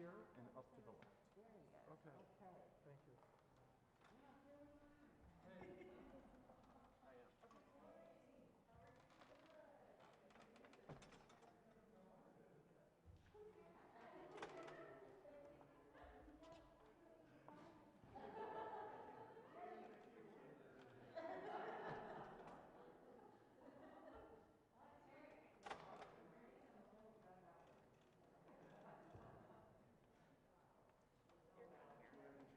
here and up to the left. There you go. Okay. Okay. Thank you. I am. You're not here.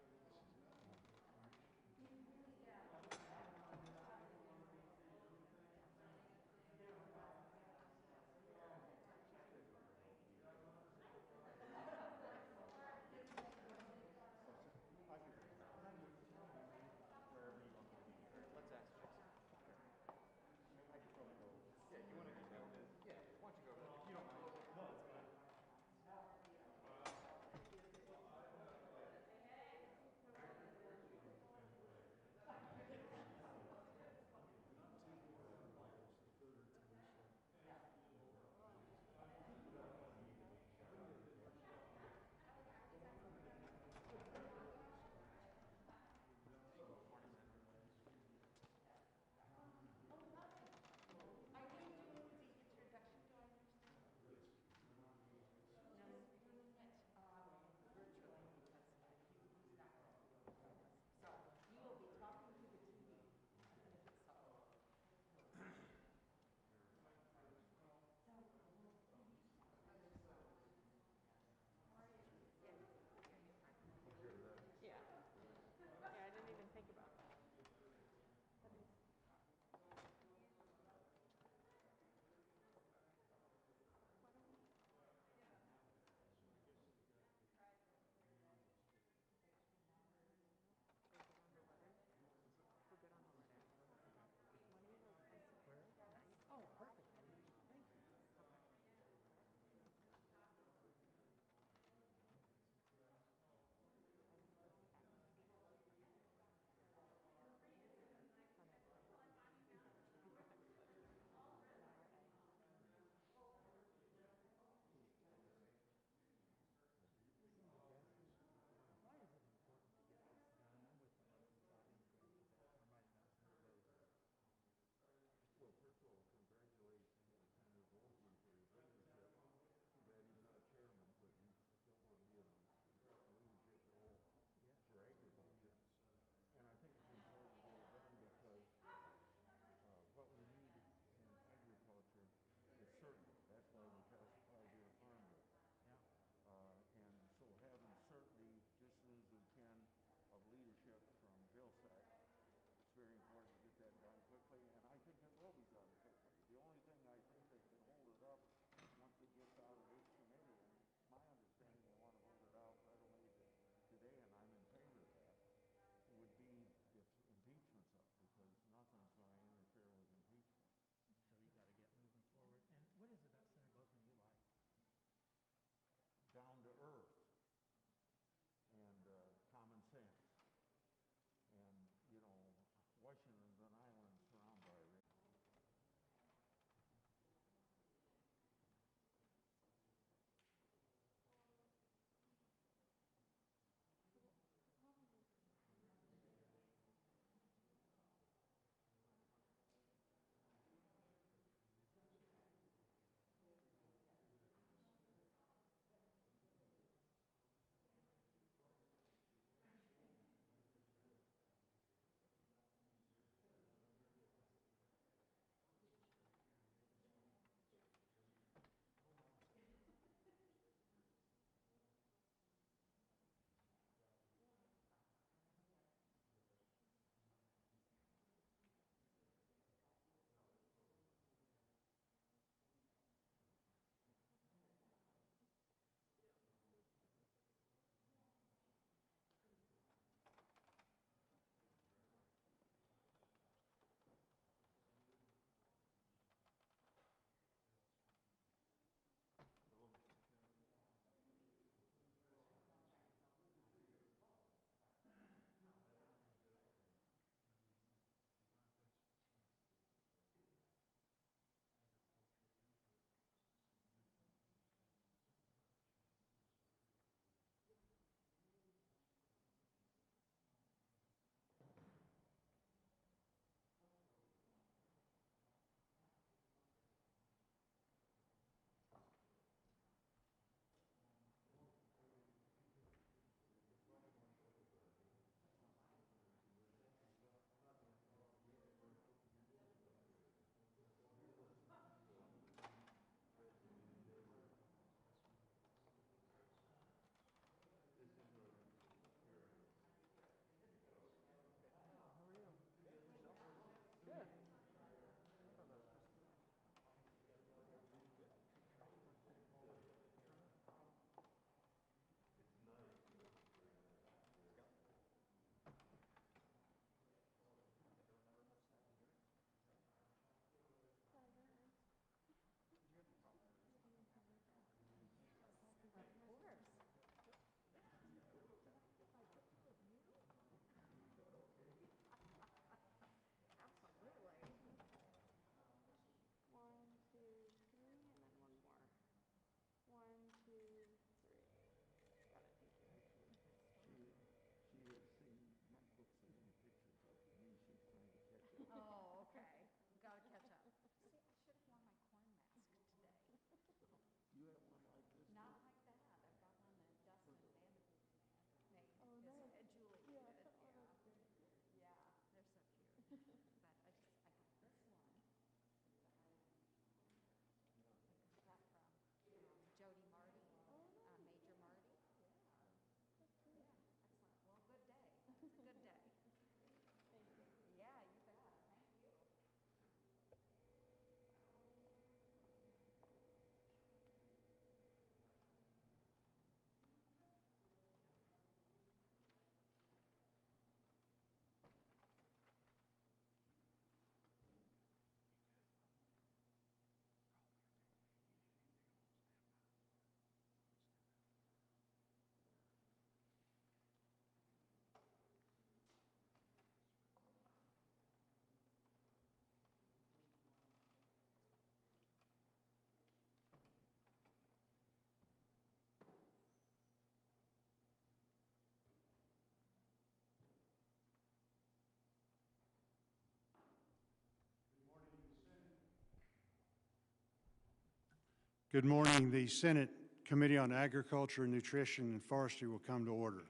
Good morning. The Senate Committee on Agriculture, Nutrition, and Forestry will come to order.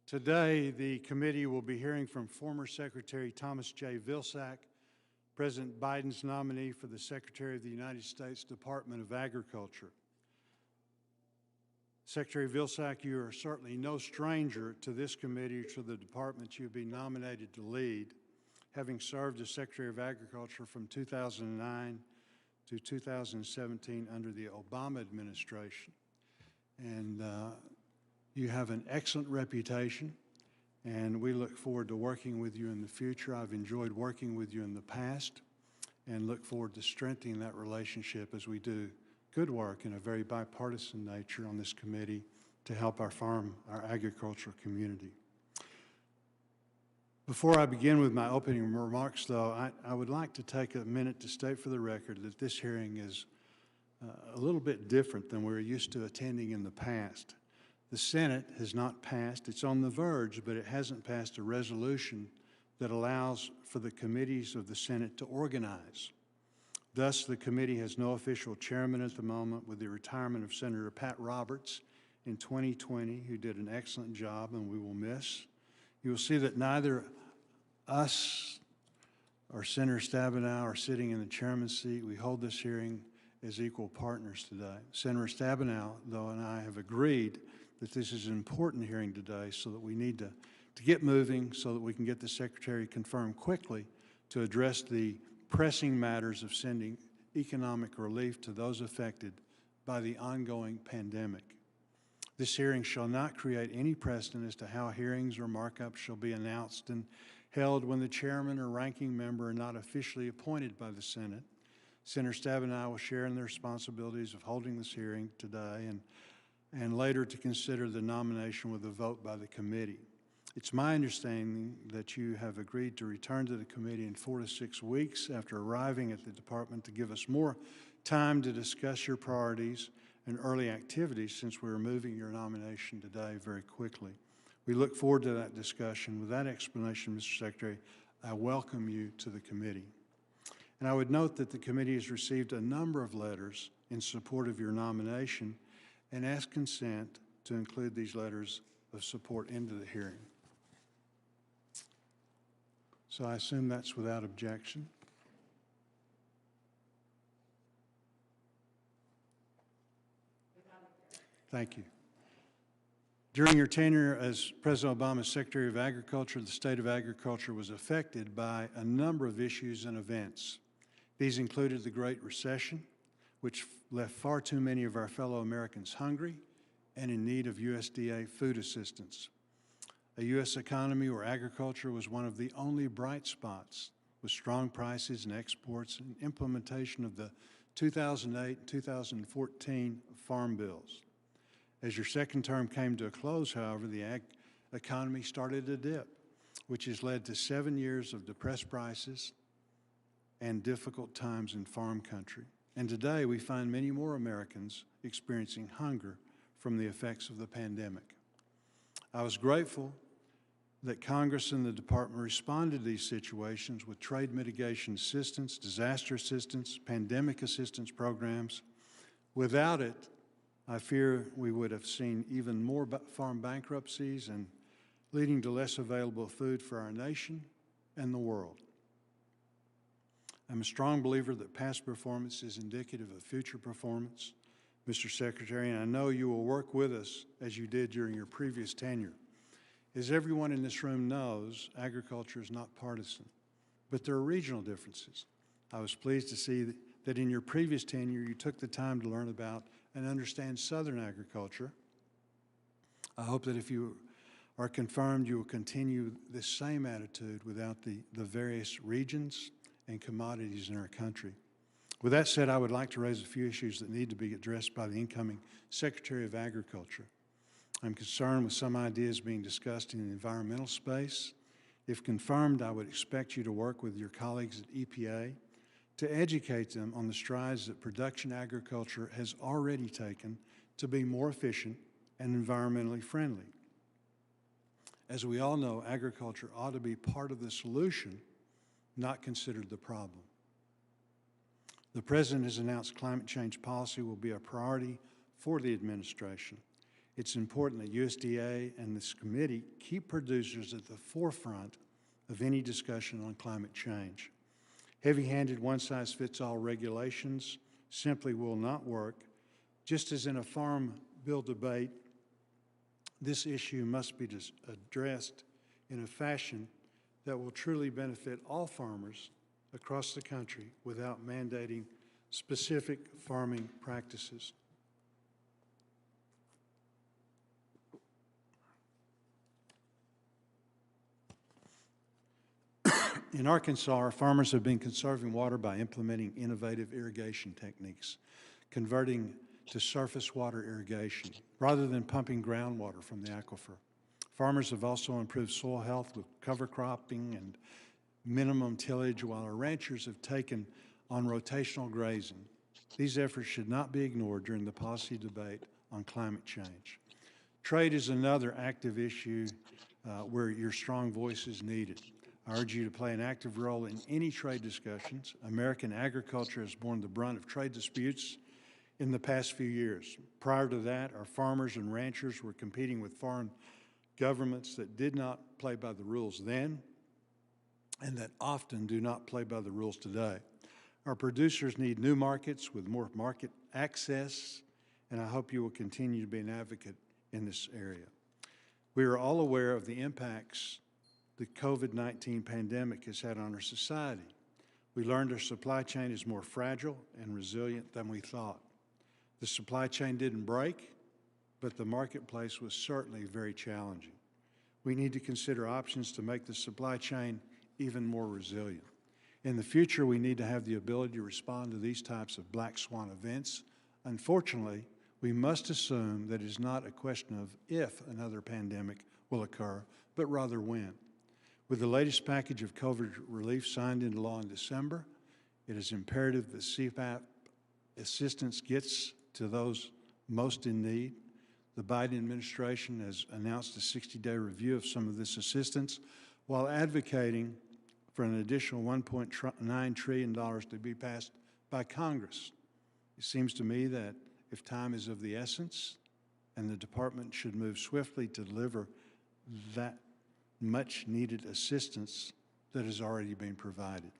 Today, the committee will be hearing from former Secretary Thomas J. Vilsack, President Biden's nominee for the Secretary of the United States Department of Agriculture. Secretary Vilsack, you are certainly no stranger to this committee or to the department you've been nominated to lead, having served as Secretary of Agriculture from 2009 to 2017 under the Obama administration. And you have an excellent reputation, and we look forward to working with you in the future. I've enjoyed working with you in the past and look forward to strengthening that relationship as we do good work in a very bipartisan nature on this committee to help our agricultural community. Before I begin with my opening remarks, though, I would like to take a minute to state for the record that this hearing is a little bit different than we're used to attending in the past. The Senate has not passed, it's on the verge, but it hasn't passed a resolution that allows for the committees of the Senate to organize. Thus, the committee has no official chairman at the moment, with the retirement of Senator Pat Roberts in 2020, who did an excellent job and we will miss. You will see that neither us or Senator Stabenow are sitting in the chairman's seat. We hold this hearing as equal partners today. Senator Stabenow, though, and I have agreed that this is an important hearing today, so that we need to get moving so that we can get the Secretary confirmed quickly to address the pressing matters of sending economic relief to those affected by the ongoing pandemic. This hearing shall not create any precedent as to how hearings or markups shall be announced and held when the chairman or ranking member are not officially appointed by the Senate. Senator Stabenow will share in the responsibilities of holding this hearing today and later to consider the nomination with a vote by the committee. It's my understanding that you have agreed to return to the committee in 4 to 6 weeks after arriving at the department to give us more time to discuss your priorities and early activities, since we're moving your nomination today very quickly. We look forward to that discussion. With that explanation, Mr. Secretary, I welcome you to the committee. And I would note that the committee has received a number of letters in support of your nomination and ask consent to include these letters of support into the hearing. So I assume that's without objection. Thank you. During your tenure as President Obama's Secretary of Agriculture, the state of agriculture was affected by a number of issues and events. These included the Great Recession, which left far too many of our fellow Americans hungry and in need of USDA food assistance. A U.S. economy where agriculture was one of the only bright spots, with strong prices and exports and implementation of the 2008-2014 farm bills. As your second term came to a close, however, the ag economy started to dip, which has led to 7 years of depressed prices and difficult times in farm country. And today we find many more Americans experiencing hunger from the effects of the pandemic. I was grateful that Congress and the Department responded to these situations with trade mitigation assistance, disaster assistance, pandemic assistance programs. Without it, I fear we would have seen even more farm bankruptcies and leading to less available food for our nation and the world. I'm a strong believer that past performance is indicative of future performance, Mr. Secretary, and I know you will work with us as you did during your previous tenure. As everyone in this room knows, agriculture is not partisan, but there are regional differences. I was pleased to see that in your previous tenure, you took the time to learn about and understand Southern agriculture. I hope that if you are confirmed, you will continue this same attitude without the various regions and commodities in our country. With that said, I would like to raise a few issues that need to be addressed by the incoming Secretary of Agriculture. I'm concerned with some ideas being discussed in the environmental space. If confirmed, I would expect you to work with your colleagues at EPA to educate them on the strides that production agriculture has already taken to be more efficient and environmentally friendly. As we all know, agriculture ought to be part of the solution, not considered the problem. The President has announced climate change policy will be a priority for the administration. It's important that USDA and this committee keep producers at the forefront of any discussion on climate change. Heavy-handed one-size-fits-all regulations simply will not work. Just as in a farm bill debate, this issue must be addressed in a fashion that will truly benefit all farmers across the country without mandating specific farming practices. In Arkansas, our farmers have been conserving water by implementing innovative irrigation techniques, converting to surface water irrigation rather than pumping groundwater from the aquifer. Farmers have also improved soil health with cover cropping and minimum tillage, while our ranchers have taken on rotational grazing. These efforts should not be ignored during the policy debate on climate change. Trade is another active issue where your strong voice is needed. I urge you to play an active role in any trade discussions. American agriculture has borne the brunt of trade disputes in the past few years. Prior to that, our farmers and ranchers were competing with foreign governments that did not play by the rules then and that often do not play by the rules today. Our producers need new markets with more market access, and I hope you will continue to be an advocate in this area. We are all aware of the impacts the COVID-19 pandemic has had on our society. We learned our supply chain is more fragile and resilient than we thought. The supply chain didn't break, but the marketplace was certainly very challenging. We need to consider options to make the supply chain even more resilient. In the future, we need to have the ability to respond to these types of black swan events. Unfortunately, we must assume that it is not a question of if another pandemic will occur, but rather when. With the latest package of COVID relief signed into law in December, it is imperative that CPAP assistance gets to those most in need. The Biden administration has announced a 60-day review of some of this assistance while advocating for an additional $1.9 trillion to be passed by Congress. It seems to me that if time is of the essence and the department should move swiftly to deliver that much-needed assistance that has already been provided.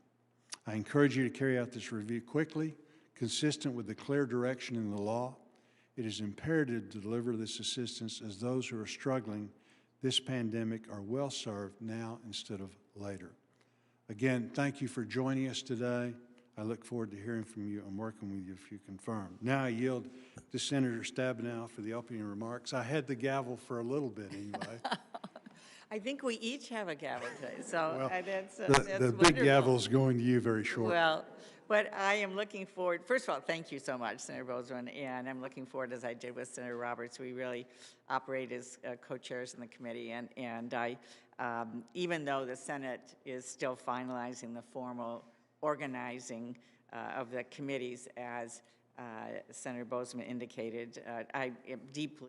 I encourage you to carry out this review quickly, consistent with the clear direction in the law. It is imperative to deliver this assistance as those who are struggling this pandemic are well served now instead of later. Again, thank you for joining us today. I look forward to hearing from you and working with you if you confirm. Now I yield to Senator Stabenow for the opening remarks. I had the gavel for a little bit anyway. I think we each have a gavel today, so Well, that's the wonderful. big gavel's going to you very shortly. Well, but I am looking forward, first of all, thank you so much, Senator Boorman, and I'm looking forward, as I did with Senator Roberts, we really operate as co-chairs in the committee, and I, even though the Senate is still finalizing the formal organizing of the committees, as Senator Boorman indicated, I am deeply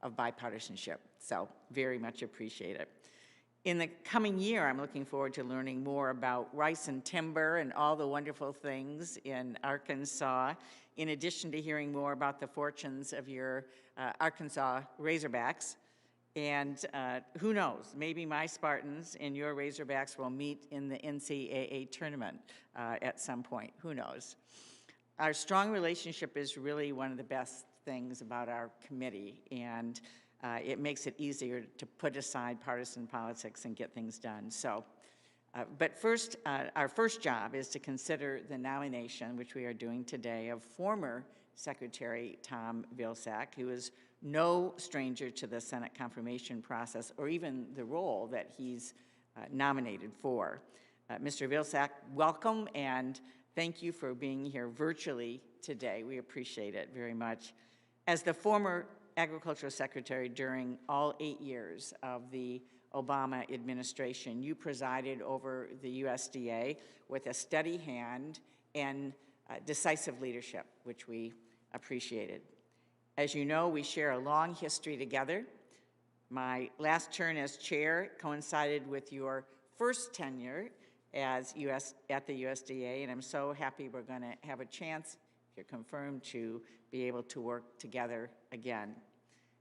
of bipartisanship, so very much appreciate it. In the coming year, I'm looking forward to learning more about rice and timber and all the wonderful things in Arkansas, in addition to hearing more about the fortunes of your Arkansas Razorbacks. And who knows, maybe my Spartans and your Razorbacks will meet in the NCAA tournament at some point, who knows. Our strong relationship is really one of the best things about our committee, and it makes it easier to put aside partisan politics and get things done. So, but first, our first job is to consider the nomination, which we are doing today, of former Secretary Tom Vilsack, who is no stranger to the Senate confirmation process or even the role that he's nominated for. Mr. Vilsack, welcome, and thank you for being here virtually today. We appreciate it very much. As the former Agricultural Secretary during all 8 years of the Obama administration, you presided over the USDA with a steady hand and decisive leadership, which we appreciated. As you know, we share a long history together. My last turn as chair coincided with your first tenure at the USDA, and I'm so happy we're going to have a chance, if you're confirmed, to be able to work together again.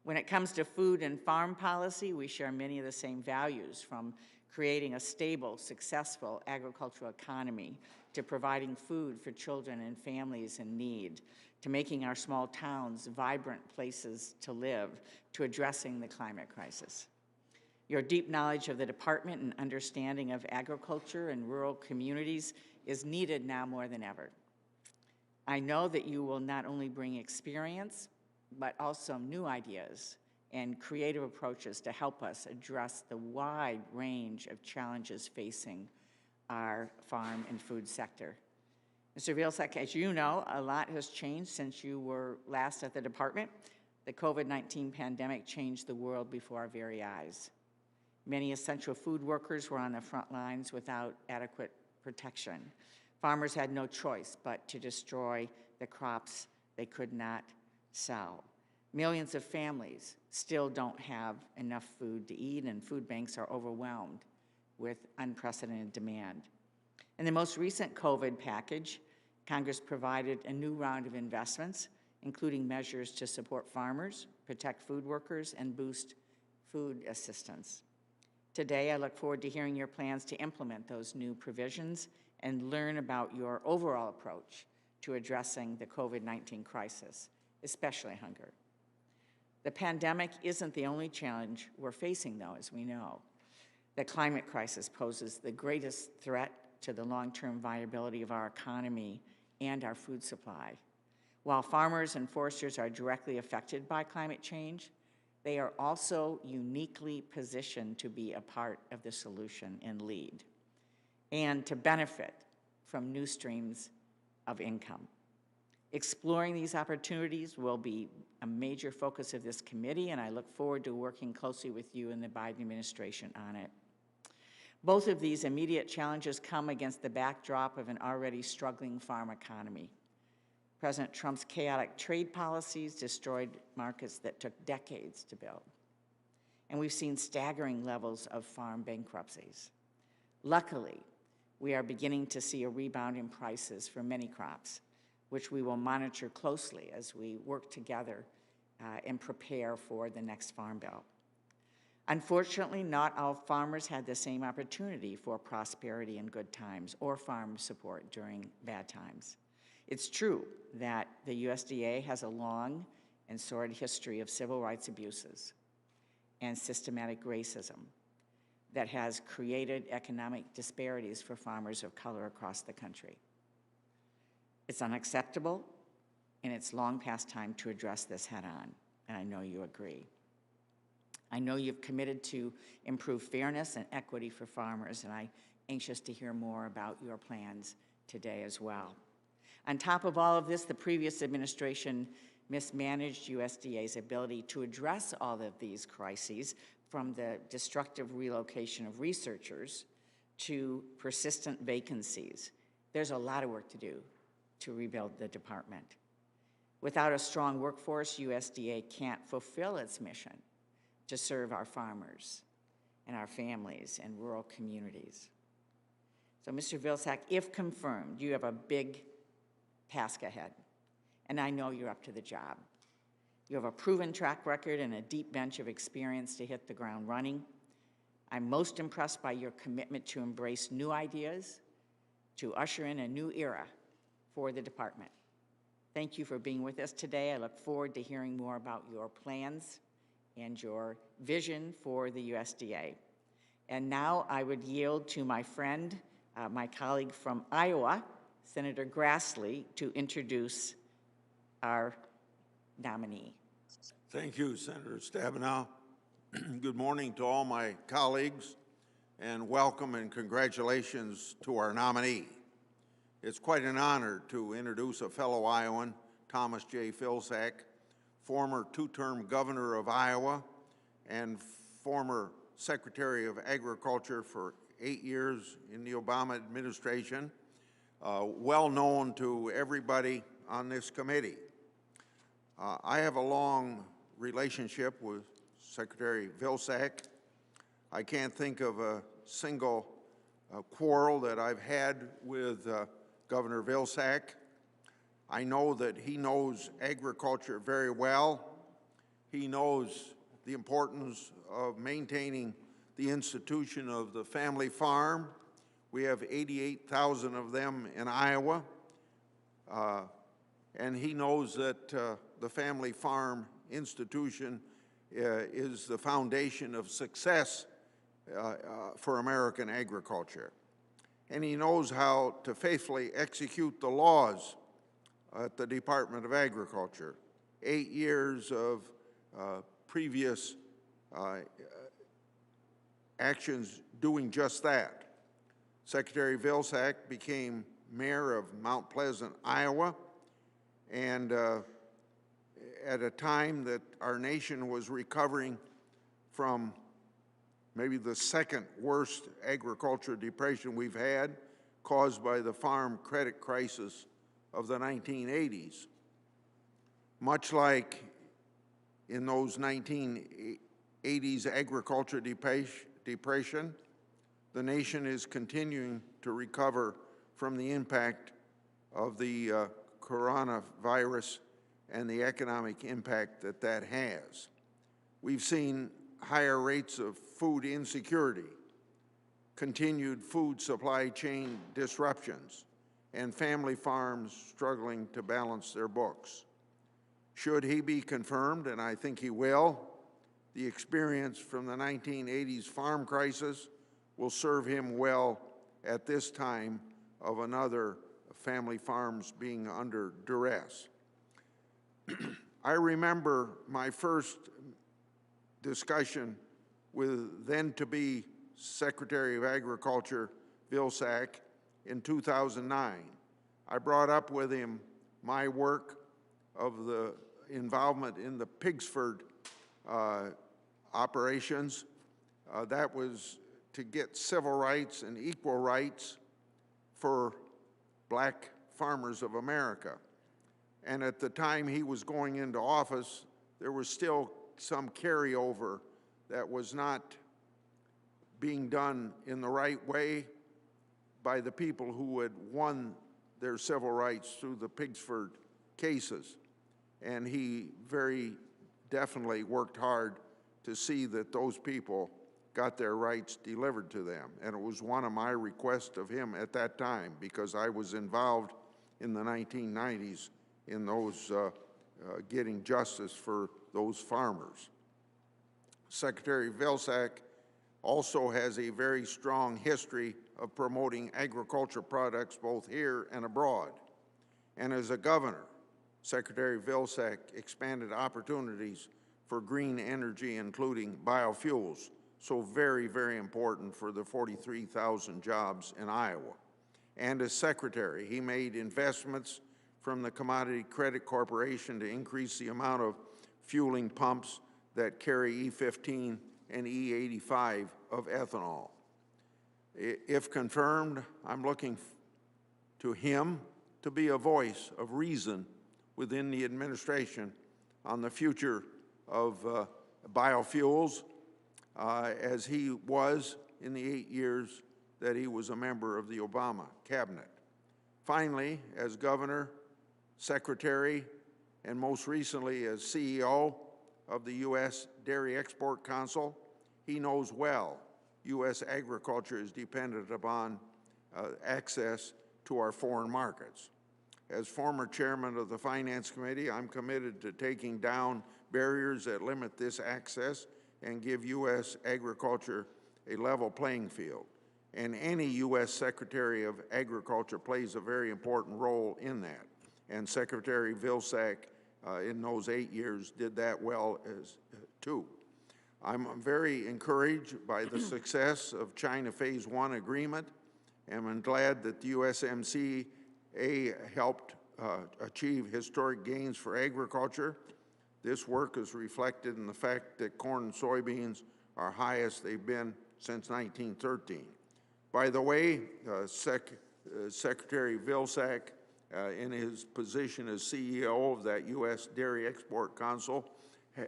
When it comes to food and farm policy, we share many of the same values, from creating a stable, successful agricultural economy, to providing food for children and families in need, to making our small towns vibrant places to live, to addressing the climate crisis. Your deep knowledge of the department and understanding of agriculture and rural communities is needed now more than ever. I know that you will not only bring experience, but also new ideas and creative approaches to help us address the wide range of challenges facing our farm and food sector. Mr. Vilsack, as you know, a lot has changed since you were last at the department. The COVID-19 pandemic changed the world before our very eyes. Many essential food workers were on the front lines without adequate protection. Farmers had no choice but to destroy the crops they could not sell. Millions of families still don't have enough food to eat, and food banks are overwhelmed with unprecedented demand. In the most recent COVID package, Congress provided a new round of investments, including measures to support farmers, protect food workers, and boost food assistance. Today, I look forward to hearing your plans to implement those new provisions and learn about your overall approach to addressing the COVID-19 crisis, especially hunger. The pandemic isn't the only challenge we're facing, though, as we know. The climate crisis poses the greatest threat to the long-term viability of our economy and our food supply. While farmers and foresters are directly affected by climate change, they are also uniquely positioned to be a part of the solution and lead, and to benefit from new streams of income. Exploring these opportunities will be a major focus of this committee, and I look forward to working closely with you and the Biden administration on it. Both of these immediate challenges come against the backdrop of an already struggling farm economy. President Trump's chaotic trade policies destroyed markets that took decades to build. And we've seen staggering levels of farm bankruptcies. Luckily, we are beginning to see a rebound in prices for many crops, which we will monitor closely as we work together and prepare for the next Farm Bill. Unfortunately, not all farmers had the same opportunity for prosperity in good times or farm support during bad times. It's true that the USDA has a long and sordid history of civil rights abuses and systematic racism that has created economic disparities for farmers of color across the country. It's unacceptable, and it's long past time to address this head-on, and I know you agree. I know you've committed to improve fairness and equity for farmers, and I'm anxious to hear more about your plans today as well. On top of all of this, the previous administration mismanaged USDA's ability to address all of these crises, from the destructive relocation of researchers to persistent vacancies. There's a lot of work to do to rebuild the department. Without a strong workforce, USDA can't fulfill its mission to serve our farmers and our families and rural communities. So, Mr. Vilsack, if confirmed, you have a big task ahead, and I know you're up to the job. You have a proven track record and a deep bench of experience to hit the ground running. I'm most impressed by your commitment to embrace new ideas, to usher in a new era for the department. Thank you for being with us today. I look forward to hearing more about your plans and your vision for the USDA. And now I would yield to my friend, my colleague from Iowa, Senator Grassley, to introduce our nominee. Thank you, Senator Stabenow. Good morning to all my colleagues, and welcome and congratulations to our nominee. It's quite an honor to introduce a fellow Iowan, Thomas J. Vilsack, former two-term governor of Iowa and former Secretary of Agriculture for 8 years in the Obama administration. well known to everybody on this committee. I have a long relationship with Secretary Vilsack. I can't think of a single quarrel that I've had with Governor Vilsack. I know that he knows agriculture very well. He knows the importance of maintaining the institution of the family farm. We have 88,000 of them in Iowa. And he knows that the family farm institution is the foundation of success for American agriculture. And he knows how to faithfully execute the laws at the Department of Agriculture. 8 years of previous actions doing just that. Secretary Vilsack became mayor of Mount Pleasant, Iowa, and at a time that our nation was recovering from maybe the second worst agriculture depression we've had, caused by the farm credit crisis of the 1980s. Much like in those 1980s agriculture depression, the nation is continuing to recover from the impact of the coronavirus and the economic impact that that has. We've seen higher rates of food insecurity, continued food supply chain disruptions, and family farms struggling to balance their books. Should he be confirmed, and I think he will, the experience from the 1980s farm crisis will serve him well at this time of another family farms being under duress. I remember my first discussion with then-to-be Secretary of Agriculture Vilsack in 2009. I brought up with him my work of the involvement in the Pigsford operations. That was to get civil rights and equal rights for black farmers of America. And at the time he was going into office, there was still some carryover that was not being done in the right way by the people who had won their civil rights through the Pigsford cases. And he very definitely worked hard to see that those people got their rights delivered to them. And it was one of my requests of him at that time, because I was involved in the 1990s in those getting justice for those farmers. Secretary Vilsack also has a very strong history of promoting agriculture products both here and abroad. And as a governor, Secretary Vilsack expanded opportunities for green energy, including biofuels, so very, very important for the 43,000 jobs in Iowa. And as secretary, he made investments from the Commodity Credit Corporation to increase the amount of fueling pumps that carry E15 and E85 of ethanol. If confirmed, I'm looking to him to be a voice of reason within the administration on the future of biofuels, as he was in the 8 years that he was a member of the Obama cabinet. Finally, as governor, secretary, and most recently as CEO of the U.S. Dairy Export Council, he knows well U.S. agriculture is dependent upon access to our foreign markets. As former chairman of the Finance Committee, I'm committed to taking down barriers that limit this access and give U.S. agriculture a level playing field. And any U.S. Secretary of Agriculture plays a very important role in that. And Secretary Vilsack, in those 8 years, did that well as too. I'm very encouraged by the success of China Phase 1 agreement, and I'm glad that the USMCA helped achieve historic gains for agriculture. This work is reflected in the fact that corn and soybeans are highest they've been since 1913. By the way, Secretary Vilsack, in his position as CEO of that U.S. Dairy Export Council,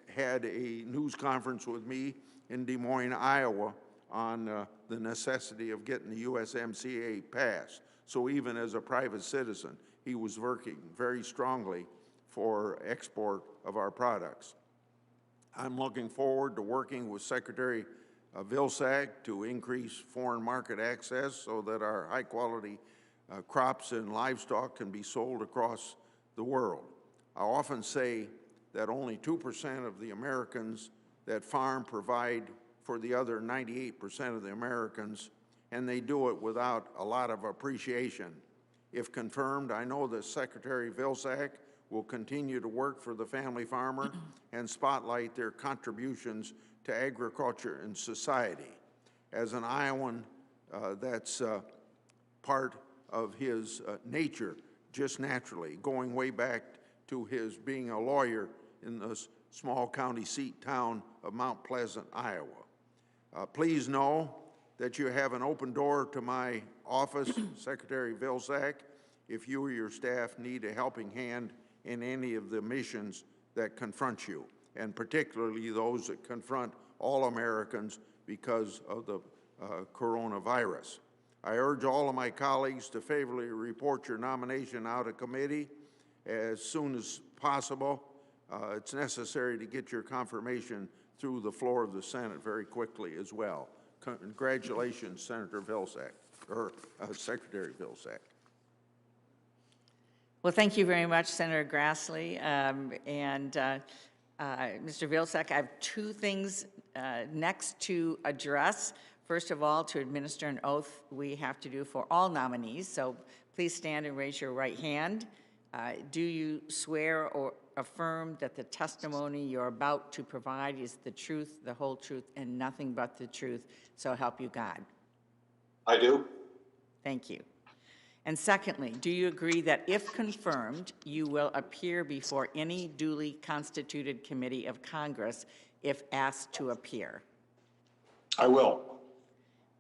had a news conference with me in Des Moines, Iowa, on the necessity of getting the USMCA passed. So even as a private citizen, he was working very strongly for export of our products. I'm looking forward to working with Secretary Vilsack to increase foreign market access so that our high-quality crops and livestock can be sold across the world. I often say that only 2% of the Americans that farm provide for the other 98% of the Americans, and they do it without a lot of appreciation. If confirmed, I know that Secretary Vilsack will continue to work for the family farmer and spotlight their contributions to agriculture and society. As an Iowan, that's part of his nature, just naturally, going way back to his being a lawyer in the small county seat town of Mount Pleasant, Iowa. Please know that you have an open door to my office, Secretary Vilsack, if you or your staff need a helping hand in any of the missions that confront you, and particularly those that confront all Americans because of the coronavirus. I urge all of my colleagues to favorably report your nomination out of committee as soon as possible. It's necessary to get your confirmation through the floor of the Senate very quickly as well. Congratulations, Senator Vilsack, or Secretary Vilsack. Well, thank you very much, Senator Grassley. Mr. Vilsack, I have two things next to address. First of all, to administer an oath we have to do for all nominees. So please stand and raise your right hand. Do you swear or affirm that the testimony you're about to provide is the truth, the whole truth, and nothing but the truth, so help you God? I do. Thank you. And secondly, do you agree that if confirmed, you will appear before any duly constituted committee of Congress if asked to appear? I will.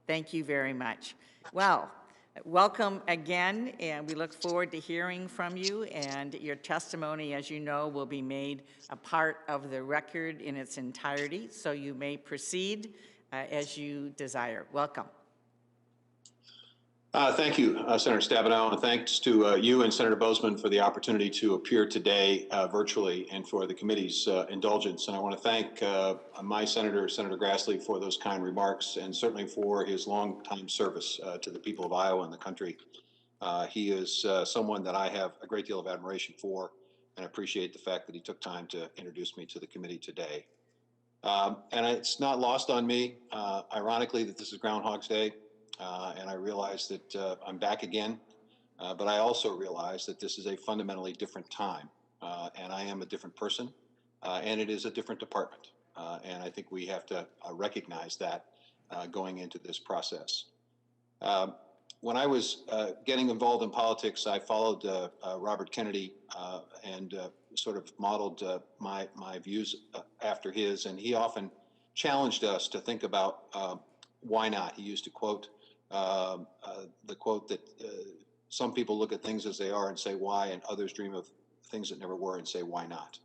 Thank you very much. Well, welcome again, and we look forward to hearing from you, and your testimony, as you know, will be made a part of the record in its entirety, so you may proceed as you desire. Welcome. Thank you, Senator Stabenow, and thanks to you and Senator Boozman for the opportunity to appear today virtually and for the committee's indulgence. And I want to thank my senator, Senator Grassley, for those kind remarks and certainly for his long-time service to the people of Iowa and the country. He is someone that I have a great deal of admiration for and appreciate the fact that he took time to introduce me to the committee today. And it's not lost on me, ironically, that this is Groundhog's Day. And I realize that I'm back again, but I also realize that this is a fundamentally different time, and I am a different person, and it is a different department. And I think we have to recognize that going into this process. When I was getting involved in politics, I followed Robert Kennedy and sort of modeled my views after his, and he often challenged us to think about why not. He used to quote the quote that some people look at things as they are and say why, and others dream of things that never were and say why not.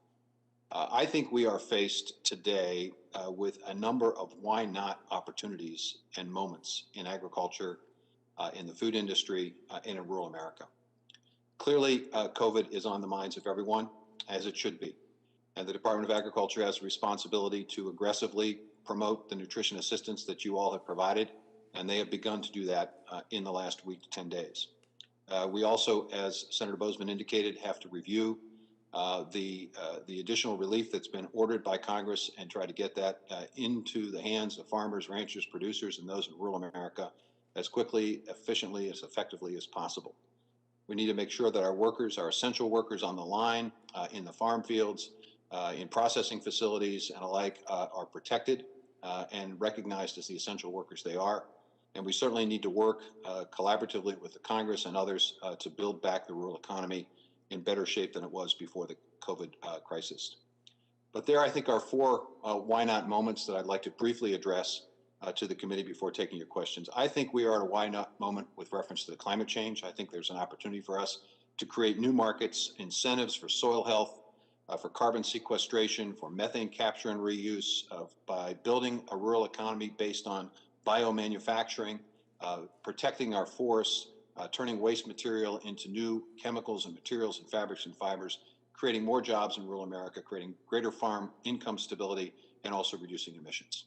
I think we are faced today with a number of why not opportunities and moments in agriculture, in the food industry, and in rural America. Clearly, COVID is on the minds of everyone, as it should be. And the Department of Agriculture has a responsibility to aggressively promote the nutrition assistance that you all have provided, and they have begun to do that in the last week to 10 days. We also, as Senator Boozman indicated, have to review the additional relief that's been ordered by Congress and try to get that into the hands of farmers, ranchers, producers, and those in rural America as quickly, efficiently, as effectively as possible. We need to make sure that our workers, our essential workers on the line, in the farm fields, in processing facilities and alike, are protected and recognized as the essential workers they are. And we certainly need to work collaboratively with the Congress and others to build back the rural economy in better shape than it was before the COVID crisis. But there, I think, are four why not moments that I'd like to briefly address to the committee before taking your questions. I think we are at a why not moment with reference to the climate change. I think there's an opportunity for us to create new markets, incentives for soil health, for carbon sequestration, for methane capture and reuse, by building a rural economy based on biomanufacturing, protecting our forests, turning waste material into new chemicals and materials and fabrics and fibers, creating more jobs in rural America, creating greater farm income stability, and also reducing emissions.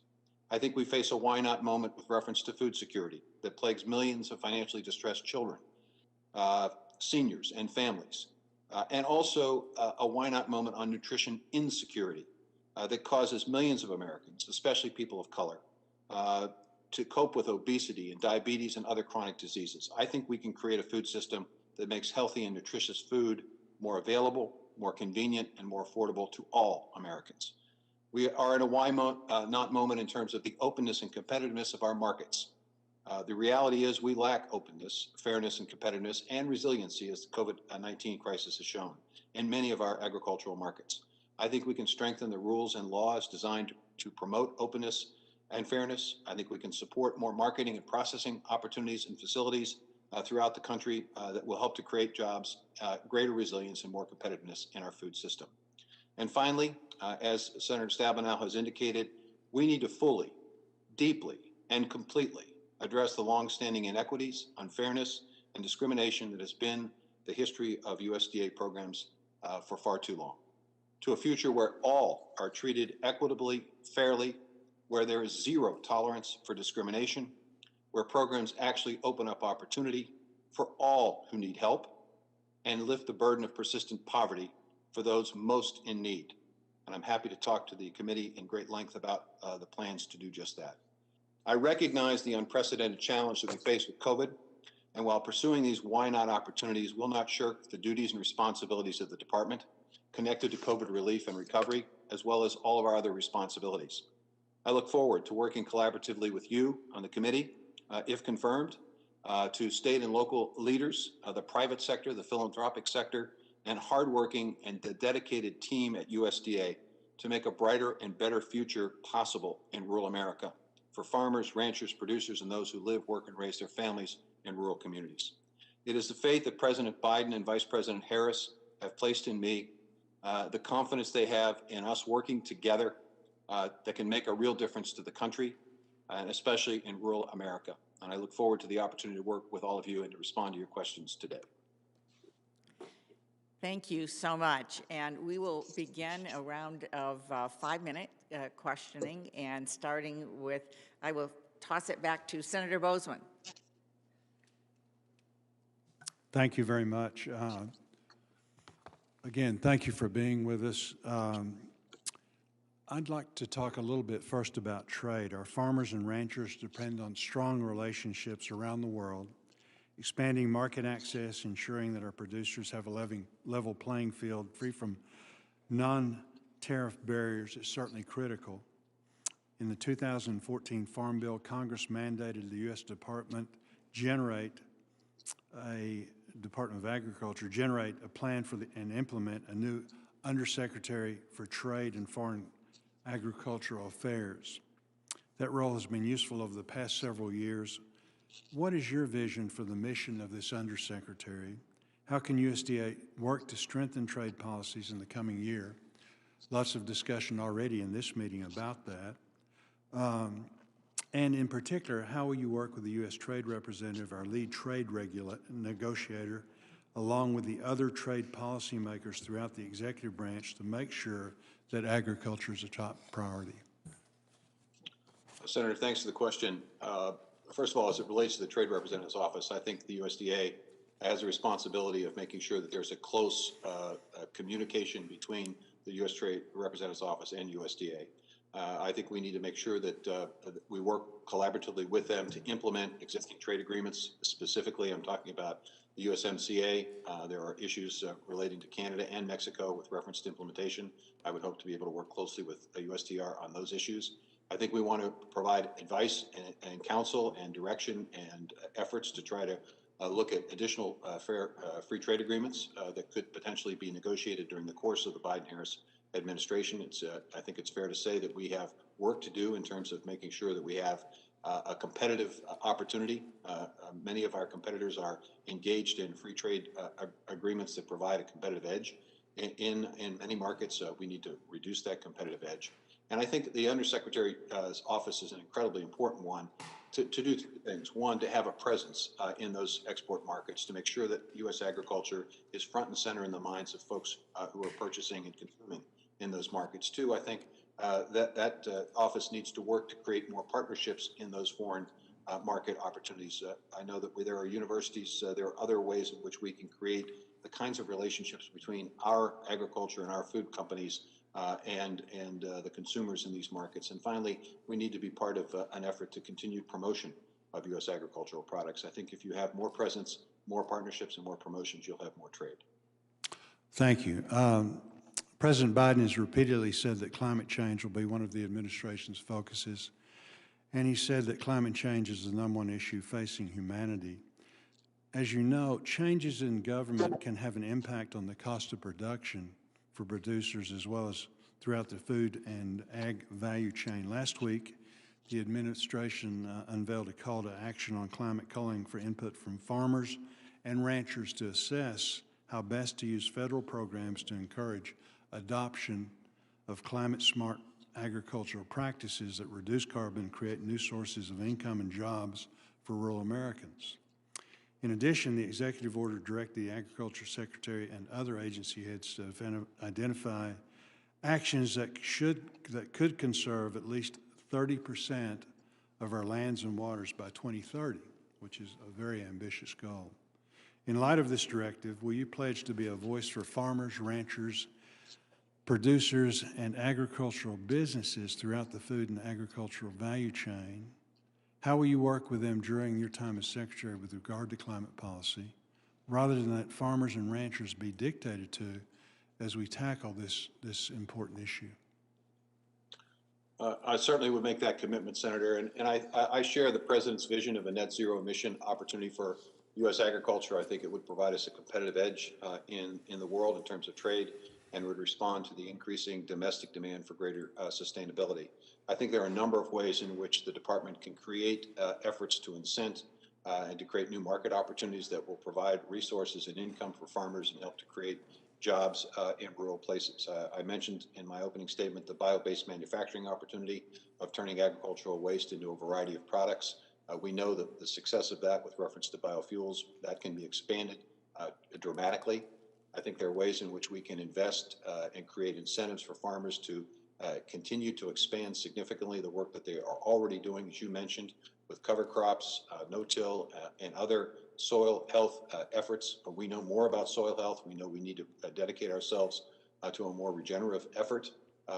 I think we face a why not moment with reference to food security that plagues millions of financially distressed children, seniors, and families. And also a why not moment on nutrition insecurity that causes millions of Americans, especially people of color, to cope with obesity and diabetes and other chronic diseases. I think we can create a food system that makes healthy and nutritious food more available, more convenient, and more affordable to all Americans. We are in a why not moment in terms of the openness and competitiveness of our markets. The reality is we lack openness, fairness, and competitiveness, and resiliency, as the COVID-19 crisis has shown, in many of our agricultural markets. I think we can strengthen the rules and laws designed to promote openness and fairness. I think we can support more marketing and processing opportunities and facilities throughout the country that will help to create jobs, greater resilience, and more competitiveness in our food system. And finally, as Senator Stabenow has indicated, we need to fully, deeply, and completely address the longstanding inequities, unfairness, and discrimination that has been the history of USDA programs for far too long, to a future where all are treated equitably, fairly, where there is zero tolerance for discrimination, where programs actually open up opportunity for all who need help and lift the burden of persistent poverty for those most in need. And I'm happy to talk to the committee in great length about the plans to do just that. I recognize the unprecedented challenge that we face with COVID, and while pursuing these why not opportunities, will not shirk the duties and responsibilities of the department connected to COVID relief and recovery, as well as all of our other responsibilities. I look forward to working collaboratively with you on the committee, if confirmed, to state and local leaders, the private sector, the philanthropic sector, and hardworking and the dedicated team at USDA to make a brighter and better future possible in rural America for farmers, ranchers, producers, and those who live, work, and raise their families in rural communities. It is the faith that President Biden and Vice President Harris have placed in me, the confidence they have in us working together that can make a real difference to the country, and especially in rural America. And I look forward to the opportunity to work with all of you and to respond to your questions today. Thank you so much. And we will begin a round of 5-minute questioning, and starting with, I will toss it back to Senator Boozman. Thank you very much. Again, thank you for being with us. I'd like to talk a little bit first about trade. Our farmers and ranchers depend on strong relationships around the world. Expanding market access, ensuring that our producers have a level playing field free from non-tariff barriers is certainly critical. In the 2014 Farm Bill, Congress mandated the U.S. Department of Agriculture generate a plan for and implement a new Undersecretary for Trade and Foreign Agricultural Affairs. That role has been useful over the past several years. What is your vision for the mission of this Undersecretary? How can USDA work to strengthen trade policies in the coming year? Lots of discussion already in this meeting about that. And in particular, how will you work with the U.S. Trade Representative, our lead trade negotiator, along with the other trade policymakers throughout the executive branch to make sure that agriculture is a top priority? Senator, thanks for the question. First of all, as it relates to the Trade Representative's office, I think the USDA has a responsibility of making sure that there's a close communication between the U.S. Trade Representative's office and USDA. I think we need to make sure that we work collaboratively with them to implement existing trade agreements. Specifically, I'm talking about the USMCA. There are issues relating to Canada and Mexico with reference to implementation. I would hope to be able to work closely with USTR on those issues. I think we want to provide advice and counsel and direction and efforts to try to look at additional fair free trade agreements that could potentially be negotiated during the course of the Biden-Harris administration. I think it's fair to say that we have work to do in terms of making sure that we have a competitive opportunity. Many of our competitors are engaged in free trade agreements that provide a competitive edge. In many markets, we need to reduce that competitive edge. And I think the Undersecretary's office is an incredibly important one to do three things. One, to have a presence in those export markets, to make sure that U.S. agriculture is front and center in the minds of folks who are purchasing and consuming in those markets. Two, I think that office needs to work to create more partnerships in those foreign market opportunities. I know that there are universities, there are other ways in which we can create the kinds of relationships between our agriculture and our food companies and the consumers in these markets. And finally, we need to be part of an effort to continued promotion of U.S. agricultural products. I think if you have more presence, more partnerships, and more promotions, you'll have more trade. Thank you. President Biden has repeatedly said that climate change will be one of the administration's focuses, and he said that climate change is the #1 issue facing humanity. As you know, changes in government can have an impact on the cost of production for producers as well as throughout the food and ag value chain. Last week, the administration unveiled a call to action on climate, calling for input from farmers and ranchers to assess how best to use federal programs to encourage adoption of climate-smart agricultural practices that reduce carbon and create new sources of income and jobs for rural Americans. In addition, the executive order directed the Agriculture Secretary and other agency heads to identify actions that could conserve at least 30% of our lands and waters by 2030, which is a very ambitious goal. In light of this directive, will you pledge to be a voice for farmers, ranchers, producers, and agricultural businesses throughout the food and agricultural value chain? How will you work with them during your time as Secretary with regard to climate policy, rather than let farmers and ranchers be dictated to as we tackle this important issue? I certainly would make that commitment, Senator, and I share the President's vision of a net zero emission opportunity for U.S. agriculture. I think it would provide us a competitive edge in the world in terms of trade, and would respond to the increasing domestic demand for greater sustainability. I think there are a number of ways in which the department can create efforts to incent and to create new market opportunities that will provide resources and income for farmers and help to create jobs in rural places. I mentioned in my opening statement the bio-based manufacturing opportunity of turning agricultural waste into a variety of products. We know that the success of that with reference to biofuels, that can be expanded dramatically. I think there are ways in which we can invest and create incentives for farmers to continue to expand significantly the work that they are already doing, as you mentioned, with cover crops, no-till, and other soil health efforts. But we know more about soil health. We know we need to dedicate ourselves to a more regenerative effort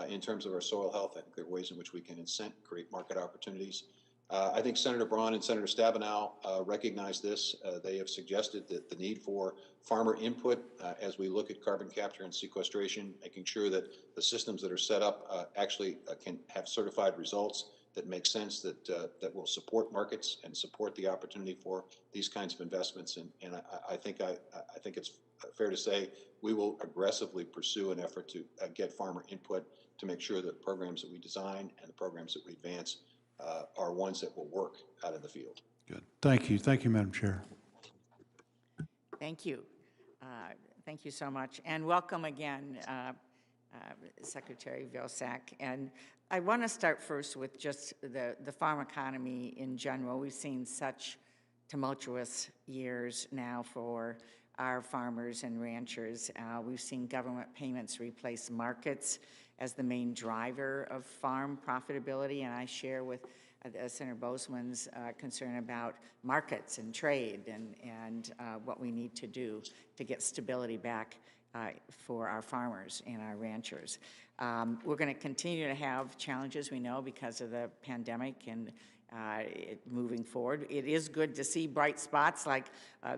in terms of our soil health. I think there are ways in which we can incent, create market opportunities. I think Senator Braun and Senator Stabenow recognize this. They have suggested that the need for farmer input as we look at carbon capture and sequestration, making sure that the systems that are set up actually can have certified results that make sense, that will support markets and support the opportunity for these kinds of investments. And I think it's fair to say we will aggressively pursue an effort to get farmer input to make sure that programs that we design and the programs that we advance are ones that will work out in the field. Good. Thank you. Thank you, Madam Chair. Thank you. Thank you so much. And welcome again, Secretary Vilsack. And I want to start first with just the farm economy in general. We've seen such tumultuous years now for our farmers and ranchers. We've seen government payments replace markets as the main driver of farm profitability, and I share with Senator Boozman's concern about markets and trade and what we need to do to get stability back for our farmers and our ranchers. We're going to continue to have challenges, we know, because of the pandemic and moving forward. It is good to see bright spots like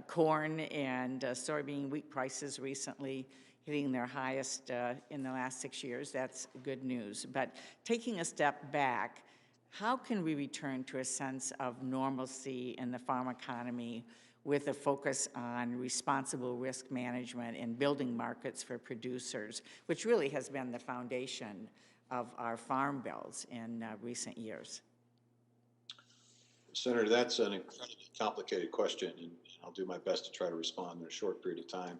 corn and soybean wheat prices recently hitting their highest in the last 6 years. That's good news. But taking a step back, how can we return to a sense of normalcy in the farm economy with a focus on responsible risk management and building markets for producers, which really has been the foundation of our farm bills in recent years? Senator, that's an incredibly complicated question, and I'll do my best to try to respond in a short period of time.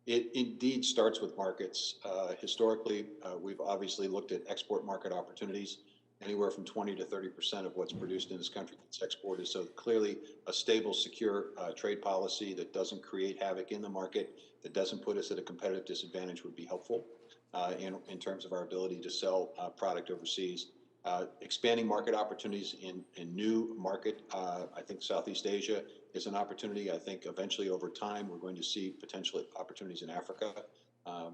It indeed starts with markets. Historically, we've obviously looked at export market opportunities. Anywhere from 20 to 30% of what's produced in this country gets exported. So clearly, a stable, secure trade policy that doesn't create havoc in the market, that doesn't put us at a competitive disadvantage, would be helpful in terms of our ability to sell product overseas. Expanding market opportunities in new market, I think Southeast Asia is an opportunity. I think eventually over time we're going to see potential opportunities in Africa.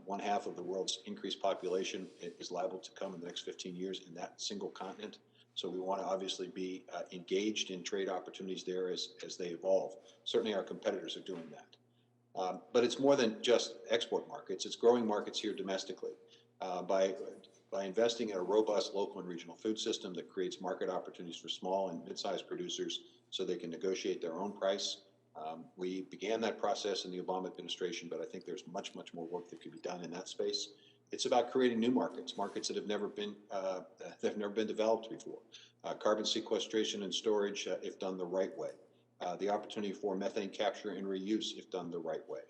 1/2 of the world's increased population is liable to come in the next 15 years in that single continent. So we want to obviously be engaged in trade opportunities there as they evolve. Certainly our competitors are doing that. But it's more than just export markets. It's growing markets here domestically. By investing in a robust local and regional food system that creates market opportunities for small and mid-sized producers so they can negotiate their own price. We began that process in the Obama administration, but I think there's much, much more work that could be done in that space. It's about creating new markets, markets that have never been developed before. Carbon sequestration and storage, if done the right way. The opportunity for methane capture and reuse, if done the right way.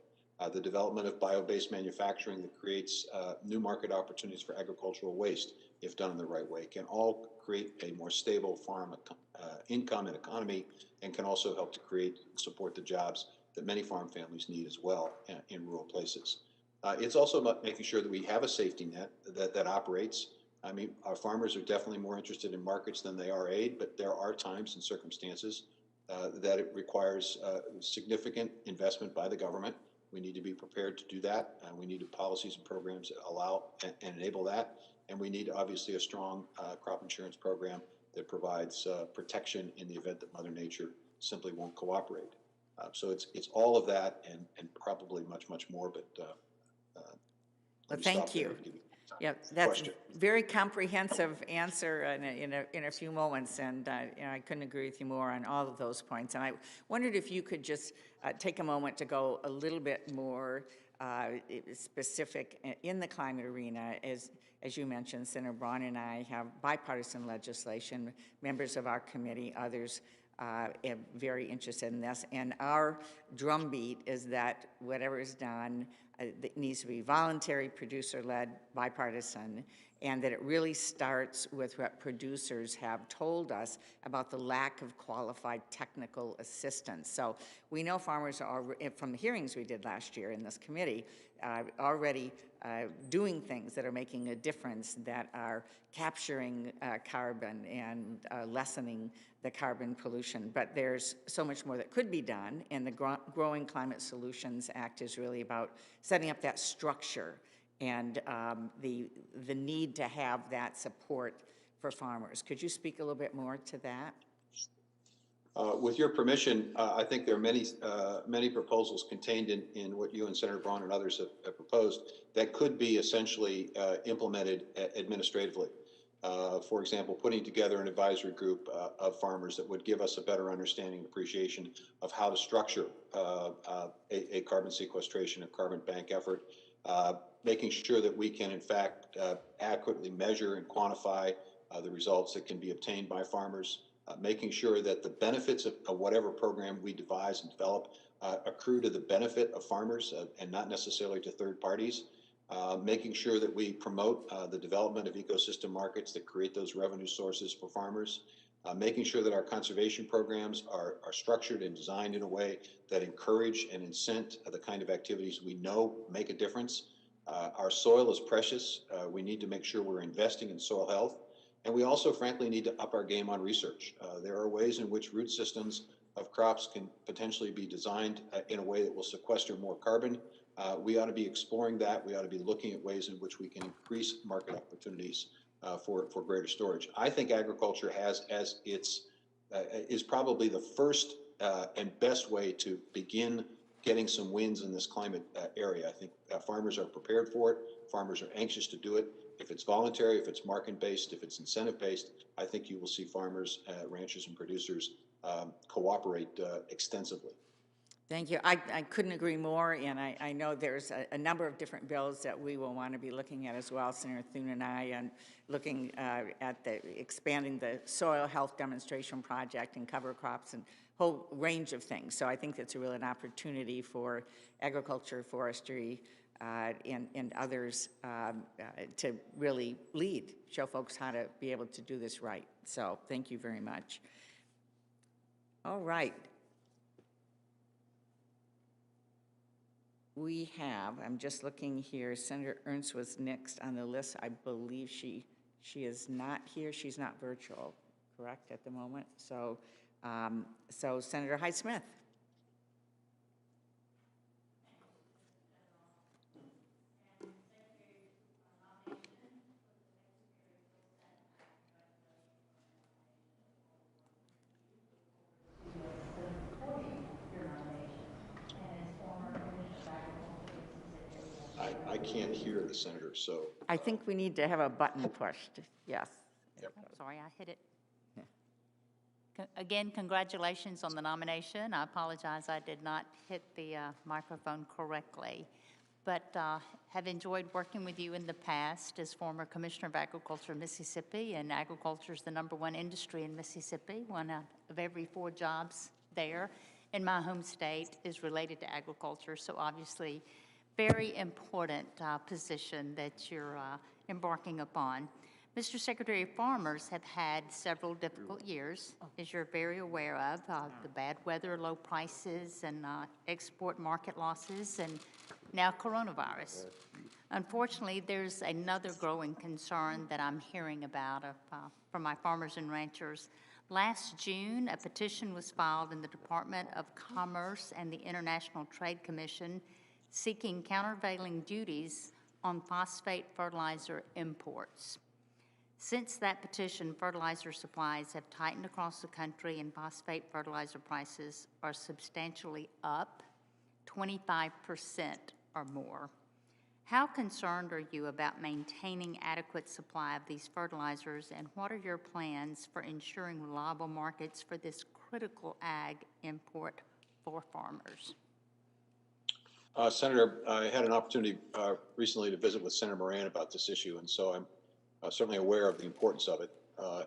The development of bio-based manufacturing that creates new market opportunities for agricultural waste, if done in the right way, can all create a more stable farm income and economy, and can also help to create and support the jobs that many farm families need as well in rural places. It's also about making sure that we have a safety net that operates. I mean, our farmers are definitely more interested in markets than they are aid, but there are times and circumstances that it requires significant investment by the government. We need to be prepared to do that. We need policies and programs that allow and enable that. And we need, obviously, a strong crop insurance program that provides protection in the event that Mother Nature simply won't cooperate. So it's all of that and probably much, much more. But well, thank you. Yeah, that's a very comprehensive answer in a few moments, and I couldn't agree with you more on all of those points. And I wondered if you could just take a moment to go a little bit more specific in the climate arena. As you mentioned, Senator Braun and I have bipartisan legislation, members of our committee, others are very interested in this. And our drumbeat is that whatever is done, it needs to be voluntary, producer-led, bipartisan, and that it really starts with what producers have told us about the lack of qualified technical assistance. So we know farmers are, from the hearings we did last year in this committee, already doing things that are making a difference, that are capturing carbon and lessening the carbon pollution. But there's so much more that could be done, and the Growing Climate Solutions Act is really about setting up that structure and the need to have that support for farmers. Could you speak a little bit more to that? With your permission, I think there are many proposals contained in what you and Senator Braun and others have proposed that could be essentially implemented administratively. For example, putting together an advisory group of farmers that would give us a better understanding and appreciation of how to structure a carbon sequestration, a carbon bank effort, making sure that we can, in fact, adequately measure and quantify the results that can be obtained by farmers, making sure that the benefits of whatever program we devise and develop accrue to the benefit of farmers and not necessarily to third parties, making sure that we promote the development of ecosystem markets that create those revenue sources for farmers, making sure that our conservation programs are structured and designed in a way that encourage and incent the kind of activities we know make a difference. Our soil is precious. We need to make sure we're investing in soil health. And we also, frankly, need to up our game on research. There are ways in which root systems of crops can potentially be designed in a way that will sequester more carbon. We ought to be exploring that. We ought to be looking at ways in which we can increase market opportunities for greater storage. I think agriculture is probably the first and best way to begin getting some wins in this climate area. I think farmers are prepared for it. Farmers are anxious to do it. If it's voluntary, if it's market-based, if it's incentive-based, I think you will see farmers, ranchers, and producers cooperate extensively. Thank you. I couldn't agree more, and I know there's a number of different bills that we will want to be looking at as well, Senator Thune and I, and looking at expanding the soil health demonstration project and cover crops and whole range of things. So I think that's really an opportunity for agriculture, forestry, and others to really lead, show folks how to be able to do this right. So thank you very much. All right. We have, I'm just looking here, Senator Ernst was next on the list. I believe she is not here. She's not virtual, correct, at the moment? So, so Senator Hyde-Smith. I can't hear the senator, so. I think we need to have a button pushed, yes. Yep. Sorry, I hit it. Again, congratulations on the nomination. I apologize, I did not hit the microphone correctly, but have enjoyed working with you in the past as former Commissioner of Agriculture in Mississippi, and agriculture is the #1 industry in Mississippi. One out of every 4 jobs there in my home state is related to agriculture, so obviously very important position that you're embarking upon. Mr. Secretary, farmers have had several difficult years, as you're very aware of, the bad weather, low prices, and export market losses, and now coronavirus. Unfortunately, there's another growing concern that I'm hearing about from my farmers and ranchers. Last June, a petition was filed in the Department of Commerce and the International Trade Commission seeking countervailing duties on phosphate fertilizer imports. Since that petition, fertilizer supplies have tightened across the country and phosphate fertilizer prices are substantially up 25% or more. How concerned are you about maintaining adequate supply of these fertilizers, and what are your plans for ensuring reliable markets for this critical ag import for farmers? Senator, I had an opportunity recently to visit with Senator Moran about this issue, and so I'm certainly aware of the importance of it.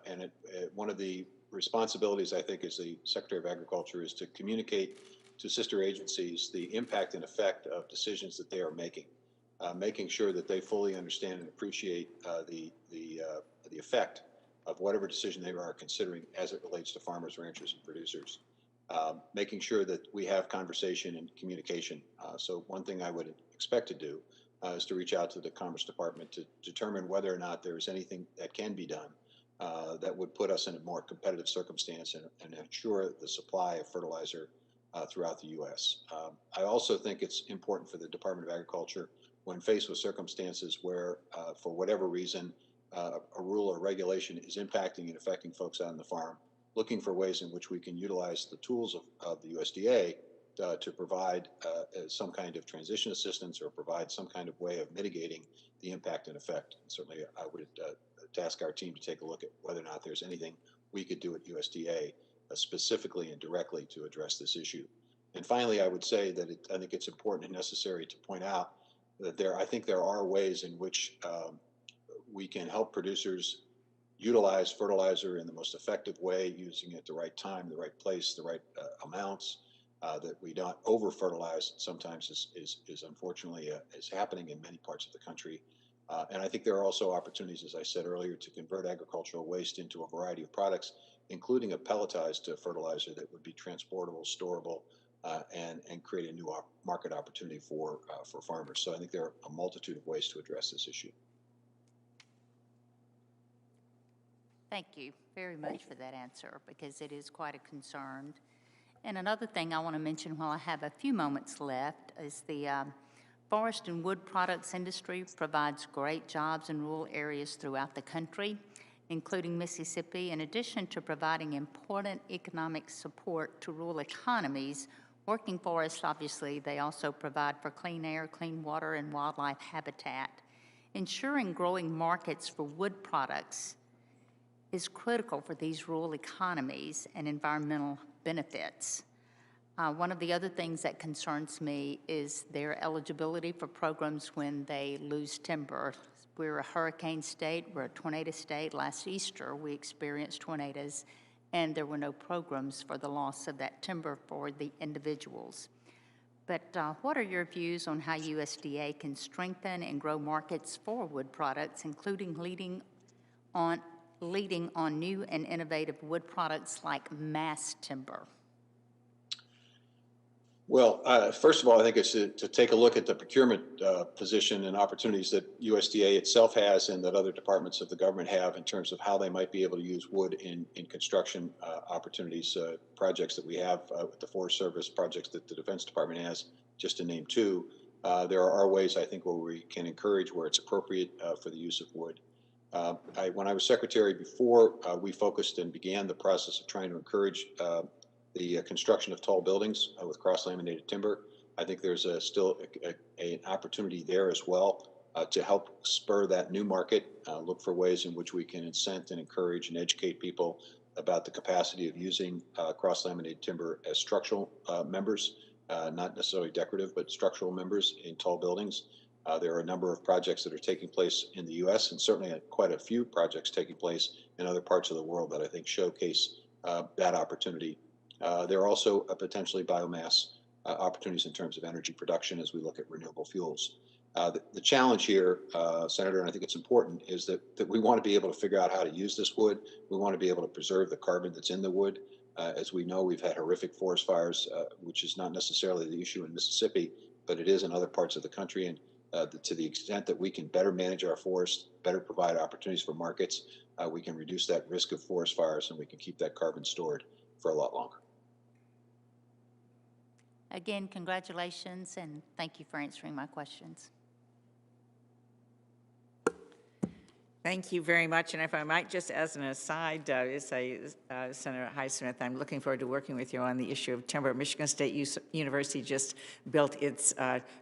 And one of the responsibilities, I think, as the Secretary of Agriculture is to communicate to sister agencies the impact and effect of decisions that they are making, making sure that they fully understand and appreciate the effect of whatever decision they are considering as it relates to farmers, ranchers, and producers. Making sure that we have conversation and communication. So one thing I would expect to do is to reach out to the Commerce Department to determine whether or not there is anything that can be done that would put us in a more competitive circumstance and ensure the supply of fertilizer throughout the U.S. I also think it's important for the Department of Agriculture, when faced with circumstances where, for whatever reason, a rule or regulation is impacting and affecting folks out on the farm, looking for ways in which we can utilize the tools of the USDA to provide some kind of transition assistance or provide some kind of way of mitigating the impact and effect. And certainly, I would task our team to take a look at whether or not there's anything we could do at USDA specifically and directly to address this issue. And finally, I would say that I think it's important and necessary to point out that I think there are ways in which we can help producers utilize fertilizer in the most effective way, using it at the right time, the right place, the right amounts, that we don't over-fertilize sometimes is unfortunately is happening in many parts of the country. And I think there are also opportunities, as I said earlier, to convert agricultural waste into a variety of products, including a pelletized fertilizer that would be transportable, storable, and create a new market opportunity for farmers. So I think there are a multitude of ways to address this issue. Thank you very much for that answer, because it is quite a concern. And another thing I want to mention while I have a few moments left is the forest and wood products industry provides great jobs in rural areas throughout the country, including Mississippi. In addition to providing important economic support to rural economies, working forests, obviously, they also provide for clean air, clean water, and wildlife habitat. Ensuring growing markets for wood products is critical for these rural economies and environmental benefits. One of the other things that concerns me is their eligibility for programs when they lose timber. We're a hurricane state, we're a tornado state. Last Easter, we experienced tornadoes, and there were no programs for the loss of that timber for the individuals. But what are your views on how USDA can strengthen and grow markets for wood products, including leading on new and innovative wood products like mass timber? Well, first of all, I think it's to take a look at the procurement position and opportunities that USDA itself has and that other departments of the government have in terms of how they might be able to use wood in construction opportunities, projects that we have with the Forest Service, projects that the Defense Department has, just to name two. There are ways, I think, where we can encourage where it's appropriate for the use of wood. When I was secretary before, we focused and began the process of trying to encourage the construction of tall buildings with cross-laminated timber. I think there's still an opportunity there as well to help spur that new market, look for ways in which we can incent and encourage and educate people about the capacity of using cross-laminated timber as structural members, not necessarily decorative, but structural members in tall buildings. There are a number of projects that are taking place in the U.S. and certainly quite a few projects taking place in other parts of the world that I think showcase that opportunity. There are also potentially biomass opportunities in terms of energy production as we look at renewable fuels. The challenge here, Senator, and I think it's important, is that we want to be able to figure out how to use this wood. We want to be able to preserve the carbon that's in the wood. As we know, we've had horrific forest fires, which is not necessarily the issue in Mississippi, but it is in other parts of the country. And to the extent that we can better manage our forests, better provide opportunities for markets, we can reduce that risk of forest fires and we can keep that carbon stored for a lot longer. Again, congratulations, and thank you for answering my questions. Thank you very much. And if I might just, as an aside, say, Senator Highsmith, I'm looking forward to working with you on the issue of timber. Michigan State University just built its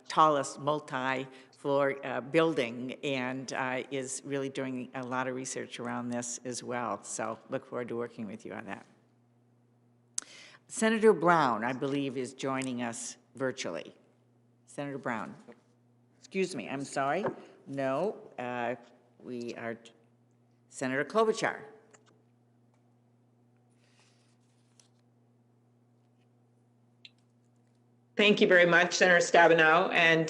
tallest multi-floor building and is really doing a lot of research around this as well. So look forward to working with you on that. Senator Brown, I believe, is joining us virtually. Senator Brown. Excuse me, I'm sorry. No, we are Senator Klobuchar. Thank you very much, Senator Stabenow, and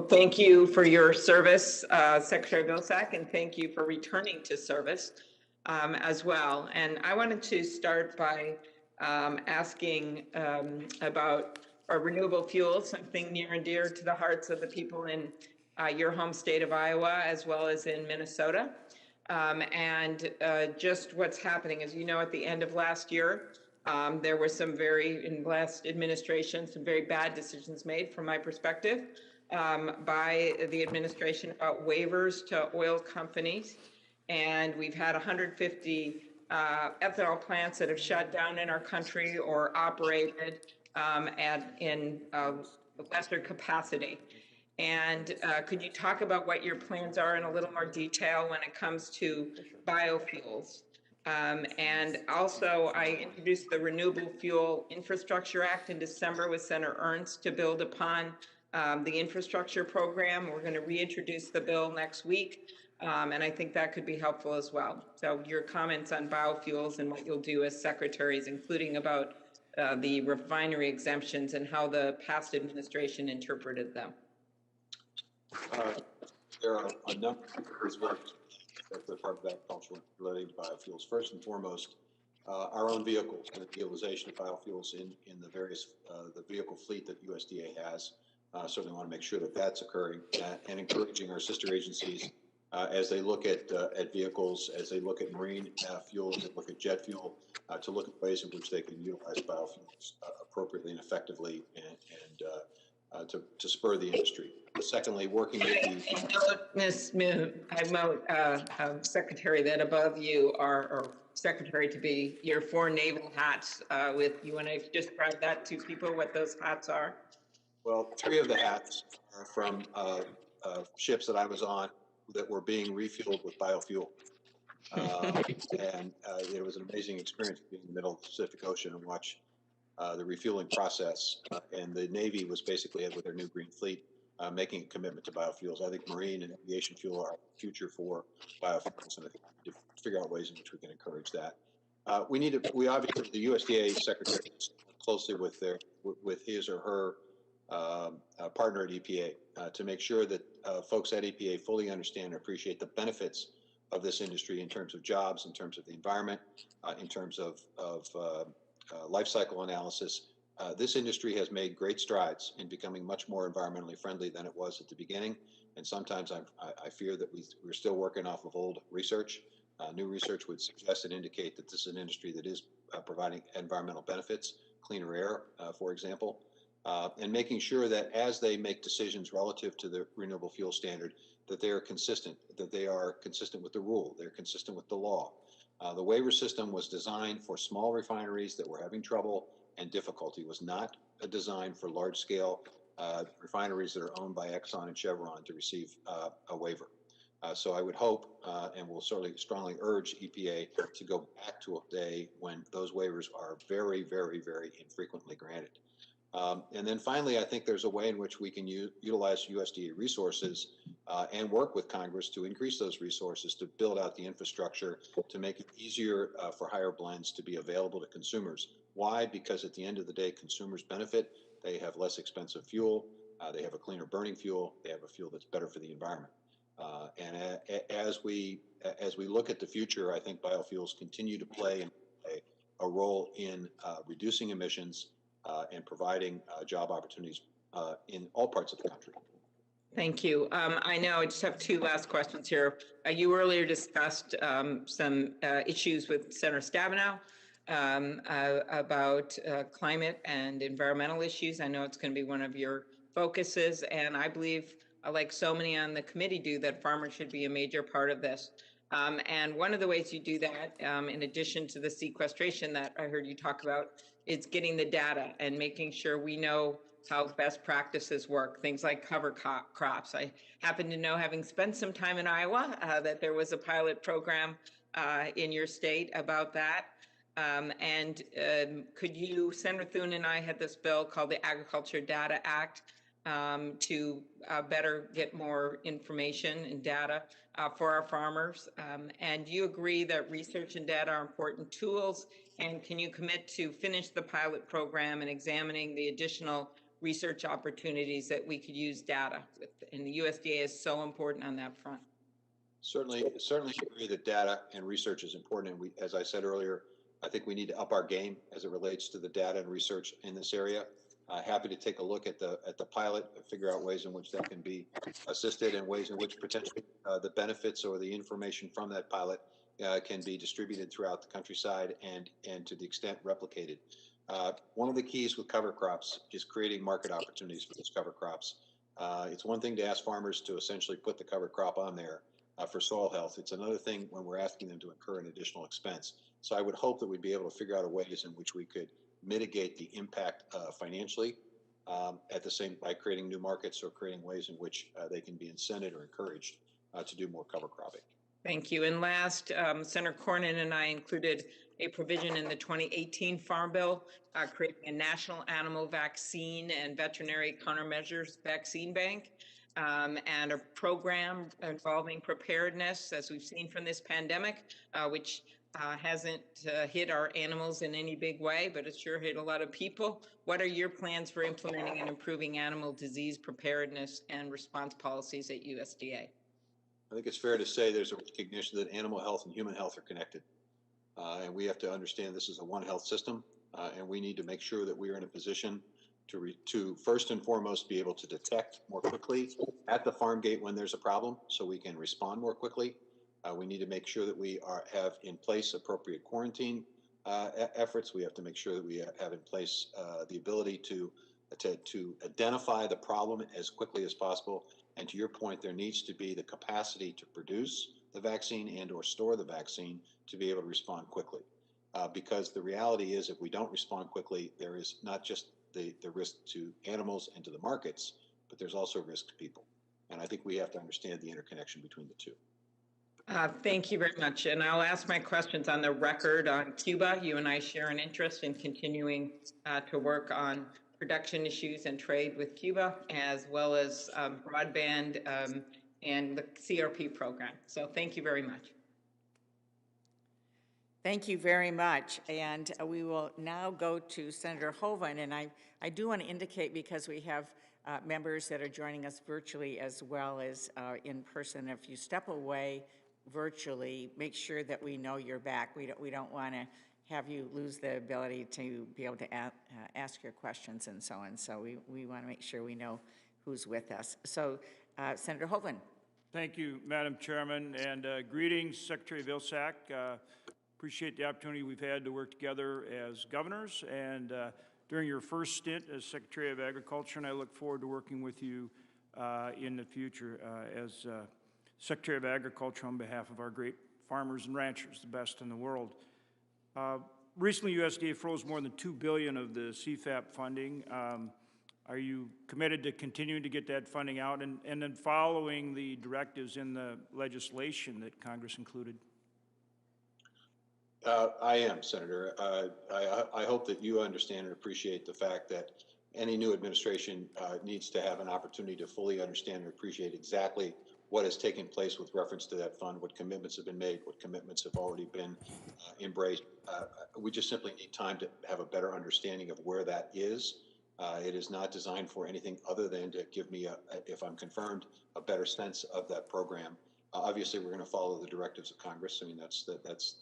thank you for your service, Secretary Vilsack, and thank you for returning to service as well. And I wanted to start by asking about renewable fuels, something near and dear to the hearts of the people in your home state of Iowa, as well as in Minnesota. And just what's happening, as you know, at the end of last year, there were in last administration, some very bad decisions made from my perspective by the administration about waivers to oil companies. And we've had 150 ethanol plants that have shut down in our country or operated in lesser capacity. And could you talk about what your plans are in a little more detail when it comes to biofuels? And also, I introduced the Renewable Fuel Infrastructure Act in December with Senator Ernst to build upon the infrastructure program. We're going to reintroduce the bill next week. And I think that could be helpful as well. So your comments on biofuels and what you'll do as secretaries, including about the refinery exemptions and how the past administration interpreted them. There are a number of work at the Department of Agriculture relating to biofuels. First and foremost, our own vehicles and the utilization of biofuels in the various the vehicle fleet that USDA has. Certainly want to make sure that that's occurring and encouraging our sister agencies as they look at vehicles, as they look at marine fuel, as they look at jet fuel, to look at ways in which they can utilize biofuels appropriately and effectively and to spur the industry. Secondly, working with the... I note, Secretary, that above you or Secretary to be your 4 naval hats with you. And I've described that to people what those hats are. Well, 3 of the hats are from ships that I was on that were being refueled with biofuel. And it was an amazing experience to be in the middle of the Pacific Ocean and watch the refueling process. And the Navy was basically, with their new Green Fleet, making a commitment to biofuels. I think marine and aviation fuel are the future for biofuels, and I think we need to figure out ways in which we can encourage that. We obviously, the USDA secretary works closely with his or her partner at EPA to make sure that folks at EPA fully understand and appreciate the benefits of this industry in terms of jobs, in terms of the environment, in terms of life cycle analysis. This industry has made great strides in becoming much more environmentally friendly than it was at the beginning. And sometimes I fear that we're still working off of old research. New research would suggest and indicate that this is an industry that is providing environmental benefits, cleaner air, for example, and making sure that as they make decisions relative to the renewable fuel standard, that they are consistent, with the rule, they're consistent with the law. The waiver system was designed for small refineries that were having trouble and difficulty. It was not designed for large-scale refineries that are owned by Exxon and Chevron to receive a waiver. So I would hope, and will certainly strongly urge EPA to go back to a day when those waivers are very, very, very infrequently granted. And then finally, I think there's a way in which we can utilize USDA resources and work with Congress to increase those resources to build out the infrastructure to make it easier for higher blends to be available to consumers. Why? Because at the end of the day, consumers benefit. They have less expensive fuel. They have a cleaner burning fuel. They have a fuel that's better for the environment. And as we look at the future, I think biofuels continue to play a role in reducing emissions and providing job opportunities in all parts of the country. Thank you. I know I just have two last questions here. You earlier discussed some issues with Senator Stabenow about climate and environmental issues. I know it's going to be one of your focuses, and I believe, like so many on the committee do, that farmers should be a major part of this. And one of the ways you do that, in addition to the sequestration that I heard you talk about, is getting the data and making sure we know how best practices work, things like cover crops. I happen to know, having spent some time in Iowa, that there was a pilot program in your state about that. Could you, Senator Thune and I had this bill called the Agriculture Data Act to better get more information and data for our farmers. And do you agree that research and data are important tools? And can you commit to finish the pilot program and examining the additional research opportunities that we could use data with? And the USDA is so important on that front. Certainly agree that data and research is important. And as I said earlier, I think we need to up our game as it relates to the data and research in this area. Happy to take a look at the pilot and figure out ways in which that can be assisted and ways in which potentially the benefits or the information from that pilot can be distributed throughout the countryside and to the extent replicated. One of the keys with cover crops is creating market opportunities for those cover crops. It's one thing to ask farmers to essentially put the cover crop on there for soil health. It's another thing when we're asking them to incur an additional expense. So I would hope that we'd be able to figure out a ways in which we could mitigate the impact financially at the same by creating new markets or creating ways in which they can be incented or encouraged to do more cover cropping. Thank you. And last, Senator Cornyn and I included a provision in the 2018 Farm Bill creating a national animal vaccine and veterinary countermeasures vaccine bank and a program involving preparedness, as we've seen from this pandemic, which hasn't hit our animals in any big way, but it's sure hit a lot of people. What are your plans for implementing and improving animal disease preparedness and response policies at USDA? I think it's fair to say there's a recognition that animal health and human health are connected. And we have to understand this is a one health system, and we need to make sure that we are in a position to first and foremost be able to detect more quickly at the farm gate when there's a problem so we can respond more quickly. We need to make sure that we have in place appropriate quarantine efforts. We have to make sure that we have in place the ability to identify the problem as quickly as possible. And to your point, there needs to be the capacity to produce the vaccine and or store the vaccine to be able to respond quickly. Because the reality is if we don't respond quickly, there is not just the risk to animals and to the markets, but there's also risk to people. And I think we have to understand the interconnection between the two. Thank you very much. And I'll ask my questions on the record on Cuba. You and I share an interest in continuing to work on production issues and trade with Cuba, as well as broadband and the CRP program. So thank you very much. Thank you very much. And we will now go to Senator Hoeven. And I do want to indicate, because we have members that are joining us virtually as well as in person, if you step away virtually, make sure that we know you're back. We don't want to have you lose the ability to be able to ask your questions and so on. So we want to make sure we know who's with us. So Senator Hoeven. Thank you, Madam Chairman, and greetings, Secretary Vilsack. Appreciate the opportunity we've had to work together as governors and during your first stint as Secretary of Agriculture, and I look forward to working with you in the future as Secretary of Agriculture on behalf of our great farmers and ranchers, the best in the world. Recently, USDA froze more than $2 billion of the CFAP funding. Are you committed to continuing to get that funding out and then following the directives in the legislation that Congress included? I am, Senator. I hope that you understand and appreciate the fact that any new administration needs to have an opportunity to fully understand and appreciate exactly what has taken place with reference to that fund, what commitments have been made, what commitments have already been embraced. We just simply need time to have a better understanding of where that is. It is not designed for anything other than to give me, if I'm confirmed, a better sense of that program. Obviously, we're going to follow the directives of Congress. I mean, that's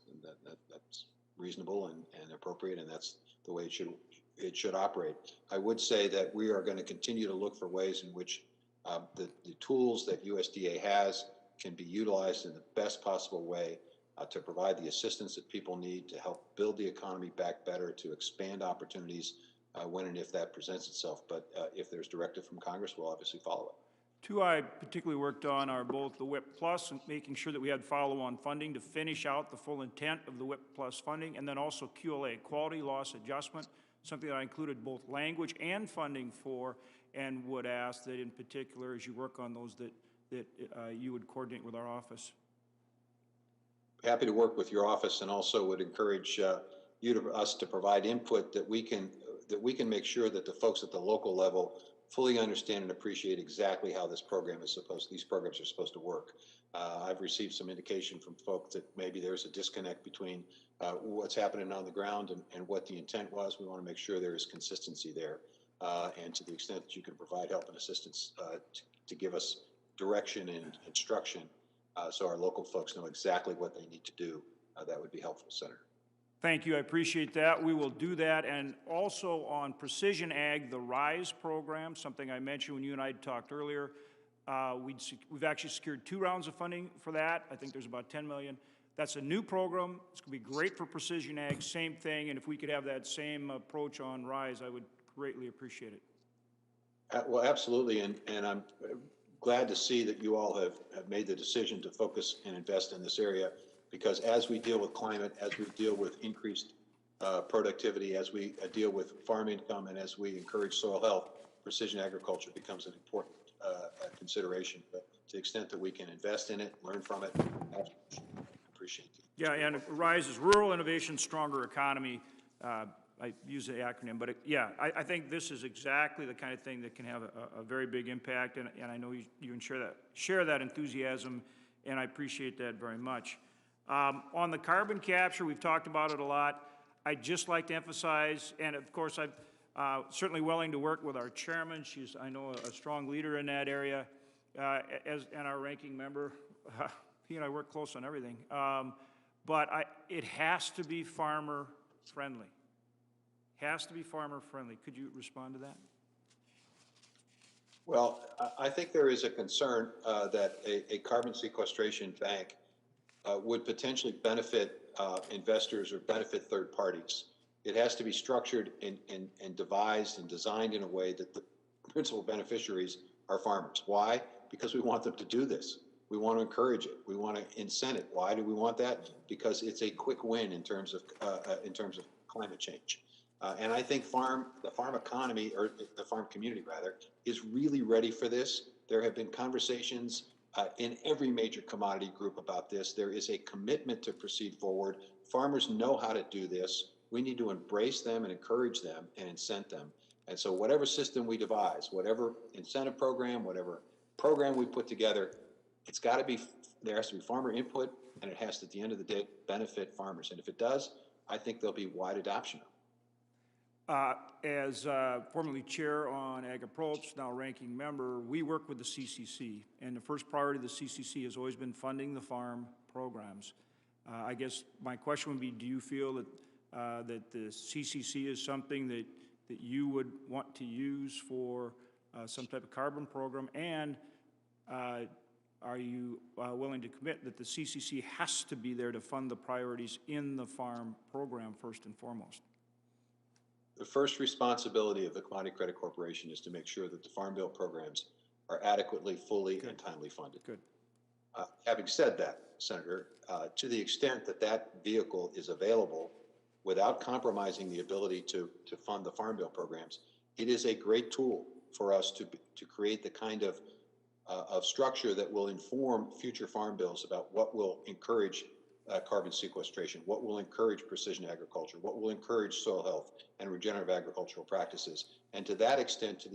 reasonable and appropriate, and that's the way it should operate. I would say that we are going to continue to look for ways in which the tools that USDA has can be utilized in the best possible way to provide the assistance that people need to help build the economy back better, to expand opportunities when and if that presents itself. But if there's directive from Congress, we'll obviously follow it. Two I particularly worked on are both the WIP Plus and making sure that we had follow-on funding to finish out the full intent of the WIP Plus funding, and then also QLA, Quality Loss Adjustment, something that I included both language and funding for, and would ask that in particular, as you work on those, that you would coordinate with our office. Happy to work with your office, and also would encourage us to provide input that we can make sure that the folks at the local level fully understand and appreciate exactly how these programs are supposed to work. I've received some indication from folks that maybe there's a disconnect between what's happening on the ground and what the intent was. We want to make sure there is consistency there. And to the extent that you can provide help and assistance to give us direction and instruction so our local folks know exactly what they need to do, that would be helpful, Senator. Thank you. I appreciate that. We will do that. And also on Precision Ag, the RISE program, something I mentioned when you and I talked earlier, we've actually secured 2 rounds of funding for that. I think there's about $10 million. That's a new program. It's going to be great for Precision Ag, same thing. And if we could have that same approach on RISE, I would greatly appreciate it. Well, absolutely. And I'm glad to see that you all have made the decision to focus and invest in this area, because as we deal with climate, as we deal with increased productivity, as we deal with farm income, and as we encourage soil health, precision agriculture becomes an important consideration. But to the extent that we can invest in it, learn from it, I appreciate it. Yeah, and RISE is Rural Innovation Stronger Economy. I use the acronym, but I think this is exactly the kind of thing that can have a very big impact, and I know you share that enthusiasm, and I appreciate that very much. On the carbon capture, we've talked about it a lot. I'd just like to emphasize, and of course I'm certainly willing to work with our chairman. She's, I know, a strong leader in that area, and our ranking member. He and I work close on everything. But it has to be farmer friendly. Has to be farmer friendly. Could you respond to that? Well, I think there is a concern that a carbon sequestration bank would potentially benefit investors or benefit third parties. It has to be structured and devised and designed in a way that the principal beneficiaries are farmers. Why? Because we want them to do this. We want to encourage it. We want to incent it. Why do we want that? Because it's a quick win in terms of climate change. And I think the farm economy, or the farm community rather, is really ready for this. There have been conversations in every major commodity group about this. There is a commitment to proceed forward. Farmers know how to do this. We need to embrace them and encourage them and incent them. And so whatever system we devise, whatever incentive program, whatever program we put together, it's got to be, there has to be farmer input, and it has to, at the end of the day, benefit farmers. And if it does, I think there'll be wide adoption of it. As formerly chair on AgriPulse, now ranking member, we work with the CCC, and the first priority of the CCC has always been funding the farm programs. I guess my question would be, do you feel that that the CCC is something that you would want to use for some type of carbon program, and are you willing to commit that the CCC has to be there to fund the priorities in the farm program first and foremost? The first responsibility of the Commodity Credit Corporation is to make sure that the Farm Bill programs are adequately, fully, and timely funded. Good. Having said that, Senator, to the extent that that vehicle is available without compromising the ability to fund the Farm Bill programs, it is a great tool for us to create the kind of structure that will inform future farm bills about what will encourage carbon sequestration, what will encourage precision agriculture, what will encourage soil health and regenerative agricultural practices. And to that extent, to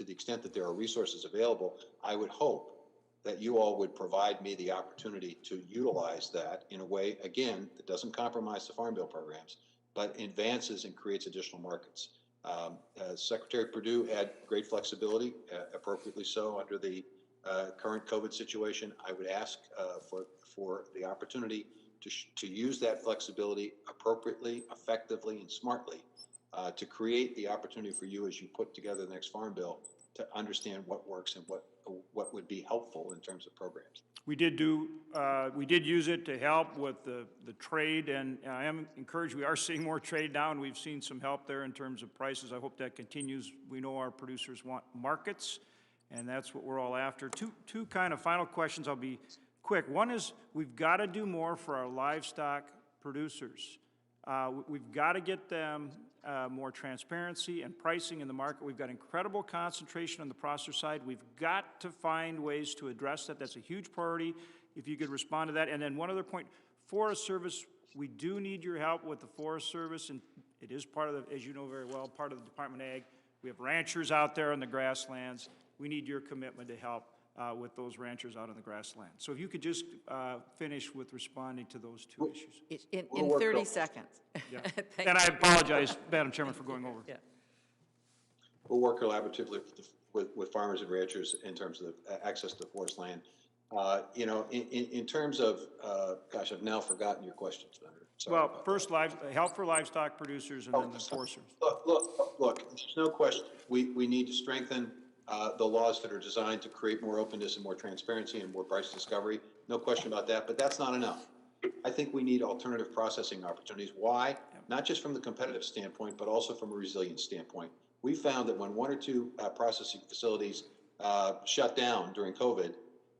the extent that there are resources available, I would hope that you all would provide me the opportunity to utilize that in a way, again, that doesn't compromise the Farm Bill programs, but advances and creates additional markets. Secretary Perdue had great flexibility, appropriately so, under the current COVID situation. I would ask for the opportunity to use that flexibility appropriately, effectively, and smartly to create the opportunity for you as you put together the next Farm Bill to understand what works and what would be helpful in terms of programs. We did use it to help with the trade, and I am encouraged. We are seeing more trade now, and we've seen some help there in terms of prices. I hope that continues. We know our producers want markets, and that's what we're all after. Two kind of final questions. I'll be quick. One is, we've got to do more for our livestock producers. We've got to get them more transparency and pricing in the market. We've got incredible concentration on the processor side. We've got to find ways to address that. That's a huge priority. If you could respond to that. And then one other point, Forest Service, we do need your help with the Forest Service, and it is part of the, as you know very well, part of the Department of Ag. We have ranchers out there in the grasslands. We need your commitment to help with those ranchers out in the grassland. So if you could just finish with responding to those two issues. In 30 seconds. Yeah. And I apologize, Madam Chairman, for going over. Yeah. We'll work collaboratively with farmers and ranchers in terms of access to forest land. You know, in terms of, gosh, I've now forgotten your question, Senator. Well, first, help for livestock producers, and then the Forest Service. Look, there's no question. We need to strengthen the laws that are designed to create more openness and more transparency and more price discovery. No question about that, but that's not enough. I think we need alternative processing opportunities. Why? Not just from the competitive standpoint, but also from a resilience standpoint. We found that when one or two processing facilities shut down during COVID,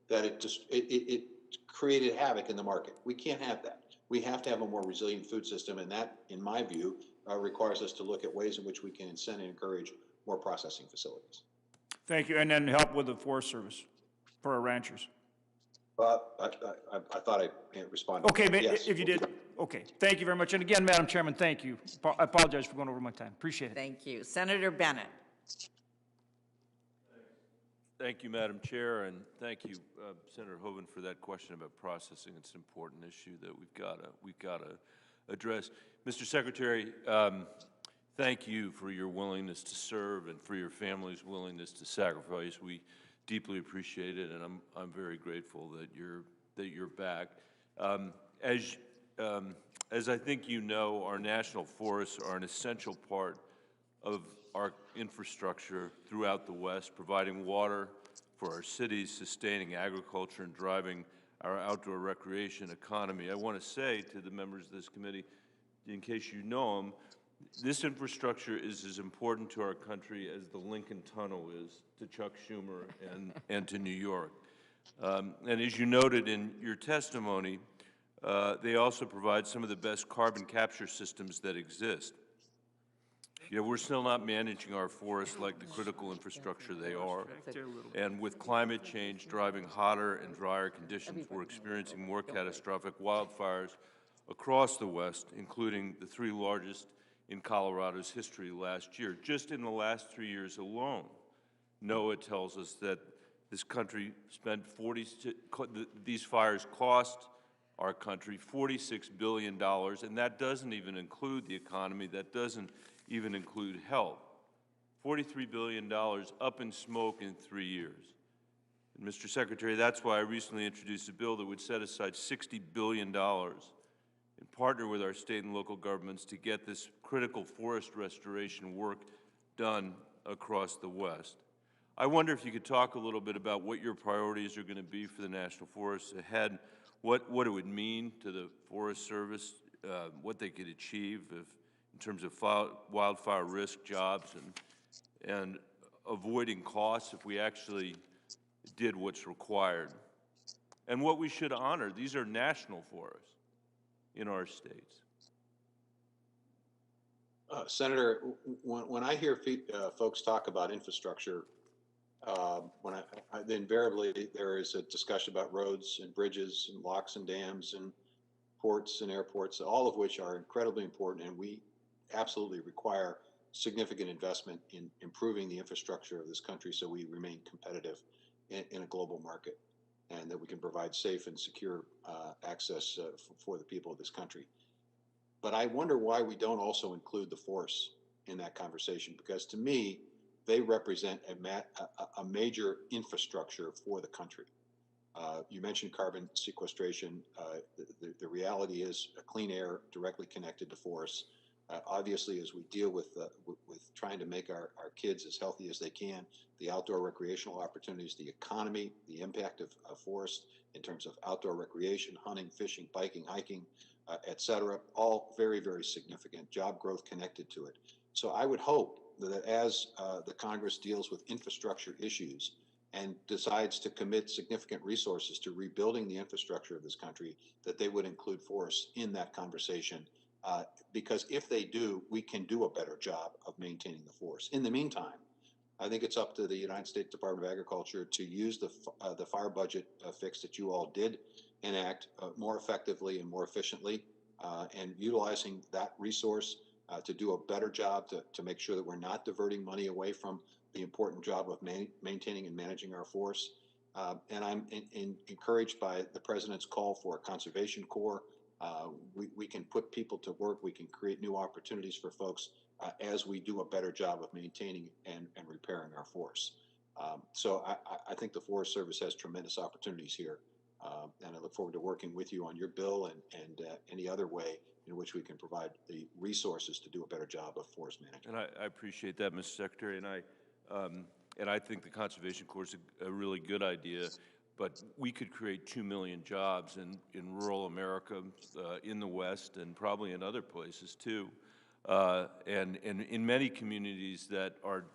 that it created havoc in the market. We can't have that. We have to have a more resilient food system, and that, in my view, requires us to look at ways in which we can incent and encourage more processing facilities. Thank you, and then help with the Forest Service for our ranchers. I thought I responded. Okay, yes. if you did, okay. Thank you very much. And again, Madam Chairman, thank you. I apologize for going over my time. Appreciate it. Thank you. Senator Bennett. Thank you, Madam Chair, and thank you, Senator Hoeven, for that question about processing. It's an important issue that we've got to address. Mr. Secretary, thank you for your willingness to serve and for your family's willingness to sacrifice. We deeply appreciate it, and I'm very grateful that you're back. As I think you know, our national forests are an essential part of our infrastructure throughout the West, providing water for our cities, sustaining agriculture, and driving our outdoor recreation economy. I want to say to the members of this committee, in case you know them, this infrastructure is as important to our country as the Lincoln Tunnel is to Chuck Schumer and to New York. And as you noted in your testimony, they also provide some of the best carbon capture systems that exist. Yeah, we're still not managing our forests like the critical infrastructure they are. And with climate change driving hotter and drier conditions, we're experiencing more catastrophic wildfires across the West, including the 3 largest in Colorado's history last year. Just in the last 3 years alone, NOAA tells us that this country spent these fires cost our country $46 billion, and that doesn't even include the economy, that doesn't even include health. $43 billion up in smoke in 3 years. And Mr. Secretary, that's why I recently introduced a bill that would set aside $60 billion and partner with our state and local governments to get this critical forest restoration work done across the West. I wonder if you could talk a little bit about what your priorities are going to be for the National Forests ahead, what it would mean to the Forest Service, what they could achieve in terms of wildfire risk, jobs, and avoiding costs if we actually did what's required, and what we should honor. These are national forests in our states. Senator, when I hear folks talk about infrastructure, invariably there is a discussion about roads and bridges and locks and dams and ports and airports, all of which are incredibly important, and we absolutely require significant investment in improving the infrastructure of this country so we remain competitive in a global market, and that we can provide safe and secure access for the people of this country. But I wonder why we don't also include the forests in that conversation, because to me, they represent a major infrastructure for the country. You mentioned carbon sequestration. The reality is clean air directly connected to forests. Obviously, as we deal with trying to make our kids as healthy as they can, the outdoor recreational opportunities, the economy, the impact of forests in terms of outdoor recreation, hunting, fishing, biking, hiking, et cetera, all very, very significant. Job growth connected to it. So I would hope that as the Congress deals with infrastructure issues and decides to commit significant resources to rebuilding the infrastructure of this country, that they would include forests in that conversation. Because if they do, we can do a better job of maintaining the forest. In the meantime, I think it's up to the United States Department of Agriculture to use the fire budget fix that you all did enact more effectively and more efficiently, and utilizing that resource to do a better job to make sure that we're not diverting money away from the important job of maintaining and managing our forests. And I'm encouraged by the President's call for a conservation corps. We can put people to work. We can create new opportunities for folks as we do a better job of maintaining and repairing our forests. So I think the Forest Service has tremendous opportunities here. And I look forward to working with you on your bill and any other way in which we can provide the resources to do a better job of forest management. And I appreciate that, Mr. Secretary, and I think the Conservation Corps is a really good idea, but we could create 2 million jobs in rural America, in the West, and probably in other places too. And in many communities that are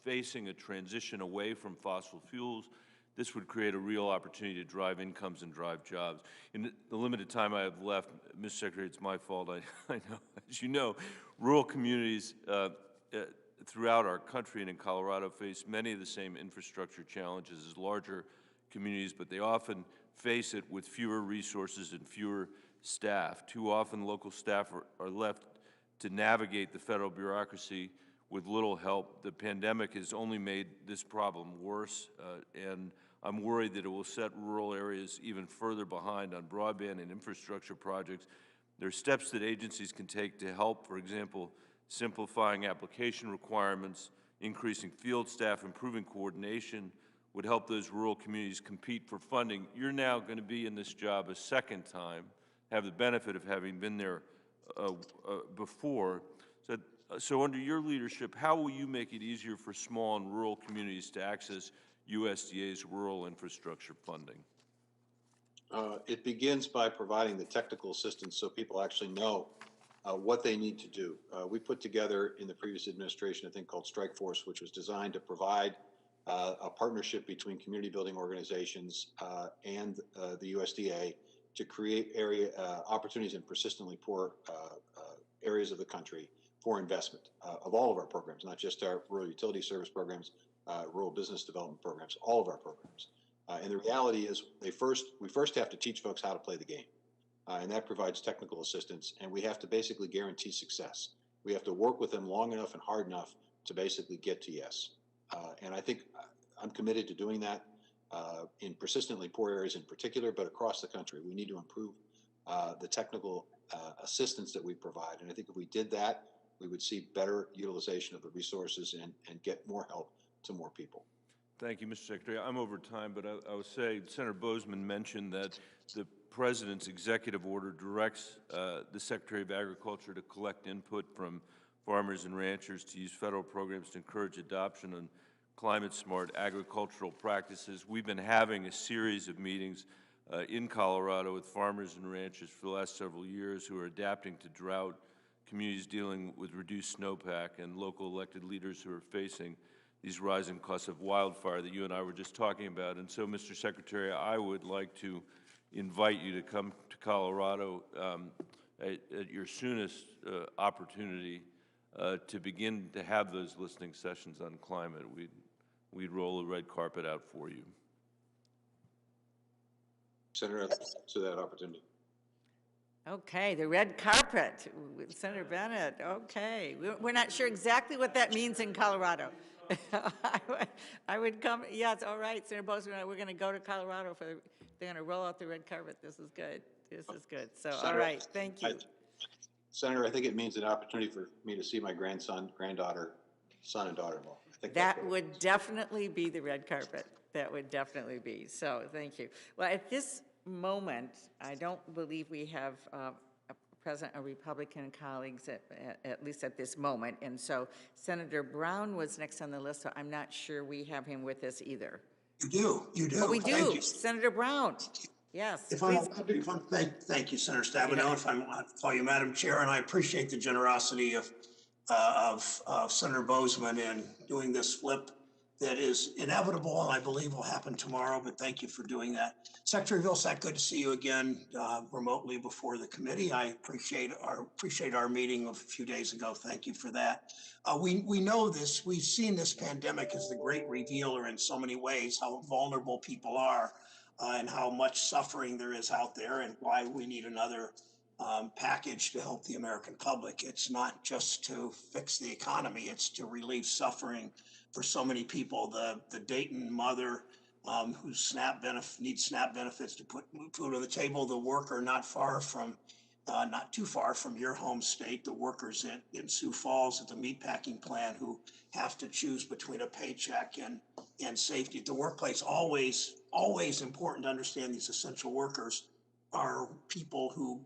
facing a transition away from fossil fuels, this would create a real opportunity to drive incomes and drive jobs. In the limited time I have left, Mr. Secretary, it's my fault. I know, as you know, rural communities throughout our country and in Colorado face many of the same infrastructure challenges as larger communities, but they often face it with fewer resources and fewer staff. Too often, local staff are left to navigate the federal bureaucracy with little help. The pandemic has only made this problem worse, and I'm worried that it will set rural areas even further behind on broadband and infrastructure projects. There are steps that agencies can take to help, for example, simplifying application requirements, increasing field staff, improving coordination would help those rural communities compete for funding. You're now going to be in this job a second time, have the benefit of having been there before. So under your leadership, how will you make it easier for small and rural communities to access USDA's rural infrastructure funding? It begins by providing the technical assistance so people actually know what they need to do. We put together in the previous administration a thing called Strike Force, which was designed to provide a partnership between community building organizations and the USDA to create opportunities in persistently poor areas of the country for investment of all of our programs, not just our rural utility service programs, rural business development programs, all of our programs. And the reality is we first have to teach folks how to play the game. And that provides technical assistance, and we have to basically guarantee success. We have to work with them long enough and hard enough to basically get to yes. And I think I'm committed to doing that in persistently poor areas in particular, but across the country. We need to improve the technical assistance that we provide. And I think if we did that, we would see better utilization of the resources and get more help to more people. Thank you, Mr. Secretary. I'm over time, but I would say Senator Boozman mentioned that the President's executive order directs the Secretary of Agriculture to collect input from farmers and ranchers to use federal programs to encourage adoption on climate-smart agricultural practices. We've been having a series of meetings in Colorado with farmers and ranchers for the last several years who are adapting to drought, communities dealing with reduced snowpack, and local elected leaders who are facing these rising costs of wildfire that you and I were just talking about. And so, Mr. Secretary, I would like to invite you to come to Colorado at your soonest opportunity to begin to have those listening sessions on climate. We'd roll a red carpet out for you. Senator, to that opportunity. Okay, the red carpet with Senator Bennett. Okay, we're not sure exactly what that means in Colorado. I would come, yes, all right, Senator Boozman, we're going to go to Colorado they're going to roll out the red carpet. This is good. This is good. So, Senator, all right, thank you. Senator, I think it means an opportunity for me to see my granddaughter, son, and daughter-in-law. That would definitely be the red carpet. That would definitely be. So, thank you. Well, at this moment, I don't believe we have present a Republican colleagues, at least at this moment. And so Senator Brown was next on the list, so I'm not sure we have him with us either. You do. Oh, we Thank do. you. Senator Brown. Yes. Thank you, Senator Stabenow. If I call you Madam Chair, and I appreciate the generosity of Senator Boozman in doing this flip that is inevitable and I believe will happen tomorrow, but thank you for doing that. Secretary Vilsack, good to see you again remotely before the committee. I appreciate our meeting of a few days ago. Thank you for that. We know this, we've seen this pandemic as the great revealer in so many ways, how vulnerable people are and how much suffering there is out there and why we need another package to help the American public. It's not just to fix the economy, it's to relieve suffering for so many people. The Dayton mother who needs SNAP benefits to put food on the table, the worker not too far from your home state, the workers in Sioux Falls at the meatpacking plant who have to choose between a paycheck and safety at the workplace. Always important to understand these essential workers are people who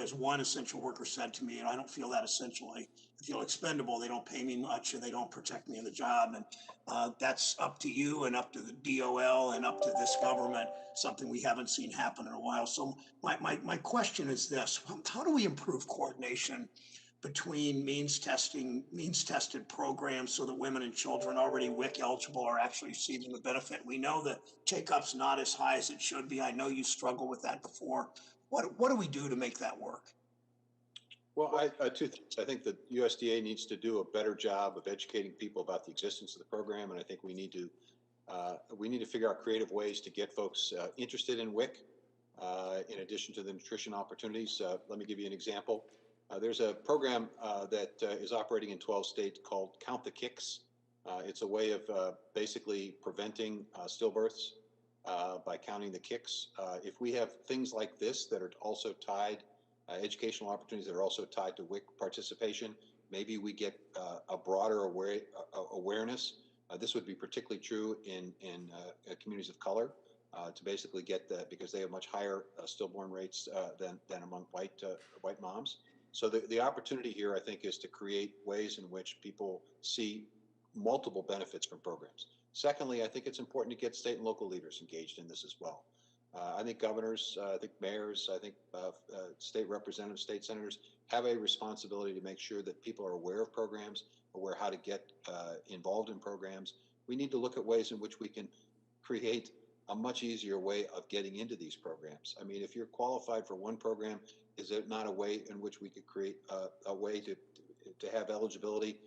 as one essential worker said to me, and I don't feel that essential. I feel expendable. They don't pay me much and they don't protect me in the job. And that's up to you and up to the DOL and up to this government, something we haven't seen happen in a while. So my question is this: how do we improve coordination between means tested programs so that women and children already WIC eligible are actually receiving the benefit? We know that take-up's not as high as it should be. I know you struggled with that before. What do we do to make that work? Well, two things. I think the USDA needs to do a better job of educating people about the existence of the program, and I think we need to figure out creative ways to get folks interested in WIC. In addition to the nutrition opportunities, let me give you an example. There's a program that is operating in 12 states called Count the Kicks. It's a way of basically preventing stillbirths by counting the kicks. If we have things like this that are also tied, educational opportunities that are also tied to WIC participation, maybe we get a broader awareness. This would be particularly true in communities of color to basically get that, because they have much higher stillborn rates than among white moms. So the opportunity here, I think, is to create ways in which people see multiple benefits from programs. Secondly, I think it's important to get state and local leaders engaged in this as well. I think governors, I think mayors, I think state representatives, state senators have a responsibility to make sure that people are aware of programs, aware how to get involved in programs. We need to look at ways in which we can create a much easier way of getting into these programs. I mean, if you're qualified for one program, is there not a way in which we could create a way to to have eligibility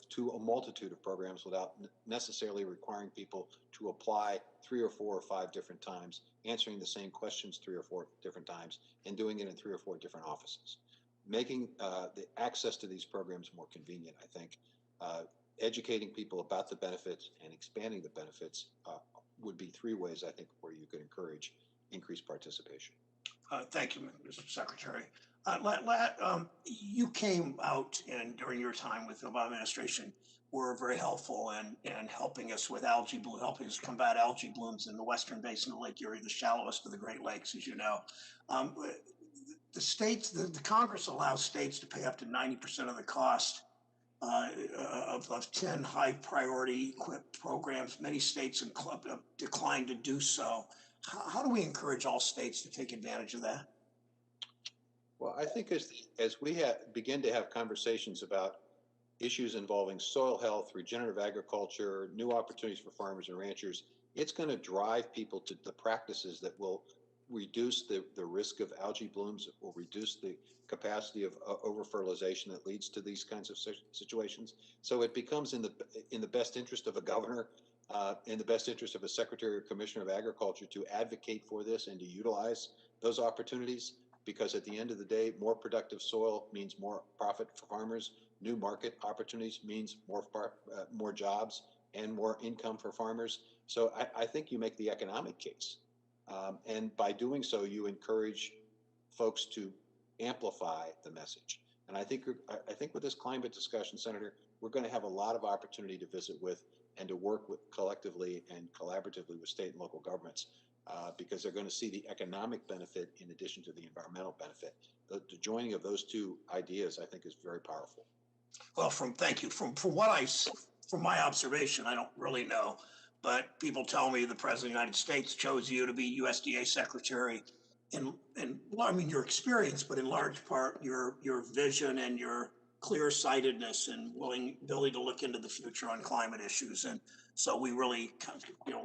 to a multitude of programs without necessarily requiring people to apply 3 or 4 or 5 different times, answering the same questions 3 or 4 different times, and doing it in 3 or 4 different offices. Making the access to these programs more convenient, I think, educating people about the benefits and expanding the benefits would be 3 ways, I think, where you could encourage increased participation. Thank you, Mr. Secretary. You came out and during your time with the Obama administration were very helpful in helping us with algae bloom, helping us combat algae blooms in the western basin of Lake Erie, the shallowest of the Great Lakes, as you know. The states, the Congress allows states to pay up to 90% of the cost of 10 high priority equipped programs. Many states and club declined to do so. How do we encourage all states to take advantage of that? Well, I think as we begin to have conversations about issues involving soil health, regenerative agriculture, new opportunities for farmers and ranchers, it's going to drive people to the practices that will reduce the risk of algae blooms. It will reduce the capacity of over-fertilization that leads to these kinds of situations. So it becomes in the best interest of a governor, in the best interest of a secretary or commissioner of agriculture to advocate for this and to utilize those opportunities, because at the end of the day, more productive soil means more profit for farmers. New market opportunities means more jobs and more income for farmers. So I think you make the economic case. And by doing so, you encourage folks to amplify the message. And I think with this climate discussion, Senator, we're going to have a lot of opportunity to visit with and to work with collectively and collaboratively with state and local governments, because they're going to see the economic benefit in addition to the environmental benefit. The joining of those 2 ideas, I think, is very powerful. Well, thank you. From my observation, I don't really know, but people tell me the President of the United States chose you to be USDA Secretary, and I mean your experience, but in large part your vision and your clear-sightedness and ability to look into the future on climate issues. And so we really,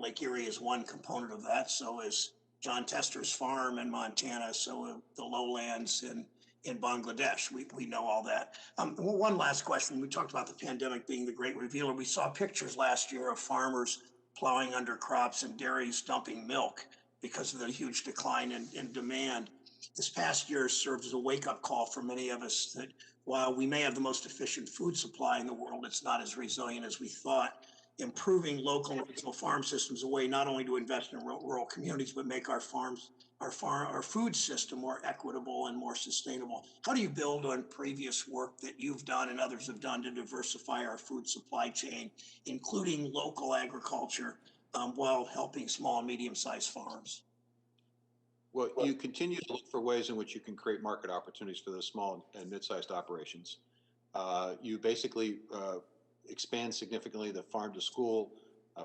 Lake Erie is one component of that. So is John Tester's farm in Montana. So the lowlands in Bangladesh. We know all that. One last question. We talked about the pandemic being the great revealer. We saw pictures last year of farmers plowing under crops and dairies dumping milk because of the huge decline in demand. This past year served as a wake-up call for many of us that while we may have the most efficient food supply in the world, it's not as resilient as we thought. Improving local and regional farm systems a way not only to invest in rural communities, but make our food system more equitable and more sustainable. How do you build on previous work that you've done and others have done to diversify our food supply chain, including local agriculture, while helping small and medium-sized farms? Well, you continue to look for ways in which you can create market opportunities for those small and mid-sized operations. You basically expand significantly the farm to school,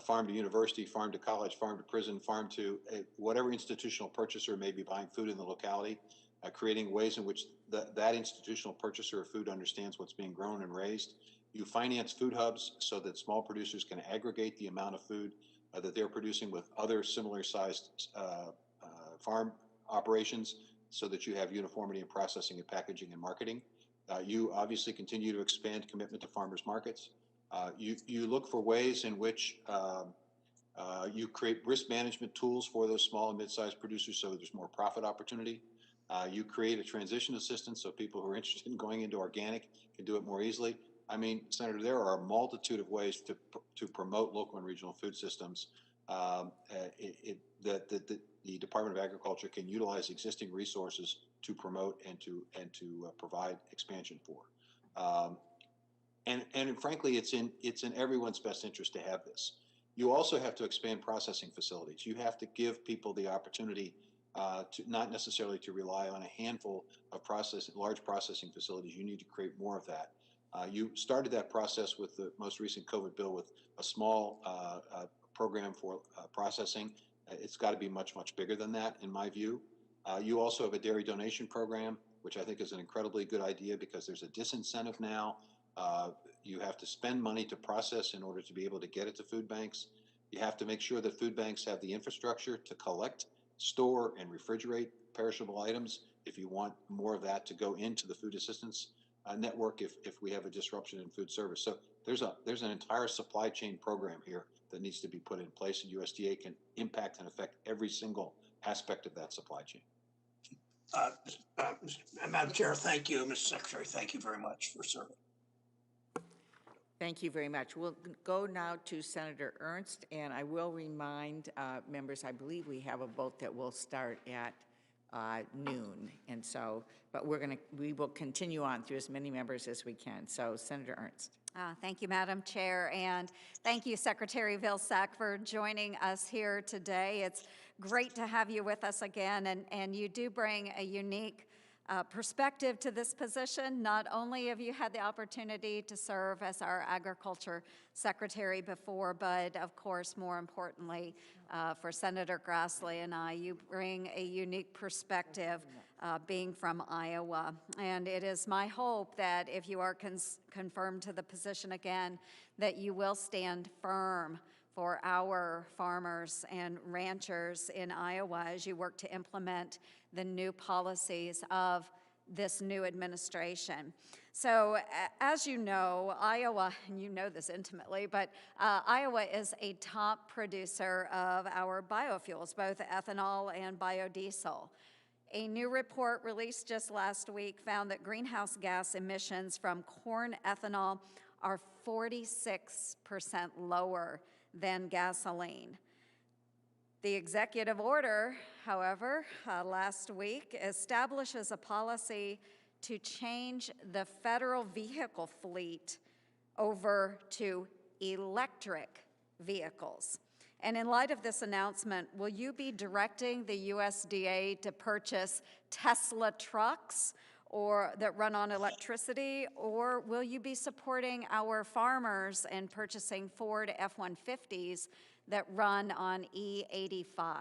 farm to university, farm to college, farm to prison, farm to whatever institutional purchaser may be buying food in the locality, creating ways in which that institutional purchaser of food understands what's being grown and raised. You finance food hubs so that small producers can aggregate the amount of food that they're producing with other similar sized farm operations so that you have uniformity in processing and packaging and marketing. You obviously continue to expand commitment to farmers markets. You look for ways in which you create risk management tools for those small and mid-sized producers so there's more profit opportunity. You create a transition assistance so people who are interested in going into organic can do it more easily. I mean, Senator, there are a multitude of ways to promote local and regional food systems that the Department of Agriculture can utilize existing resources to promote and to provide expansion for. And frankly, it's in everyone's best interest to have this. You also have to expand processing facilities. You have to give people the opportunity to not necessarily to rely on a handful of large processing facilities. You need to create more of that. You started that process with the most recent COVID bill with a small program for processing. It's got to be much, much bigger than that, in my view. You also have a dairy donation program, which I think is an incredibly good idea because there's a disincentive now. You have to spend money to process in order to be able to get it to food banks. You have to make sure that food banks have the infrastructure to collect, store, and refrigerate perishable items if you want more of that to go into the food assistance network if we have a disruption in food service. So there's an entire supply chain program here that needs to be put in place, and USDA can impact and affect every single aspect of that supply chain. Madam Chair, thank you. Mr. Secretary, thank you very much for serving. Thank you very much. We'll go now to Senator Ernst, and I will remind members, I believe we have a vote that will start at noon, and so, but we will continue on through as many members as we can. So, Senator Ernst. Thank you, Madam Chair, and thank you, Secretary Vilsack, for joining us here today. It's great to have you with us again, and you do bring a unique perspective to this position. Not only have you had the opportunity to serve as our Agriculture Secretary before, but of course, more importantly, for Senator Grassley and I, you bring a unique perspective being from Iowa. And it is my hope that if you are confirmed to the position again, that you will stand firm for our farmers and ranchers in Iowa as you work to implement the new policies of this new administration. So as you know, Iowa, and you know this intimately, but Iowa is a top producer of our biofuels, both ethanol and biodiesel. A new report released just last week found that greenhouse gas emissions from corn ethanol are 46% lower than gasoline. The executive order, however, last week establishes a policy to change the federal vehicle fleet over to electric vehicles. And in light of this announcement, will you be directing the USDA to purchase Tesla trucks or that run on electricity, or will you be supporting our farmers and purchasing Ford F-150s that run on E85?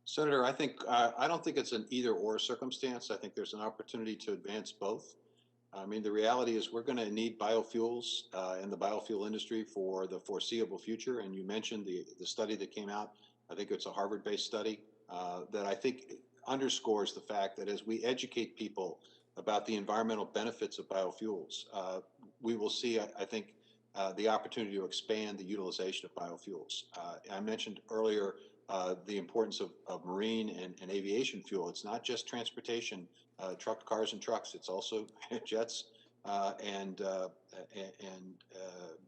Senator, I don't think it's an either-or circumstance. I think there's an opportunity to advance both. I mean, the reality is we're going to need biofuels in the biofuel industry for the foreseeable future. And you mentioned the study that came out. I think it's a Harvard-based study that I think underscores the fact that as we educate people about the environmental benefits of biofuels, we will see, I think, the opportunity to expand the utilization of biofuels. I mentioned earlier the importance of marine and aviation fuel. It's not just transportation, cars and trucks. It's also jets and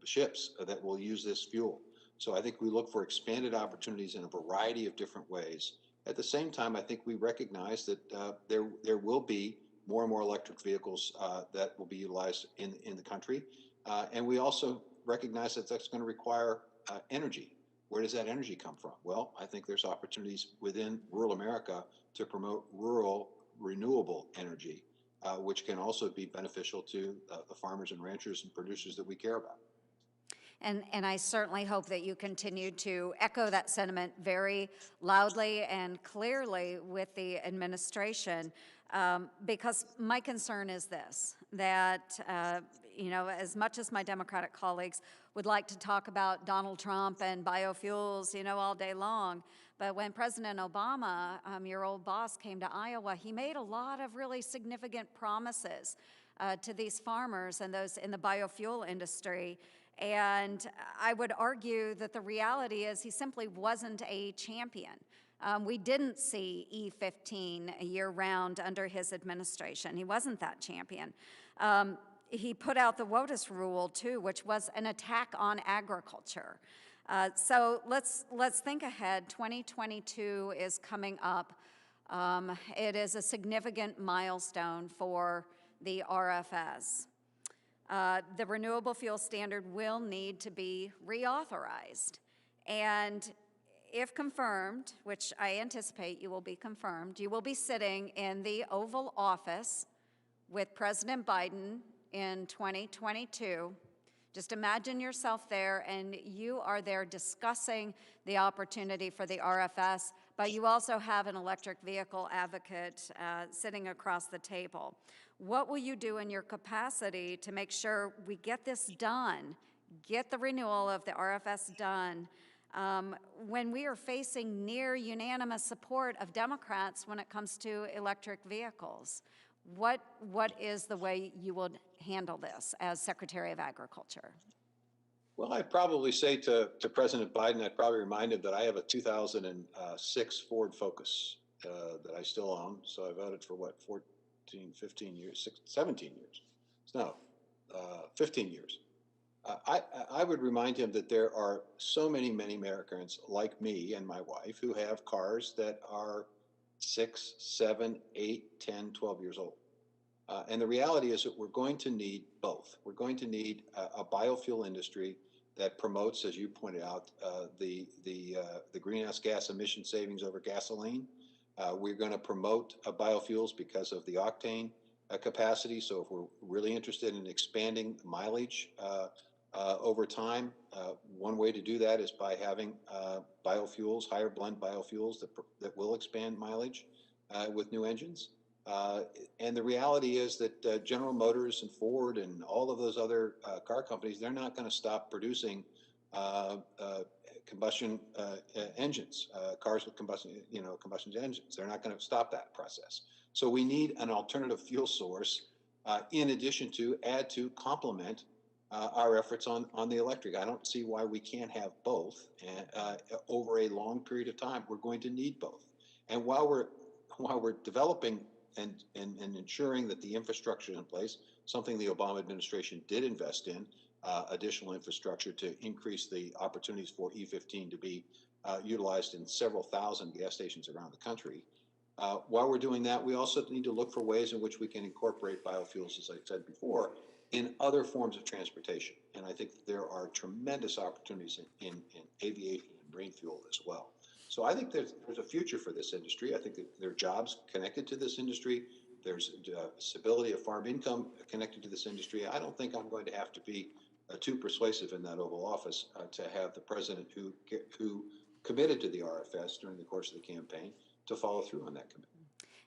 ships that will use this fuel. So I think we look for expanded opportunities in a variety of different ways. At the same time, I think we recognize that there will be more and more electric vehicles that will be utilized in the country. And we also recognize that that's going to require energy. Where does that energy come from? Well, I think there's opportunities within rural America to promote rural renewable energy, which can also be beneficial to the farmers and ranchers and producers that we care about. And I certainly hope that you continue to echo that sentiment very loudly and clearly with the administration, because my concern is this, that, as much as my Democratic colleagues would like to talk about Donald Trump and biofuels, all day long, but when President Obama, your old boss, came to Iowa, he made a lot of really significant promises to these farmers and those in the biofuel industry. And I would argue that the reality is he simply wasn't a champion. We didn't see E15 year-round under his administration. He wasn't that champion. He put out the WOTUS rule, too, which was an attack on agriculture. So let's think ahead. 2022 is coming up. It is a significant milestone for the RFS. The renewable fuel standard will need to be reauthorized. And if confirmed, which I anticipate you will be confirmed, you will be sitting in the Oval Office with President Biden in 2022. Just imagine yourself there, and you are there discussing the opportunity for the RFS, but you also have an electric vehicle advocate sitting across the table. What will you do in your capacity to make sure we get this done, get the renewal of the RFS done, when we are facing near unanimous support of Democrats when it comes to electric vehicles? What is the way you will handle this as Secretary of Agriculture? Well, I'd probably say to President Biden, I'd probably remind him that I have a 2006 Ford Focus that I still own. So I've owned it for what, 14, 15 years, 17 years. No, 15 years. I would remind him that there are so many Americans like me and my wife who have cars that are 6, 7, 8, 10, 12 years old. And the reality is that we're going to need both. We're going to need a biofuel industry that promotes, as you pointed out, the greenhouse gas emission savings over gasoline. We're going to promote biofuels because of the octane capacity. So if we're really interested in expanding mileage over time, one way to do that is by having biofuels, higher blend biofuels that will expand mileage with new engines. And the reality is that General Motors and Ford and all of those other car companies, they're not going to stop producing combustion engines, cars with combustion engines. They're not going to stop that process. So we need an alternative fuel source in addition to complement our efforts on the electric. I don't see why we can't have both over a long period of time. We're going to need both. And while we're developing and ensuring that the infrastructure is in place, something the Obama administration did invest in, additional infrastructure to increase the opportunities for E15 to be utilized in several thousand gas stations around the country. While we're doing that, we also need to look for ways in which we can incorporate biofuels, as I said before, in other forms of transportation. And I think there are tremendous opportunities in aviation and marine fuel as well. So I think there's a future for this industry. I think that there are jobs connected to this industry. There's stability of farm income connected to this industry. I don't think I'm going to have to be too persuasive in that Oval Office to have the president who committed to the RFS during the course of the campaign to follow through on that commitment.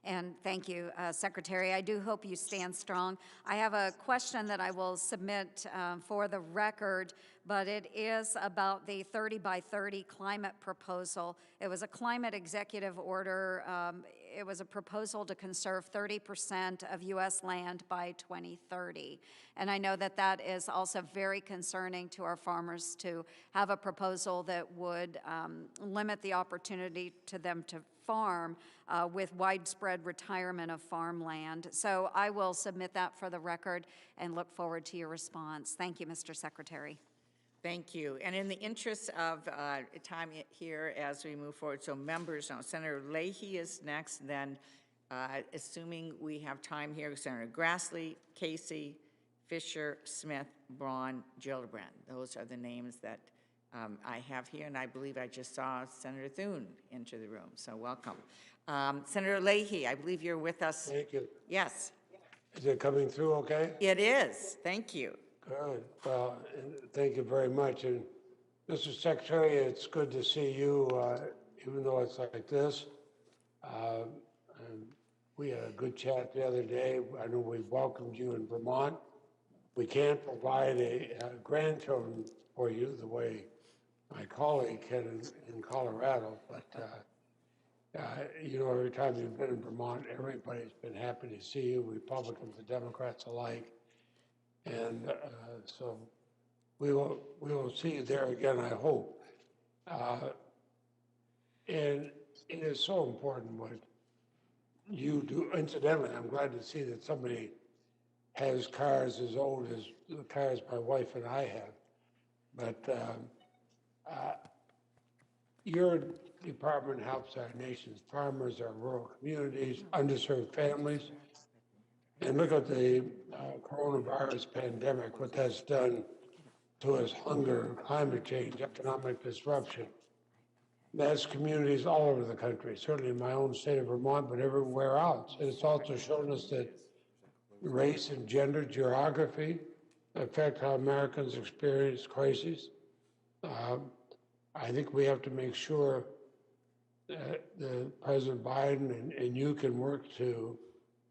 And thank you, Secretary. I do hope you stand strong. I have a question that I will submit for the record, but it is about the 30 by 30 climate proposal. It was a climate executive order. It was a proposal to conserve 30% of U.S. land by 2030. And I know that that is also very concerning to our farmers to have a proposal that would limit the opportunity to them to farm with widespread retirement of farmland. So I will submit that for the record and look forward to your response. Thank you, Mr. Secretary. Thank you. And in the interest of time here as we move forward, so members know, Senator Leahy is next, then assuming we have time here, Senator Grassley, Casey, Fisher, Smith, Braun, Gillibrand. Those are the names that I have here, and I believe I just saw Senator Thune enter the room, so welcome. Senator Leahy, I believe you're with us. Thank you. Yes. Is it coming through okay? It is. Thank you. Good. Well, thank you very much. And Mr. Secretary, it's good to see you, even though it's like this. And we had a good chat the other day. I know we welcomed you in Vermont. We can't provide a grandchildren for you the way my colleague can in Colorado, but you know, every time you've been in Vermont, everybody's been happy to see you, Republicans and Democrats alike. And so we will see you there again, I hope. And it is so important what you do. Incidentally, I'm glad to see that somebody has cars as old as the cars my wife and I have. But your department helps our nation's farmers, our rural communities, underserved families. And look at the coronavirus pandemic, what that's done to us: hunger, climate change, economic disruption. That's communities all over the country, certainly in my own state of Vermont, but everywhere else. And it's also shown us that race and gender, geography affect how Americans experience crises. I think we have to make sure that President Biden and you can work to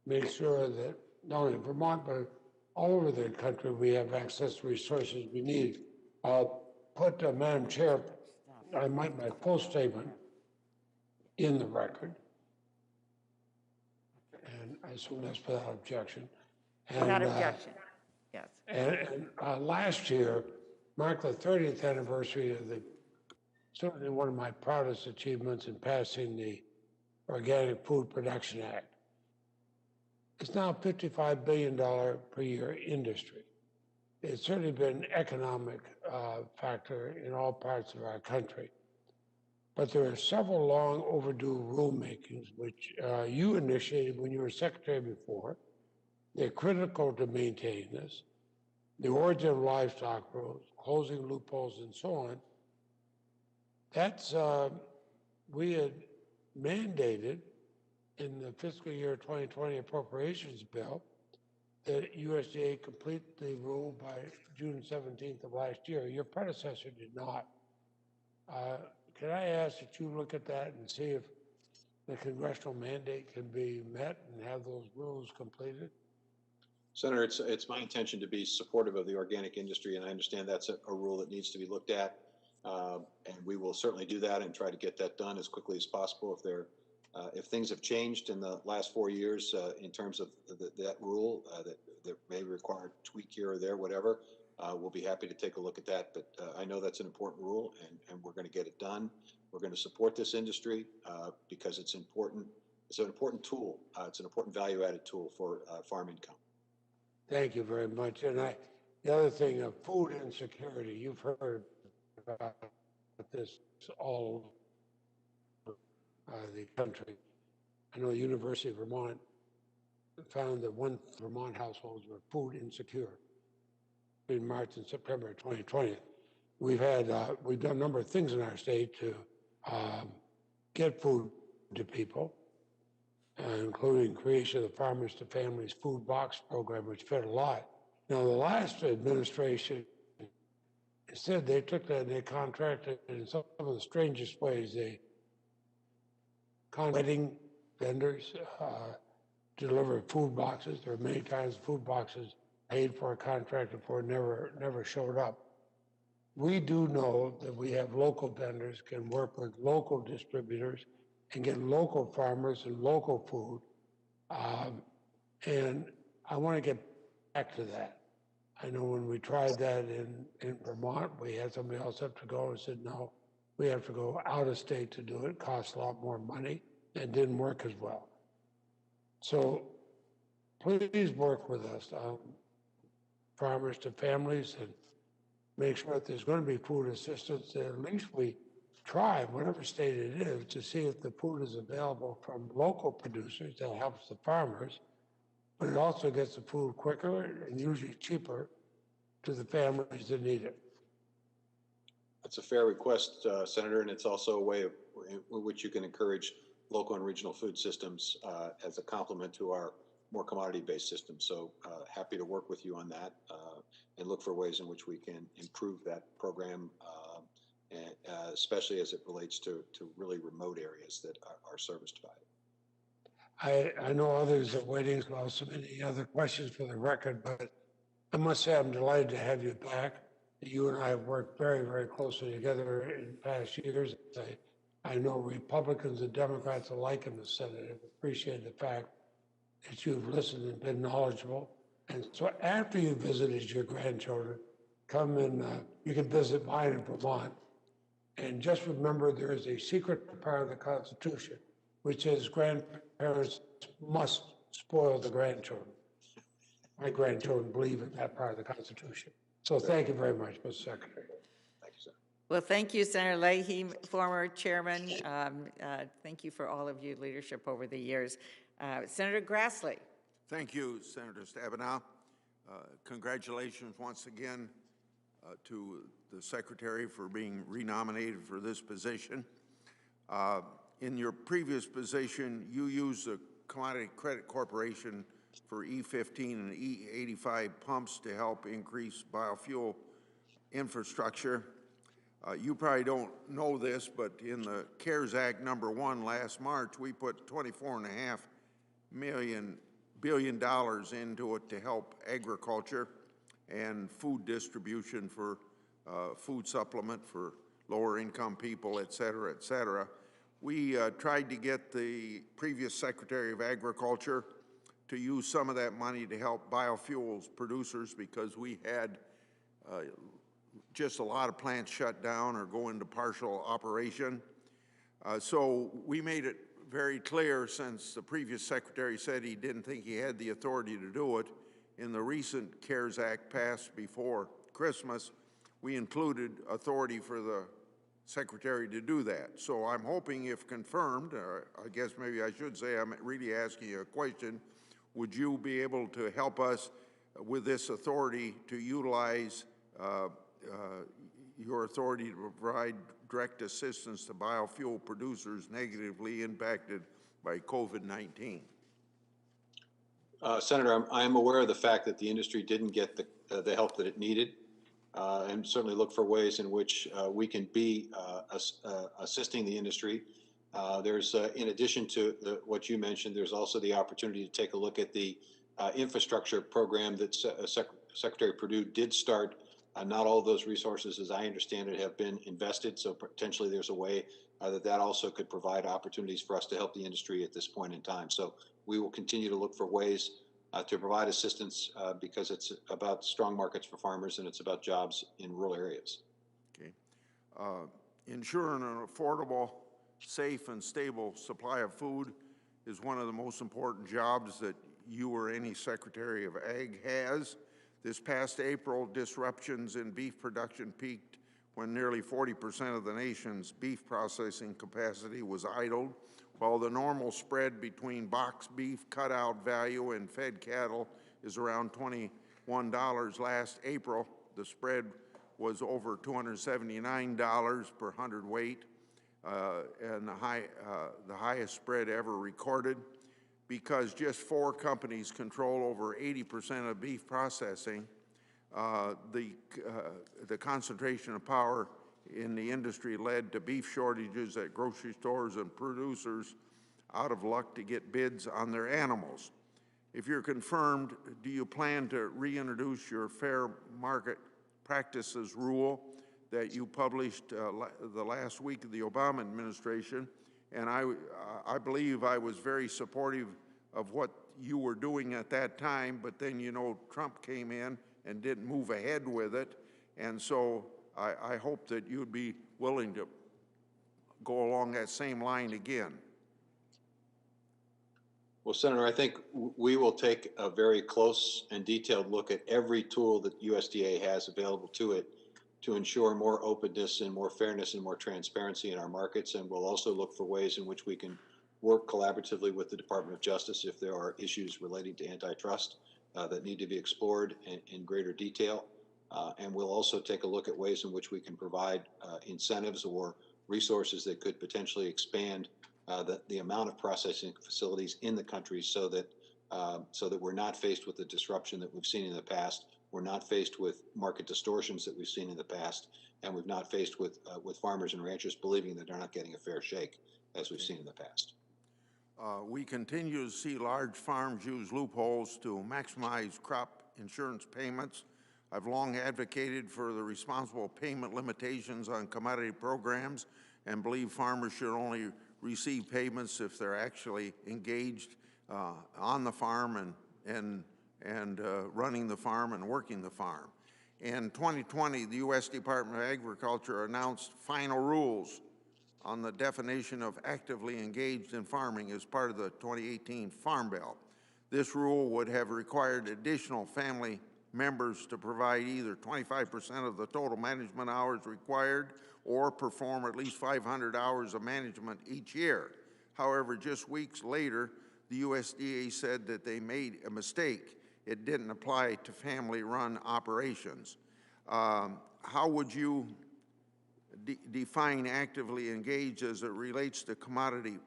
make sure that not only in Vermont, but all over the country, we have access to resources we need. I'll put, Madam Chair, I might my full statement in the record. And I assume that's without objection. Without And, objection, yes. last year marked the 30th anniversary of certainly one of my proudest achievements in passing the Organic Food Production Act. It's now a $55 billion per year industry. It's certainly been an economic factor in all parts of our country. But there are several long overdue rulemakings which you initiated when you were secretary before. They're critical to maintain this. The origin of livestock rules, closing loopholes, and so on. That's, we had mandated in the fiscal year 2020 appropriations bill that USDA complete the rule by June 17th of last year. Your predecessor did not. Can I ask that you look at that and see if the congressional mandate can be met and have those rules completed? Senator, it's my intention to be supportive of the organic industry, and I understand that's a rule that needs to be looked at. And we will certainly do that and try to get that done as quickly as possible. If things have changed in the last 4 years in terms of that rule that may require tweak here or there, whatever, we'll be happy to take a look at that. But I know that's an important rule, and we're going to get it done. We're going to support this industry because it's important. It's an important tool. It's an important value-added tool for farm income. Thank you very much. And the other thing, food insecurity, you've heard about this all over the country. I know the University of Vermont found that 1 Vermont households were food insecure in March and September of 2020. We've done a number of things in our state to get food to people, including creation of the Farmers to Families Food Box Program, which fed a lot. Now, the last administration said they took that and they contracted in some of the strangest ways. They contracted vendors to deliver food boxes. There are many times food boxes paid for, contracted for, never showed up. We do know that we have local vendors, can work with local distributors and get local farmers and local food. And I want to get back to that. I know when we tried that in Vermont, we had somebody else have to go and said, no, we have to go out of state to do it. It costs a lot more money and didn't work as well. So please work with us, Farmers to Families, and make sure that there's going to be food assistance, that at least we try, whatever state it is, to see if the food is available from local producers. That helps the farmers, but it also gets the food quicker and usually cheaper to the families that need it. That's a fair request, Senator, and it's also a way in which you can encourage local and regional food systems as a complement to our more commodity-based system. So happy to work with you on that and look for ways in which we can improve that program, and, especially as it relates to really remote areas that are serviced by it. I know others are waiting, so I'll submit any other questions for the record, but I must say I'm delighted to have you back. You and I have worked very, very closely together in past years. I know Republicans and Democrats alike in the Senate have appreciated the fact that you've listened and been knowledgeable. And so after you visited your grandchildren, come and you can visit mine in Vermont. And just remember, there is a secret part of the Constitution, which is grandparents must spoil the grandchildren. My grandchildren believe in that part of the Constitution. So thank you very much, Mr. Secretary. Thank you, sir. Well, thank you, Senator Leahy, former chairman. Thank you for all of your leadership over the years. Senator Grassley. Thank you, Senator Stabenow. Congratulations once again to the Secretary for being renominated for this position. In your previous position, you used the Commodity Credit Corporation for E15 and E85 pumps to help increase biofuel infrastructure. You probably don't know this, but in the CARES Act #1 last March, we put $24.5 billion into it to help agriculture and food distribution for food supplement for lower income people, et cetera, et cetera. We tried to get the previous Secretary of Agriculture to use some of that money to help biofuels producers because we had just a lot of plants shut down or go into partial operation. So we made it very clear, since the previous secretary said he didn't think he had the authority to do it, in the recent CARES Act passed before Christmas, we included authority for the secretary to do that. So I'm hoping, if confirmed, I guess maybe I should say I'm really asking you a question, would you be able to help us with this authority to utilize your authority to provide direct assistance to biofuel producers negatively impacted by COVID-19? Senator, I am aware of the fact that the industry didn't get the help that it needed, and certainly look for ways in which we can be assisting the industry. There's, in addition to what you mentioned, there's also the opportunity to take a look at the infrastructure program that Secretary Perdue did start. Not all of those resources, as I understand it, have been invested, so potentially there's a way that also could provide opportunities for us to help the industry at this point in time. So we will continue to look for ways to provide assistance because it's about strong markets for farmers and it's about jobs in rural areas. Okay. Ensuring an affordable, safe, and stable supply of food is one of the most important jobs that you or any Secretary of Ag has. This past April, disruptions in beef production peaked when nearly 40% of the nation's beef processing capacity was idled, while the normal spread between boxed beef cutout value and fed cattle is around $21 last April. The spread was over $279 per hundredweight, and the highest spread ever recorded. Because just 4 companies control over 80% of beef processing, the concentration of power in the industry led to beef shortages at grocery stores and producers out of luck to get bids on their animals. If you're confirmed, do you plan to reintroduce your fair market practices rule that you published the last week of the Obama administration? And I believe I was very supportive of what you were doing at that time, but then, you know, Trump came in and didn't move ahead with it. And so I hope that you'd be willing to go along that same line again. Well, Senator, I think we will take a very close and detailed look at every tool that USDA has available to it to ensure more openness and more fairness and more transparency in our markets. And we'll also look for ways in which we can work collaboratively with the Department of Justice if there are issues relating to antitrust that need to be explored in greater detail. And we'll also take a look at ways in which we can provide incentives or resources that could potentially expand the amount of processing facilities in the country so that we're not faced with the disruption that we've seen in the past. We're not faced with market distortions that we've seen in the past, and we've not faced with farmers and ranchers believing that they're not getting a fair shake, as we've seen in the past. We continue to see large farms use loopholes to maximize crop insurance payments. I've long advocated for the responsible payment limitations on commodity programs and believe farmers should only receive payments if they're actually engaged on the farm and running the farm and working the farm. In 2020, the U.S. Department of Agriculture announced final rules on the definition of actively engaged in farming as part of the 2018 Farm Bill. This rule would have required additional family members to provide either 25% of the total management hours required or perform at least 500 hours of management each year. However, just weeks later, the USDA said that they made a mistake. It didn't apply to family-run operations. How would you define actively engaged as it relates to commodity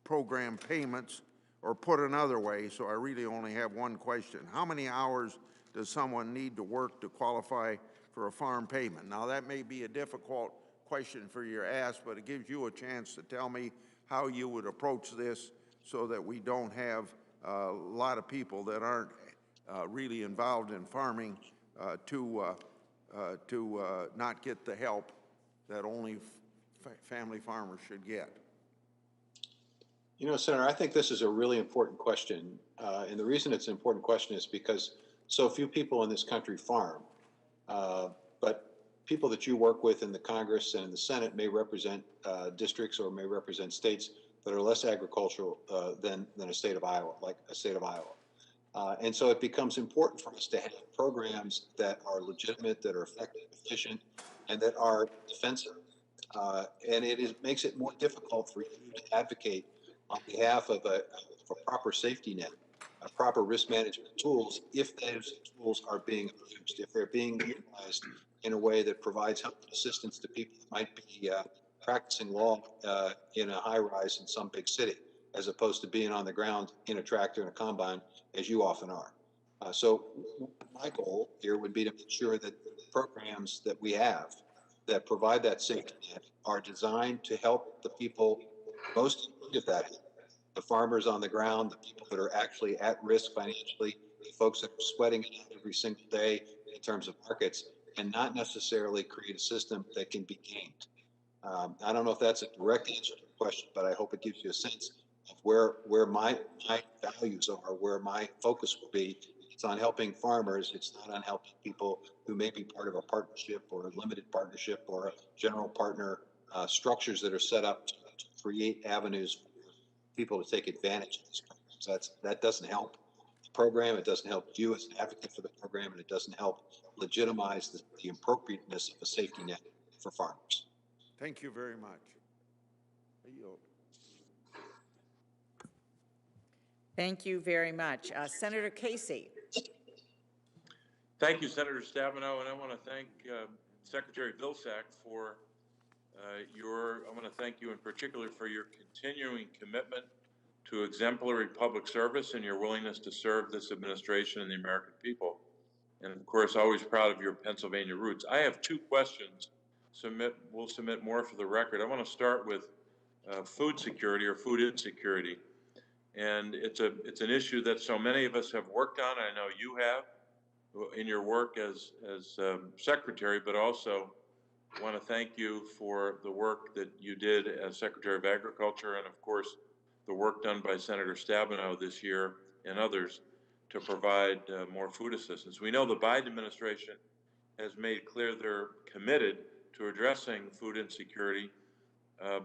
program payments? Or put another way, so I really only have one question. How many hours does someone need to work to qualify for a farm payment? Now, that may be a difficult question for you to ask, but it gives you a chance to tell me how you would approach this so that we don't have a lot of people that aren't really involved in farming to not get the help that only family farmers should get. You know, Senator, I think this is a really important question. And the reason it's an important question is because so few people in this country farm. But people that you work with in the Congress and in the Senate may represent districts or may represent states that are less agricultural than a state of Iowa, like a state of Iowa. And so it becomes important for us to have programs that are legitimate, that are effective, efficient, and that are defensive. And makes it more difficult for you to advocate on behalf of a proper safety net, proper risk management tools, if those tools are being abused, if they're being utilized in a way that provides help and assistance to people that might be practicing law in a high rise in some big city, as opposed to being on the ground in a tractor and a combine, as you often are. So my goal here would be to make sure that the programs that we have that provide that safety net are designed to help the people most in need of that help. The farmers on the ground, the people that are actually at risk financially, the folks that are sweating it out every single day in terms of markets, and not necessarily create a system that can be gamed. I don't know if that's a direct answer to the question, but I hope it gives you a sense of where my values are, where my focus will be. It's on helping farmers. It's not on helping people who may be part of a partnership or a limited partnership or a general partner structures that are set up to create avenues for people to take advantage of these programs. That doesn't help the program. It doesn't help you as an advocate for the program, and it doesn't help legitimize the appropriateness of a safety net for farmers. Thank you very much. I yield. Thank you very much. Senator Casey. Thank you, Senator Stabenow, and I want to thank Secretary Vilsack for I want to thank you in particular for your continuing commitment to exemplary public service and your willingness to serve this administration and the American people. And of course, always proud of your Pennsylvania roots. I have two questions. We'll submit more for the record. I want to start with food security or food insecurity. And it's an issue that so many of us have worked on. I know you have in your work as secretary, but also want to thank you for the work that you did as Secretary of Agriculture, and of course the work done by Senator Stabenow this year and others to provide more food assistance. We know the Biden administration has made clear they're committed to addressing food insecurity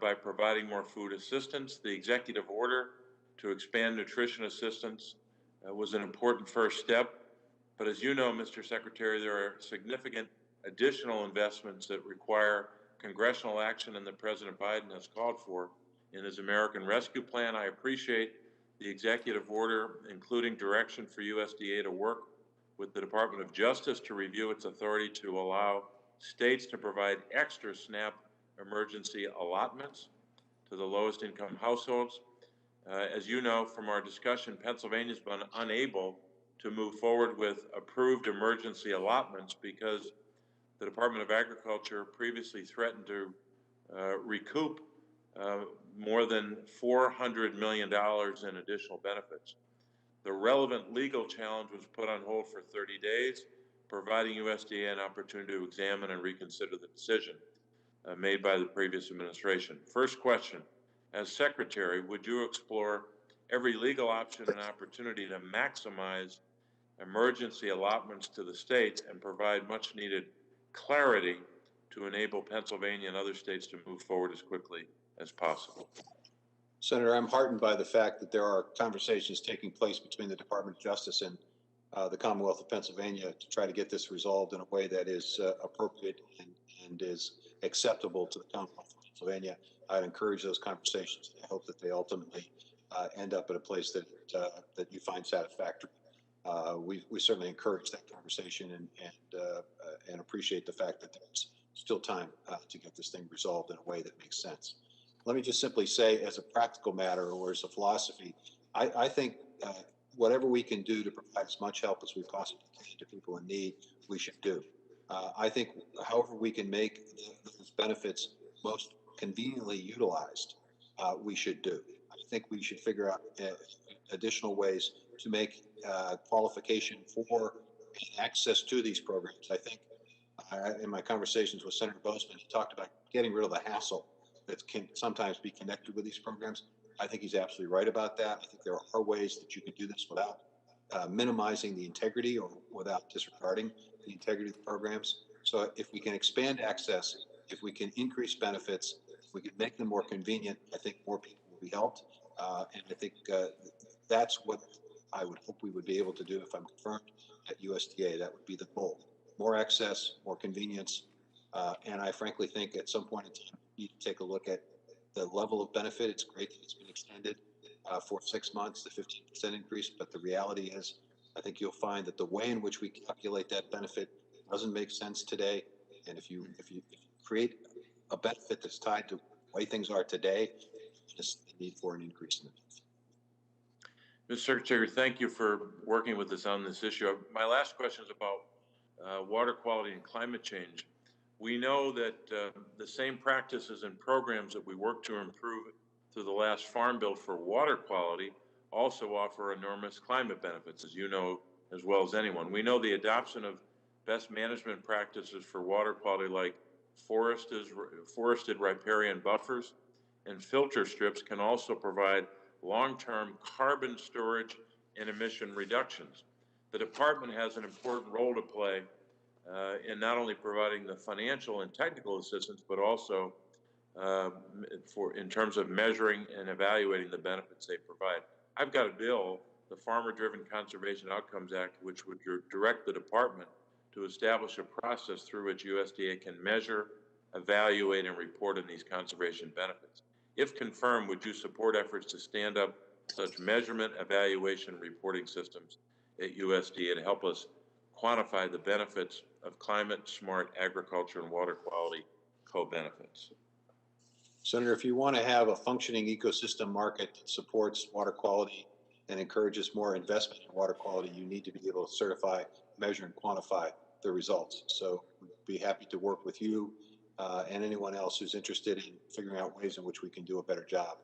by providing more food assistance. The executive order to expand nutrition assistance was an important first step. But as you know, Mr. Secretary, there are significant additional investments that require congressional action, and that President Biden has called for in his American Rescue Plan. I appreciate the executive order, including direction for USDA to work with the Department of Justice to review its authority to allow states to provide extra SNAP emergency allotments to the lowest income households. As you know from our discussion, Pennsylvania's been unable to move forward with approved emergency allotments because the Department of Agriculture previously threatened to recoup more than $400 million in additional benefits. The relevant legal challenge was put on hold for 30 days, providing USDA an opportunity to examine and reconsider the decision made by the previous administration. First question, as Secretary, would you explore every legal option and opportunity to maximize emergency allotments to the states and provide much needed clarity to enable Pennsylvania and other states to move forward as quickly as possible? Senator, I'm heartened by the fact that there are conversations taking place between the Department of Justice and the Commonwealth of Pennsylvania to try to get this resolved in a way that is appropriate and is acceptable to the Commonwealth of Pennsylvania. I'd encourage those conversations. I hope that they ultimately end up at a place that you find satisfactory. We certainly encourage that conversation and appreciate the fact that there's still time to get this thing resolved in a way that makes sense. Let me just simply say, as a practical matter or as a philosophy, I think whatever we can do to provide as much help as we possibly can to people in need, we should do. I think however we can make those benefits most conveniently utilized, we should do. I think we should figure out additional ways to make qualification for access to these programs. I think in my conversations with Senator Bozeman, he talked about getting rid of the hassle that can sometimes be connected with these programs. I think he's absolutely right about that. I think there are ways that you can do this without minimizing the integrity or without disregarding the integrity of the programs. So if we can expand access, if we can increase benefits, if we can make them more convenient, I think more people will be helped. And I think that's what I would hope we would be able to do if I'm confirmed at USDA. That would be the goal. More access, more convenience. And I frankly think at some point in time, you need to take a look at the level of benefit. It's great that it's been extended for 6 months, the 15% increase, but the reality is, I think you'll find that the way in which we calculate that benefit doesn't make sense today. And if you create a benefit that's tied to the way things are today, there's the need for an increase in the benefit. Mr. Secretary, thank you for working with us on this issue. My last question is about water quality and climate change. We know that the same practices and programs that we work to improve through the last Farm Bill for water quality also offer enormous climate benefits, as you know as well as anyone. We know the adoption of best management practices for water quality like forested riparian buffers and filter strips can also provide long-term carbon storage and emission reductions. The department has an important role to play in not only providing the financial and technical assistance, but also in terms of measuring and evaluating the benefits they provide. I've got a bill, the Farmer-Driven Conservation Outcomes Act, which would direct the department to establish a process through which USDA can measure, evaluate, and report on these conservation benefits. If confirmed, would you support efforts to stand up such measurement, evaluation, and reporting systems at USDA to help us quantify the benefits of climate-smart agriculture and water quality co-benefits? Senator, if you want to have a functioning ecosystem market that supports water quality and encourages more investment in water quality, you need to be able to certify, measure, and quantify the results. So we'd be happy to work with you and anyone else who's interested in figuring out ways in which we can do a better job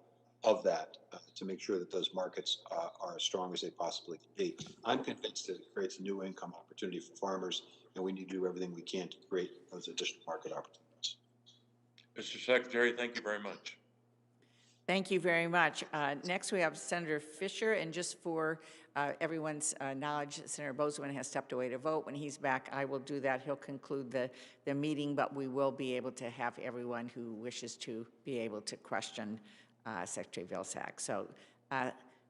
of that to make sure that those markets are as strong as they possibly can be. I'm convinced that it creates a new income opportunity for farmers, and we need to do everything we can to create those additional market opportunities. Mr. Secretary, thank you very much. Thank you very much. Next, we have Senator Fisher, and just for everyone's knowledge, Senator Boozman has stepped away to vote. When he's back, I will do that. He'll conclude the meeting, but we will be able to have everyone who wishes to be able to question Secretary Vilsack. So,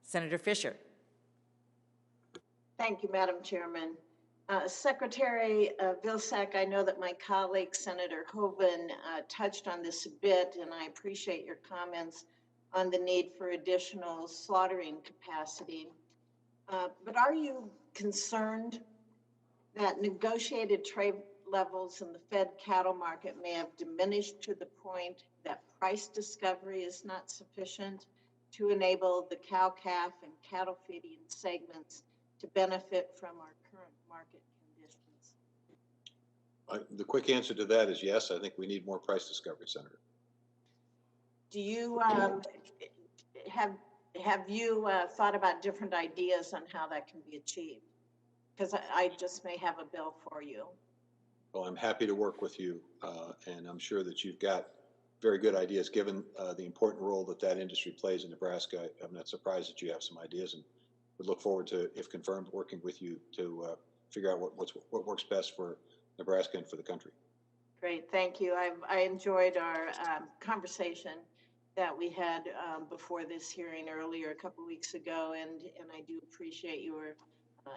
Senator Fisher. Thank you, Madam Chairman. Secretary Vilsack, I know that my colleague, Senator Hoeven, touched on this a bit, and I appreciate your comments on the need for additional slaughtering capacity. But are you concerned that negotiated trade levels in the fed cattle market may have diminished to the point that price discovery is not sufficient to enable the cow-calf and cattle feeding segments to benefit from our current market conditions? The quick answer to that is yes. I think we need more price discovery, Senator. Do you have you thought about different ideas on how that can be achieved? Because I just may have a bill for you. Well, I'm happy to work with you, and I'm sure that you've got very good ideas given the important role that industry plays in Nebraska. I'm not surprised that you have some ideas, and would look forward to, if confirmed, working with you to figure out what works best for Nebraska and for the country. Great, thank you. I enjoyed our conversation that we had before this hearing earlier a couple weeks ago, and I do appreciate your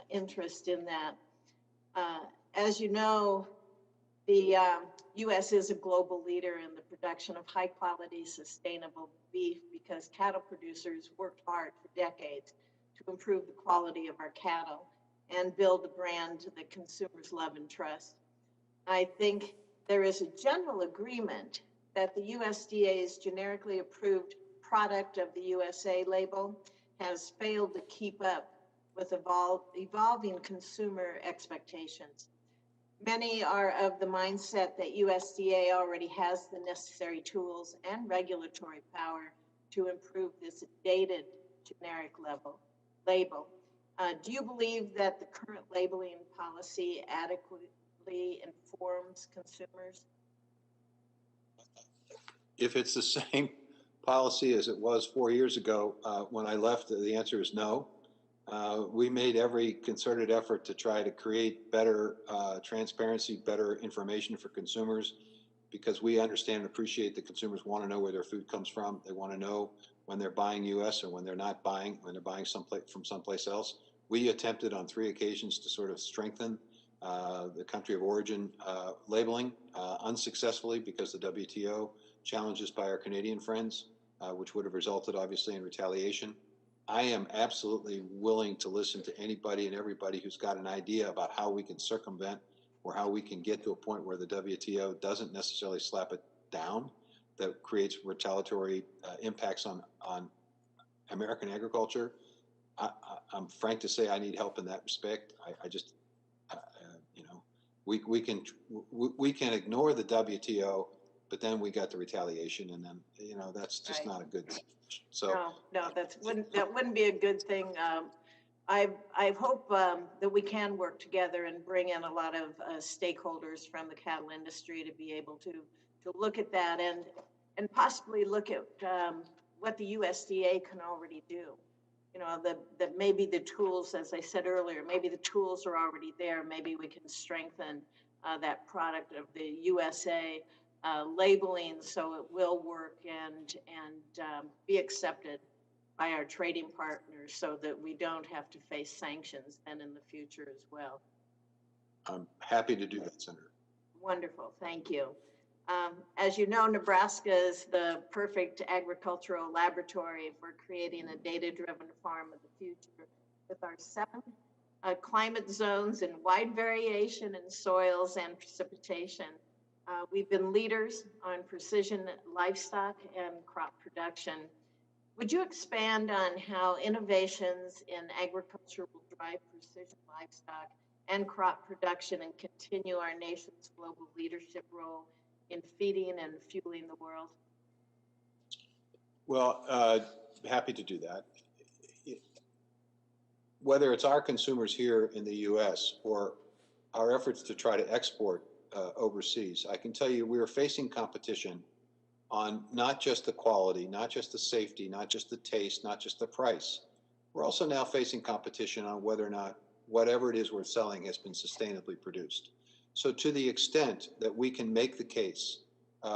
interest in that. As you know, the U.S. is a global leader in the production of high-quality, sustainable beef because cattle producers worked hard for decades to improve the quality of our cattle and build a brand that consumers love and trust. I think there is a general agreement that the USDA's generically approved product of the USA label has failed to keep up with evolving consumer expectations. Many are of the mindset that USDA already has the necessary tools and regulatory power to improve this dated generic label. Do you believe that the current labeling policy adequately informs consumers? If it's the same policy as it was 4 years ago. When I left, the answer is no. We made every concerted effort to try to create better transparency, better information for consumers, because we understand and appreciate that consumers want to know where their food comes from. They want to know when they're buying U.S. or when they're not buying, when they're buying from someplace else. We attempted on 3 occasions to sort of strengthen the country of origin labeling, unsuccessfully because the WTO challenges by our Canadian friends, which would have resulted obviously in retaliation. I am absolutely willing to listen to anybody and everybody who's got an idea about how we can circumvent or how we can get to a point where the WTO doesn't necessarily slap it down, that creates retaliatory impacts on American agriculture. I'm frank to say I need help in that respect. I just, you know, we can ignore the WTO, but then we got the retaliation, and then, you know, that's just Right. not a good thing. So No, that wouldn't be a good thing. I hope that we can work together and bring in a lot of stakeholders from the cattle industry to be able to look at that and possibly look at what the USDA can already do. You know, that maybe the tools, as I said earlier, maybe the tools are already there. Maybe we can strengthen that product of the USA labeling so it will work and be accepted by our trading partners, so that we don't have to face sanctions then in the future as well. I'm happy to do that, Senator. Wonderful, thank you. As you know, Nebraska is the perfect agricultural laboratory for creating a data-driven farm of the future with our 7 climate zones and wide variation in soils and precipitation. We've been leaders on precision livestock and crop production. Would you expand on how innovations in agriculture will drive precision livestock and crop production and continue our nation's global leadership role in feeding and fueling the world? Well, happy to do that. Whether it's our consumers here in the U.S. or our efforts to try to export overseas, I can tell you we are facing competition on not just the quality, not just the safety, not just the taste, not just the price. We're also now facing competition on whether or not whatever it is we're selling has been sustainably produced. So to the extent that we can make the case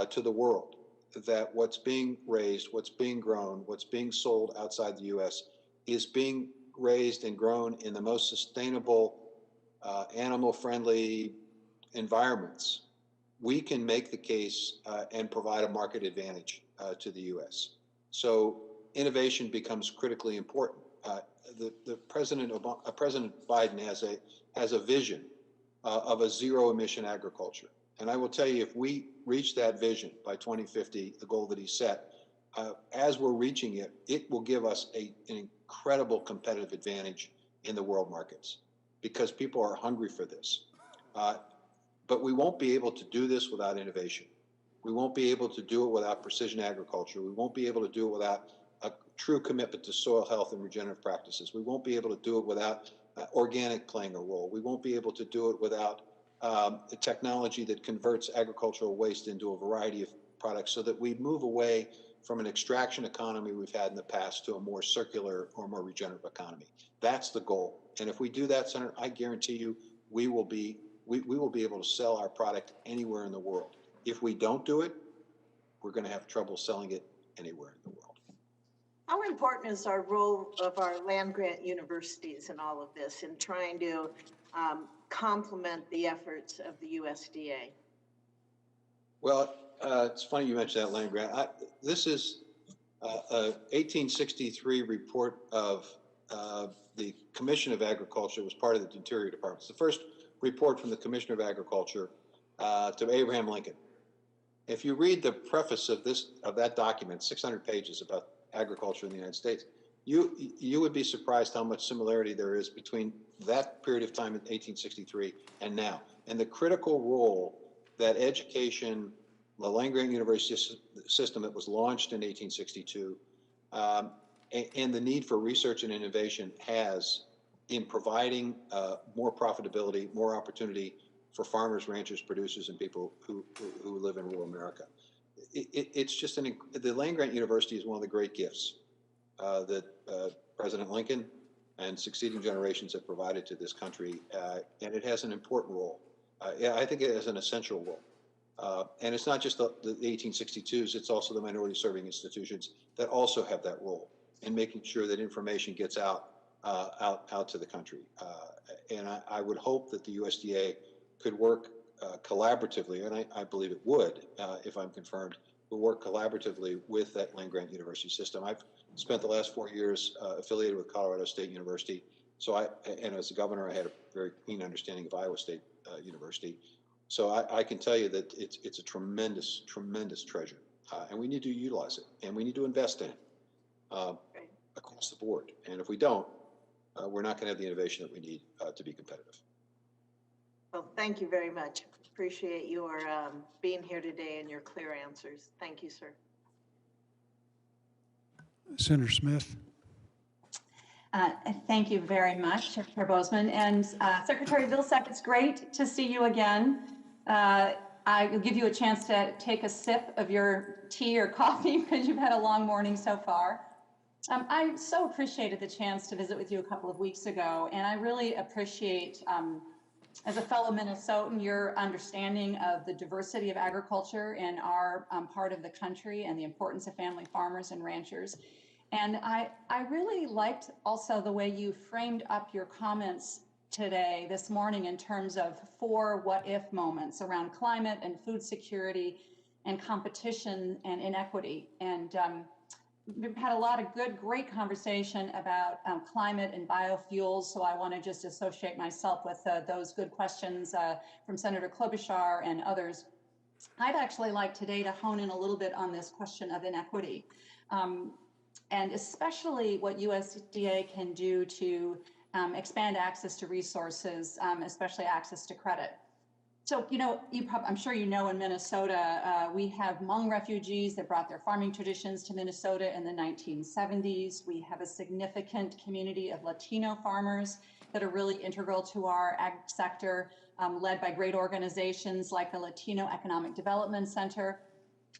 to the world that what's being raised, what's being grown, what's being sold outside the U.S. is being raised and grown in the most sustainable, animal-friendly environments, we can make the case and provide a market advantage to the U.S. So innovation becomes critically important. President Biden has a vision of a zero-emission agriculture, and I will tell you, if we reach that vision by 2050, the goal that he set, as we're reaching it, it will give us an incredible competitive advantage in the world markets because people are hungry for this. But we won't be able to do this without innovation. We won't be able to do it without precision agriculture. We won't be able to do it without a true commitment to soil health and regenerative practices. We won't be able to do it without organic playing a role. We won't be able to do it without the technology that converts agricultural waste into a variety of products so that we move away from an extraction economy we've had in the past to a more circular or more regenerative economy. That's the goal. And if we do that, Senator, I guarantee you we will be able to sell our product anywhere in the world. If we don't do it, we're going to have trouble selling it anywhere in the world. How important is our role of our land-grant universities in all of this, in trying to complement the efforts of the USDA? Well, it's funny you mentioned that land grant. This is a 1863 report of the Commission of Agriculture. It was part of the Interior Department. It's the first report from the Commissioner of Agriculture to Abraham Lincoln. If you read the preface of that document, 600 pages about agriculture in the United States, you would be surprised how much similarity there is between that period of time in 1863 and now, and the critical role that education, the land-grant university system that was launched in 1862, and the need for research and innovation has in providing more profitability, more opportunity for farmers, ranchers, producers, and people who live in rural America. it's just the land-grant university is one of the great gifts that President Lincoln and succeeding generations have provided to this country, and it has an important role. Yeah, I think it has an essential role. And it's not just the 1862s, it's also the minority serving institutions that also have that role in making sure that information gets out to the country. And I would hope that the USDA could work collaboratively, and I believe it would, if I'm confirmed, will work collaboratively with that land-grant university system. I've spent the last 4 years affiliated with Colorado State University, and as a governor, I had a very keen understanding of Iowa State University. So I can tell you that it's a tremendous, tremendous treasure, and we need to utilize it, and we need to invest in it across the board. And if we don't, we're not going to have the innovation that we need to be competitive. Well, thank you very much. Appreciate your being here today and your clear answers. Thank you, sir. Senator Smith. Thank you very much, Secretary Bozeman. And Secretary Vilsack, it's great to see you again. I will give you a chance to take a sip of your tea or coffee because you've had a long morning so far. I so appreciated the chance to visit with you a couple of weeks ago, and I really appreciate, as a fellow Minnesotan, your understanding of the diversity of agriculture in our part of the country and the importance of family farmers and ranchers. And I really liked also the way you framed up your comments today, this morning, in terms of 4 what-if moments around climate and food security and competition and inequity. And we've had a lot of great conversation about climate and biofuels, so I want to just associate myself with those good questions from Senator Klobuchar and others. I'd actually like today to hone in a little bit on this question of inequity, and especially what USDA can do to expand access to resources, especially access to credit. So, you know, I'm sure you know in Minnesota, we have Hmong refugees that brought their farming traditions to Minnesota in the 1970s. We have a significant community of Latino farmers that are really integral to our ag sector, led by great organizations like the Latino Economic Development Center.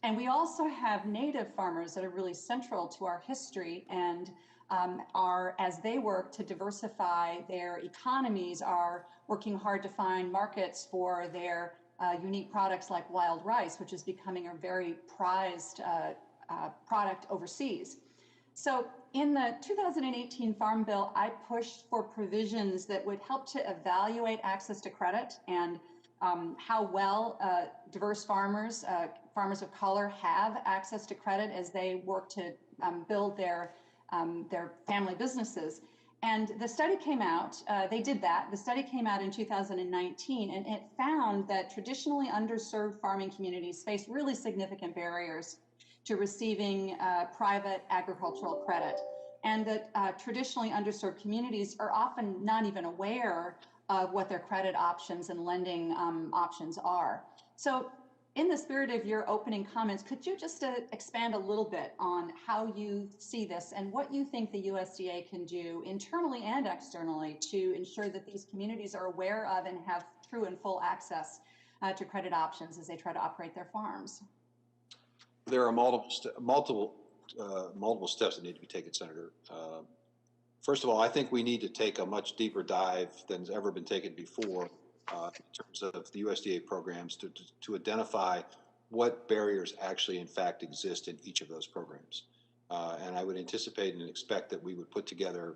And we also have Native farmers that are really central to our history and as they work to diversify their economies, are working hard to find markets for their unique products like wild rice, which is becoming a very prized product overseas. So in the 2018 Farm Bill, I pushed for provisions that would help to evaluate access to credit and how well diverse farmers, farmers of color, have access to credit as they work to build their family businesses. And the study came out, they did that. The study came out in 2019, and it found that traditionally underserved farming communities face really significant barriers to receiving private agricultural credit. And that traditionally underserved communities are often not even aware of what their credit options and lending options are. So in the spirit of your opening comments, could you just expand a little bit on how you see this and what you think the USDA can do internally and externally to ensure that these communities are aware of and have true and full access to credit options as they try to operate their farms? There are multiple steps that need to be taken, Senator. First of all, I think we need to take a much deeper dive than has ever been taken before in terms of the USDA programs to identify what barriers actually in fact exist in each of those programs. And I would anticipate and expect that we would put together,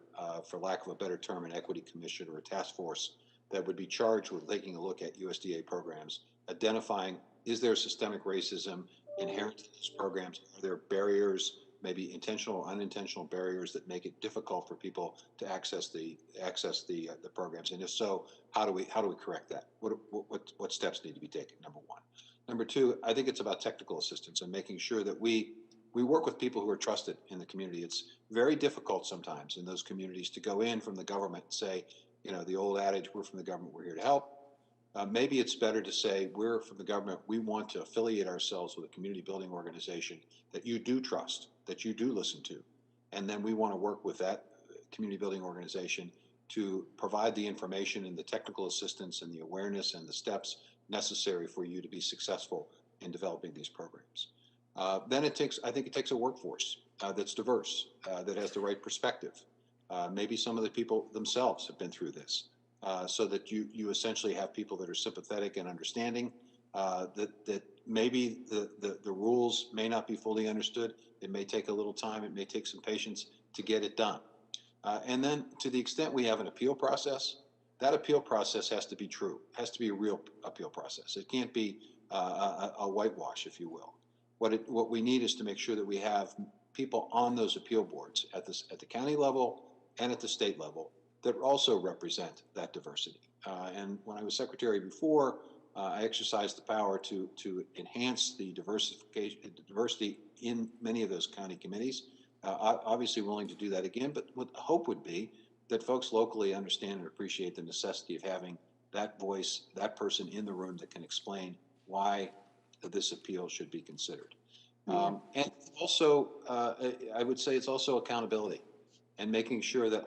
for lack of a better term, an equity commission or a task force that would be charged with taking a look at USDA programs, identifying, is there systemic racism inherent in these programs? Are there barriers, maybe intentional or unintentional barriers, that make it difficult for people to access the programs? And if so, how do we correct that? What steps need to be taken? Number one. Number two, I think it's about technical assistance and making sure that we work with people who are trusted in the community. It's very difficult sometimes in those communities to go in from the government and say, you know, the old adage, we're from the government, we're here to help. Maybe it's better to say, we're from the government, we want to affiliate ourselves with a community building organization that you do trust, that you do listen to. And then we want to work with that community building organization to provide the information and the technical assistance and the awareness and the steps necessary for you to be successful in developing these programs. Then I think it takes a workforce that's diverse, that has the right perspective. Maybe some of the people themselves have been through this, so that you essentially have people that are sympathetic and understanding, that maybe the rules may not be fully understood. It may take a little time. It may take some patience to get it done. And then to the extent we have an appeal process, that appeal process has to be true, has to be a real appeal process. It can't be a whitewash, if you will. What we need is to make sure that we have people on those appeal boards at the county level and at the state level that also represent that diversity. And when I was secretary before, I exercised the power to enhance the diversity in many of those county committees. Obviously willing to do that again, but what the hope would be that folks locally understand and appreciate the necessity of having that voice, that person in the room that can explain why this appeal should be considered. And also, I would say it's also accountability and making sure that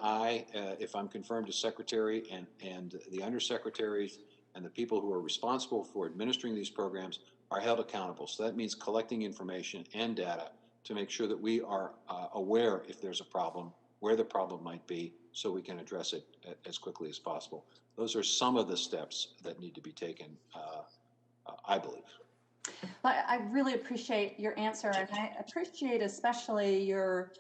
if I'm confirmed as secretary, and the undersecretaries and the people who are responsible for administering these programs are held accountable. So that means collecting information and data to make sure that we are aware if there's a problem, where the problem might be, so we can address it as quickly as possible. Those are some of the steps that need to be taken, I believe. I really appreciate your answer, and I appreciate especially your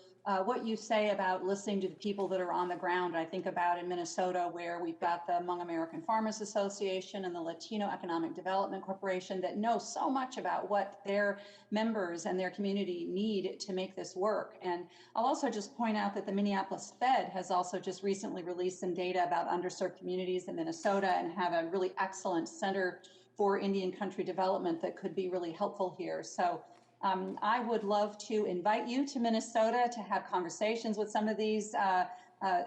what you say about listening to the people that are on the ground. I think about in Minnesota, where we've got the Hmong American Farmers Association and the Latino Economic Development Corporation that know so much about what their members and their community need to make this work. And I'll also just point out that the Minneapolis Fed has also just recently released some data about underserved communities in Minnesota and have a really excellent center for Indian country development that could be really helpful here. So I would love to invite you to Minnesota to have conversations with some of these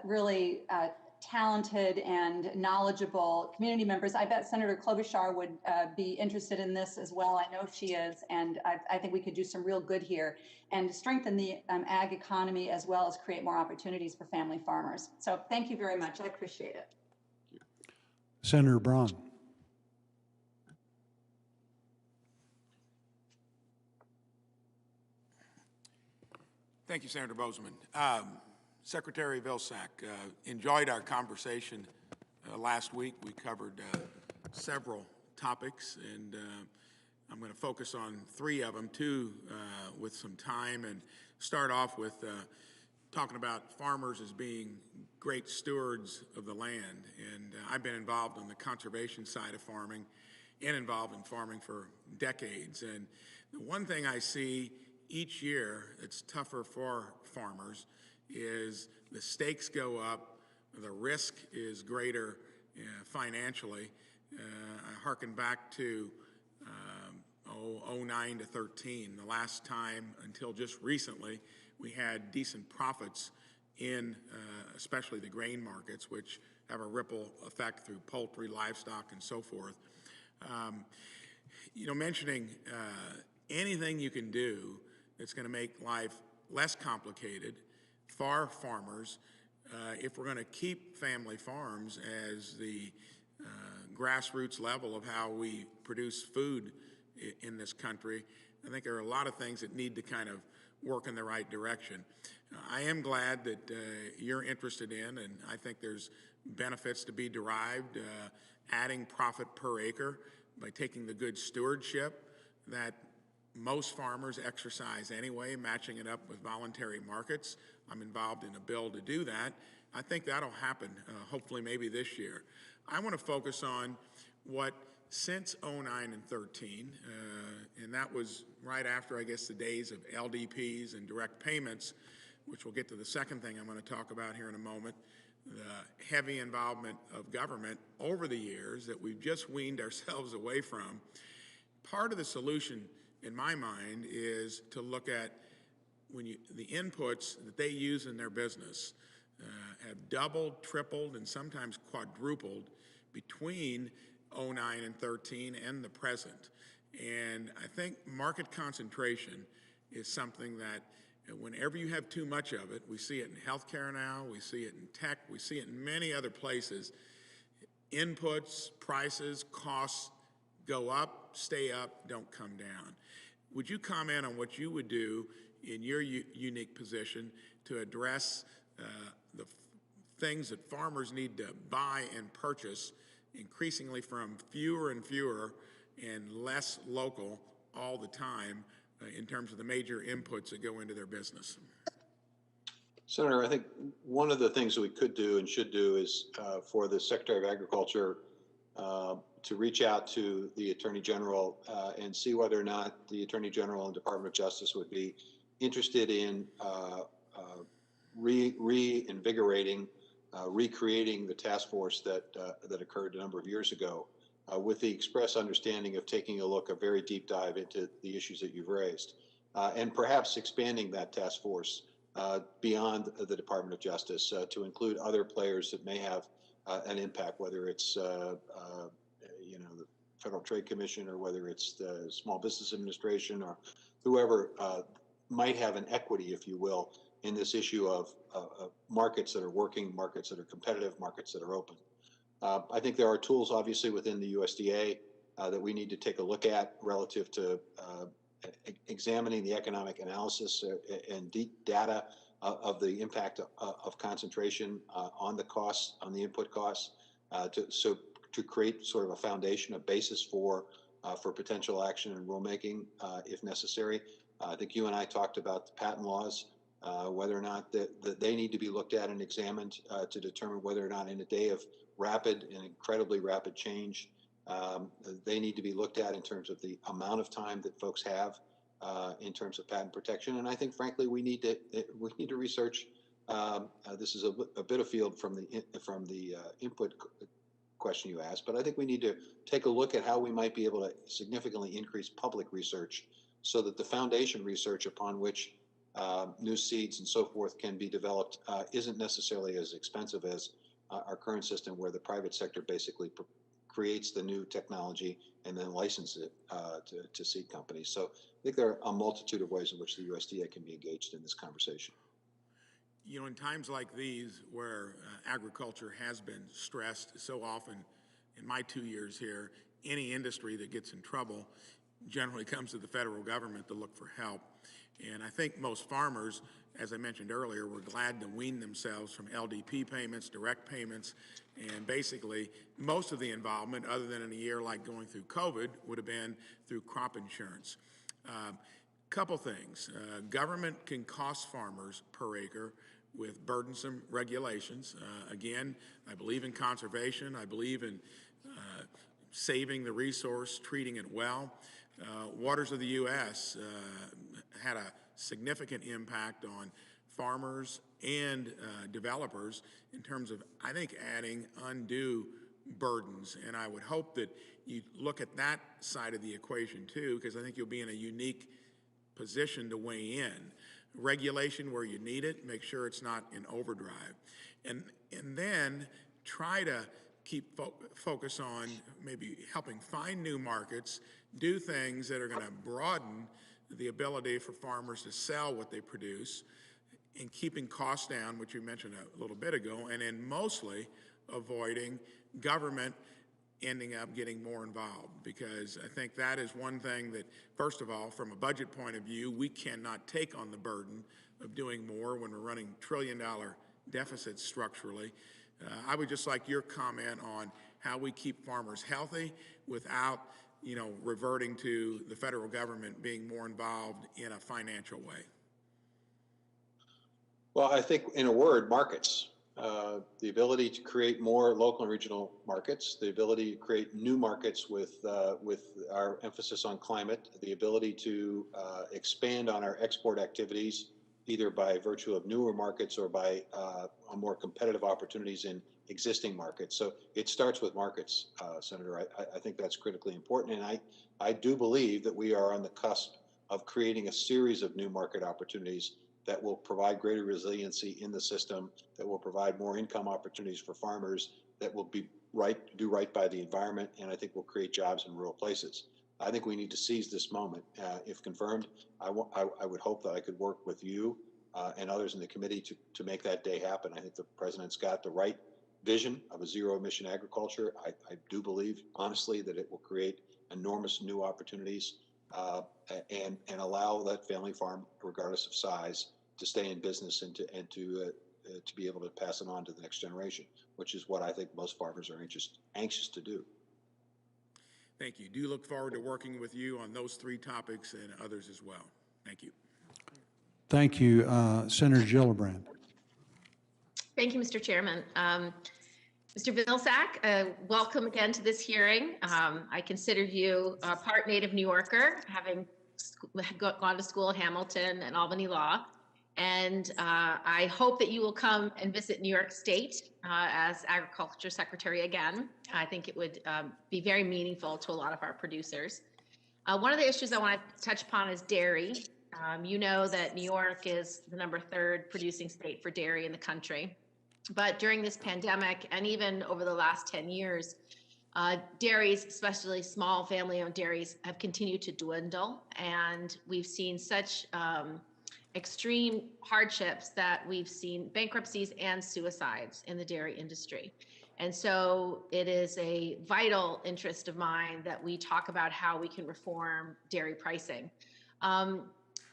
really talented and knowledgeable community members. I bet Senator Klobuchar would be interested in this as well. I know she is, and I think we could do some real good here and strengthen the ag economy as well as create more opportunities for family farmers. So thank you very much. I appreciate it. Senator Braun. Thank you, Senator Boozman. Secretary Vilsack, enjoyed our conversation last week. We covered several topics, and I'm going to focus on three of them, two with some time, and start off with talking about farmers as being great stewards of the land. And I've been involved on the conservation side of farming and involved in farming for decades. And the one thing I see each year that's tougher for farmers is the stakes go up, the risk is greater financially. I hearken back to 09 to 13, the last time until just recently we had decent profits in especially the grain markets, which have a ripple effect through poultry, livestock, and so forth. You know, mentioning anything you can do that's going to make life less complicated for farmers, if we're going to keep family farms as the grassroots level of how we produce food in this country, I think there are a lot of things that need to kind of work in the right direction. I am glad that you're interested in, and I think there's benefits to be derived, adding profit per acre by taking the good stewardship that most farmers exercise anyway, matching it up with voluntary markets. I'm involved in a bill to do that. I think that'll happen, hopefully maybe this year. I want to focus on what since 09 and 13, and that was right after, I guess, the days of LDPs and direct payments, which we'll get to the second thing I'm going to talk about here in a moment, the heavy involvement of government over the years that we've just weaned ourselves away from. Part of the solution in my mind is to look at the inputs that they use in their business have doubled, tripled, and sometimes quadrupled between 09 and 13 and the present. And I think market concentration is something that whenever you have too much of it, we see it in healthcare now, we see it in tech, we see it in many other places. Inputs, prices, costs go up, stay up, don't come down. Would you comment on what you would do in your unique position to address the things that farmers need to buy and purchase increasingly from fewer and fewer and less local all the time in terms of the major inputs that go into their business? Senator, I think one of the things that we could do and should do is for the Secretary of Agriculture to reach out to the Attorney General and see whether or not the Attorney General and Department of Justice would be interested in reinvigorating, recreating the task force that occurred a number of years ago, with the express understanding of taking a very deep dive into the issues that you've raised, and perhaps expanding that task force beyond the Department of Justice to include other players that may have an impact, whether it's the Federal Trade Commission or whether it's the Small Business Administration or whoever might have an equity, if you will, in this issue of markets that are working, markets that are competitive, markets that are open. I think there are tools, obviously, within the USDA that we need to take a look at relative to examining the economic analysis and deep data of the impact of concentration on the costs, on the input costs, to create sort of a foundation, a basis for potential action and rulemaking if necessary. I think you and I talked about the patent laws, whether or not that they need to be looked at and examined to determine whether or not in a day of rapid and incredibly rapid change, they need to be looked at in terms of the amount of time that folks have in terms of patent protection. And I think, frankly, we need to research. This is a bit of field from the input question you asked, but I think we need to take a look at how we might be able to significantly increase public research so that the foundation research upon which new seeds and so forth can be developed isn't necessarily as expensive as our current system, where the private sector basically creates the new technology and then licenses it to seed companies. So I think there are a multitude of ways in which the USDA can be engaged in this conversation. You know, in times like these where agriculture has been stressed so often, in my 2 years here, any industry that gets in trouble generally comes to the federal government to look for help. And I think most farmers, as I mentioned earlier, were glad to wean themselves from LDP payments, direct payments, and basically most of the involvement, other than in a year like going through COVID, would have been through crop insurance. Couple things. Government can cost farmers per acre with burdensome regulations. Again, I believe in conservation. I believe in saving the resource, treating it well. Waters of the U.S. Had a significant impact on farmers and developers in terms of, I think, adding undue burdens. And I would hope that you look at that side of the equation too, because I think you'll be in a unique position to weigh in. Regulation where you need it, make sure it's not in overdrive. And then try to keep focus on maybe helping find new markets, do things that are going to broaden the ability for farmers to sell what they produce, and keeping costs down, which you mentioned a little bit ago, and then mostly avoiding government ending up getting more involved, because I think that is one thing that, first of all, from a budget point of view, we cannot take on the burden of doing more when we're running trillion-dollar deficits structurally. I would just like your comment on how we keep farmers healthy without, reverting to the federal government being more involved in a financial way. Well, I think, in a word, markets. The ability to create more local and regional markets, the ability to create new markets with our emphasis on climate, the ability to expand on our export activities, either by virtue of newer markets or by more competitive opportunities in existing markets. So it starts with markets, Senator. I think that's critically important. And I do believe that we are on the cusp of creating a series of new market opportunities that will provide greater resiliency in the system, that will provide more income opportunities for farmers, that will do right by the environment, and I think will create jobs in rural places. I think we need to seize this moment. If confirmed, I would hope that I could work with you and others in the committee to make that day happen. I think the president's got the right vision of a zero-emission agriculture. I do believe, honestly, that it will create enormous new opportunities and allow that family farm, regardless of size, to stay in business and to be able to pass it on to the next generation, which is what I think most farmers are anxious to do. Thank you. Do look forward to working with you on those three topics and others as well. Thank you. Thank you. Senator Gillibrand. Thank you, Mr. Chairman. Mr. Vilsack, welcome again to this hearing. I consider you a part native New Yorker, having gone to school at Hamilton and Albany Law. And I hope that you will come and visit New York State as Agriculture Secretary again. I think it would be very meaningful to a lot of our producers. One of the issues I want to touch upon is dairy. You know that New York is the #3 producing state for dairy in the country. But during this pandemic, and even over the last 10 years, dairies, especially small family-owned dairies, have continued to dwindle. And we've seen such extreme hardships that we've seen bankruptcies and suicides in the dairy industry. And so it is a vital interest of mine that we talk about how we can reform dairy pricing.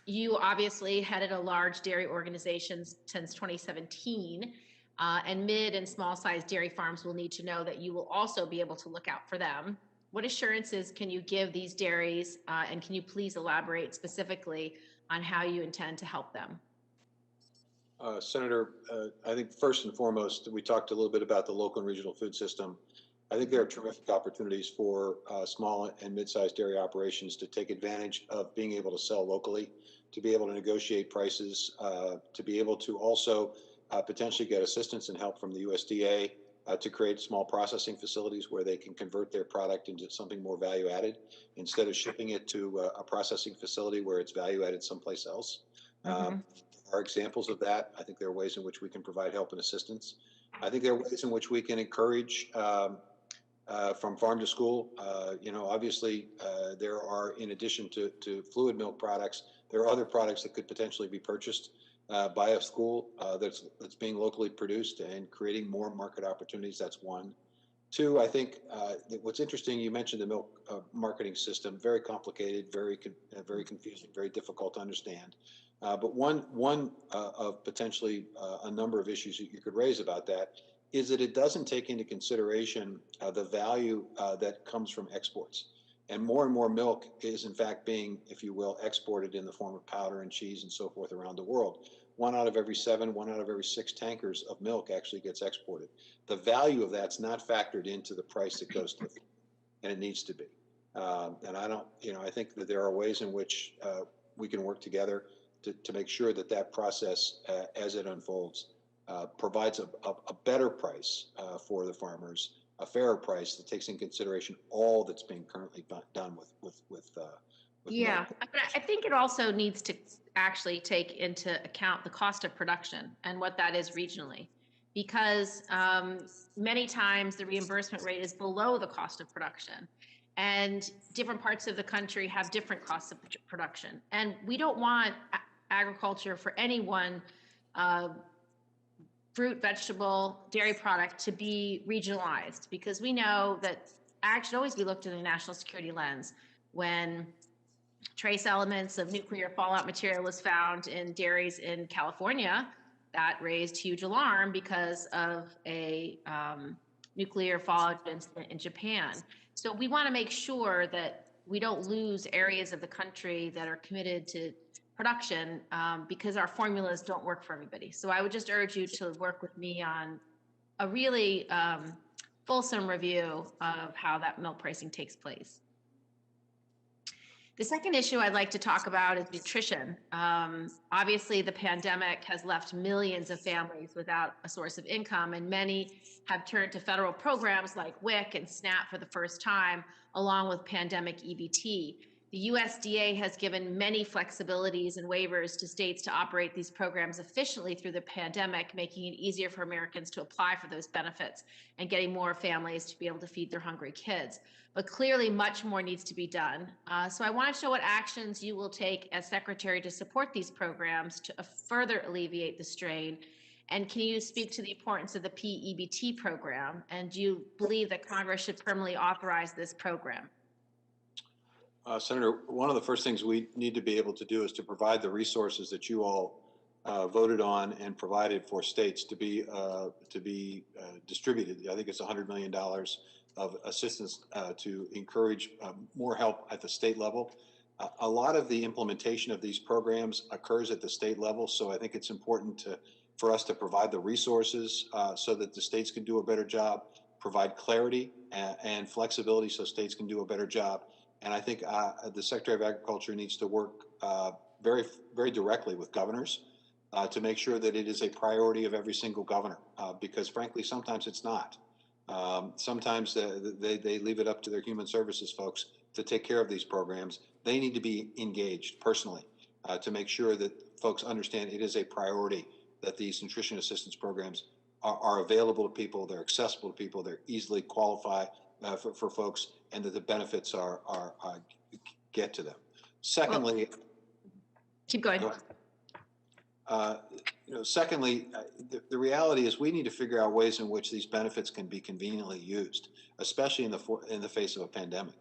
You obviously headed a large dairy organization since 2017, and mid and small sized dairy farms will need to know that you will also be able to look out for them. What assurances can you give these dairies, and can you please elaborate specifically on how you intend to help them? Senator, I think first and foremost, we talked a little bit about the local and regional food system. I think there are terrific opportunities for small and mid-sized dairy operations to take advantage of being able to sell locally, to be able to negotiate prices, to be able to also potentially get assistance and help from the USDA to create small processing facilities where they can convert their product into something more value added instead of shipping it to a processing facility where it's value added someplace else. Are examples of that. I think there are ways in which we can provide help and assistance. I think there are ways in which we can encourage from farm to school. Obviously, there are, in addition to fluid milk products, there are other products that could potentially be purchased by a school that's being locally produced and creating more market opportunities. That's one. Two, I think what's interesting, you mentioned the milk marketing system, very complicated, very confusing, very difficult to understand. But one of potentially a number of issues that you could raise about that is that it doesn't take into consideration the value that comes from exports. And more milk is in fact being, if you will, exported in the form of powder and cheese and so forth around the world. 1 out of every 7, 1 out of every 6 tankers of milk actually gets exported. The value of that's not factored into the price that goes to it, and it needs to be. And I think that there are ways in which we can work together to make sure that that process, as it unfolds, provides a better price for the farmers, a fairer price that takes in consideration all that's being currently done with yeah, milk. but I think it also needs to actually take into account the cost of production and what that is regionally, because many times the reimbursement rate is below the cost of production. And different parts of the country have different costs of production. And we don't want agriculture for any one fruit, vegetable, dairy product to be regionalized, because we know that ag should always be looked at in a national security lens. When trace elements of nuclear fallout material was found in dairies in California, that raised huge alarm because of a nuclear fallout incident in Japan. So we want to make sure that we don't lose areas of the country that are committed to production because our formulas don't work for everybody. So I would just urge you to work with me on a really fulsome review of how that milk pricing takes place. The second issue I'd like to talk about is nutrition. Obviously, the pandemic has left millions of families without a source of income, and many have turned to federal programs like WIC and SNAP for the first time, along with pandemic EBT. The USDA has given many flexibilities and waivers to states to operate these programs efficiently through the pandemic, making it easier for Americans to apply for those benefits and getting more families to be able to feed their hungry kids. But clearly much more needs to be done. So I want to show what actions you will take as Secretary to support these programs to further alleviate the strain. And can you speak to the importance of the PEBT program? And do you believe that Congress should permanently authorize this program? Senator, one of the first things we need to be able to do is to provide the resources that you all voted on and provided for states to be distributed. I think it's $100 million of assistance to encourage more help at the state level. A lot of the implementation of these programs occurs at the state level, so I think it's important for us to provide the resources so that the states can do a better job, provide clarity and flexibility so states can do a better job. And I think the Secretary of Agriculture needs to work very, very directly with governors to make sure that it is a priority of every single governor, because frankly, sometimes it's not. Sometimes they leave it up to their human services folks to take care of these programs. They need to be engaged personally to make sure that folks understand it is a priority that these nutrition assistance programs are available to people, they're accessible to people, they're easily qualified for folks, and that the benefits are get to them. Secondly, keep going. Secondly, the reality is we need to figure out ways in which these benefits can be conveniently used, especially in the face of a pandemic.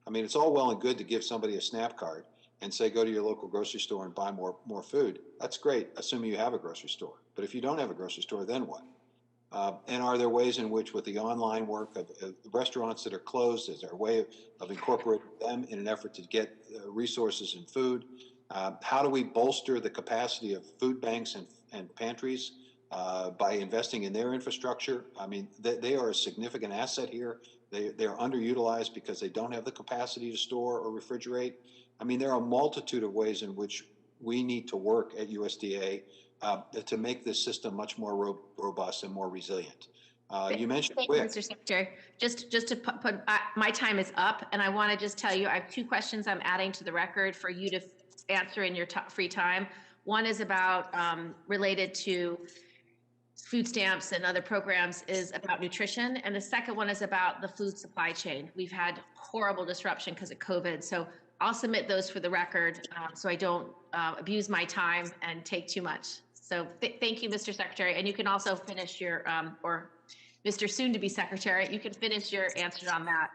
I mean, it's all well and good to give somebody a SNAP card and say, go to your local grocery store and buy more food. That's great, assuming you have a grocery store. But if you don't have a grocery store, then what? And are there ways in which, with the online work of restaurants that are closed, is there a way of incorporating them in an effort to get resources and food? How do we bolster the capacity of food banks and pantries by investing in their infrastructure? I mean, they are a significant asset here. They are underutilized because they don't have the capacity to store or refrigerate. I mean, there are a multitude of ways in which we need to work at USDA to make this system much more robust and more resilient. You mentioned Thank you, Mr. Secretary. Just to put my time is up, and I want to just tell you I have two questions I'm adding to the record for you to answer in your free time. One is about related to food stamps and other programs, is about nutrition, and the second one is about the food supply chain. We've had horrible disruption because of COVID, so I'll submit those for the record so I don't abuse my time and take too much. So thank you, Mr. Secretary. And you can also finish your, or Mr. Soon-to-be Secretary, you can finish your answer on that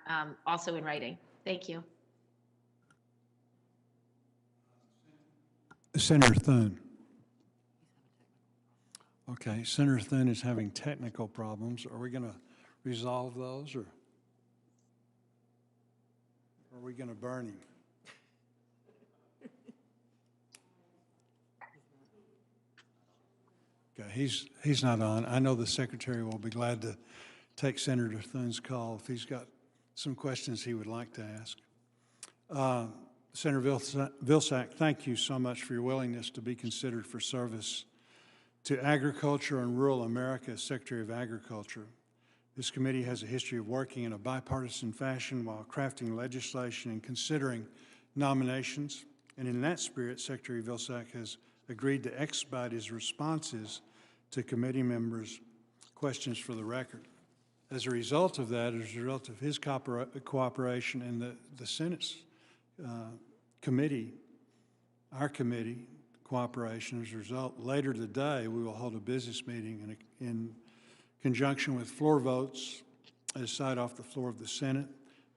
also in writing. Thank you. Senator Thune. Okay, Senator Thune is having technical problems. Are we going to resolve those, or are we going to burn him? Okay, he's not on. I know the Secretary will be glad to take Senator Thune's call if he's got some questions he would like to ask. Senator Vilsack, thank you so much for your willingness to be considered for service to agriculture and rural America as Secretary of Agriculture. This committee has a history of working in a bipartisan fashion while crafting legislation and considering nominations. And in that spirit, Secretary Vilsack has agreed to expedite his responses to committee members' questions for the record. As a result of that, as a result of his cooperation and the Senate's committee, our committee cooperation, as a result, later today we will hold a business meeting in conjunction with floor votes decided off the floor of the Senate.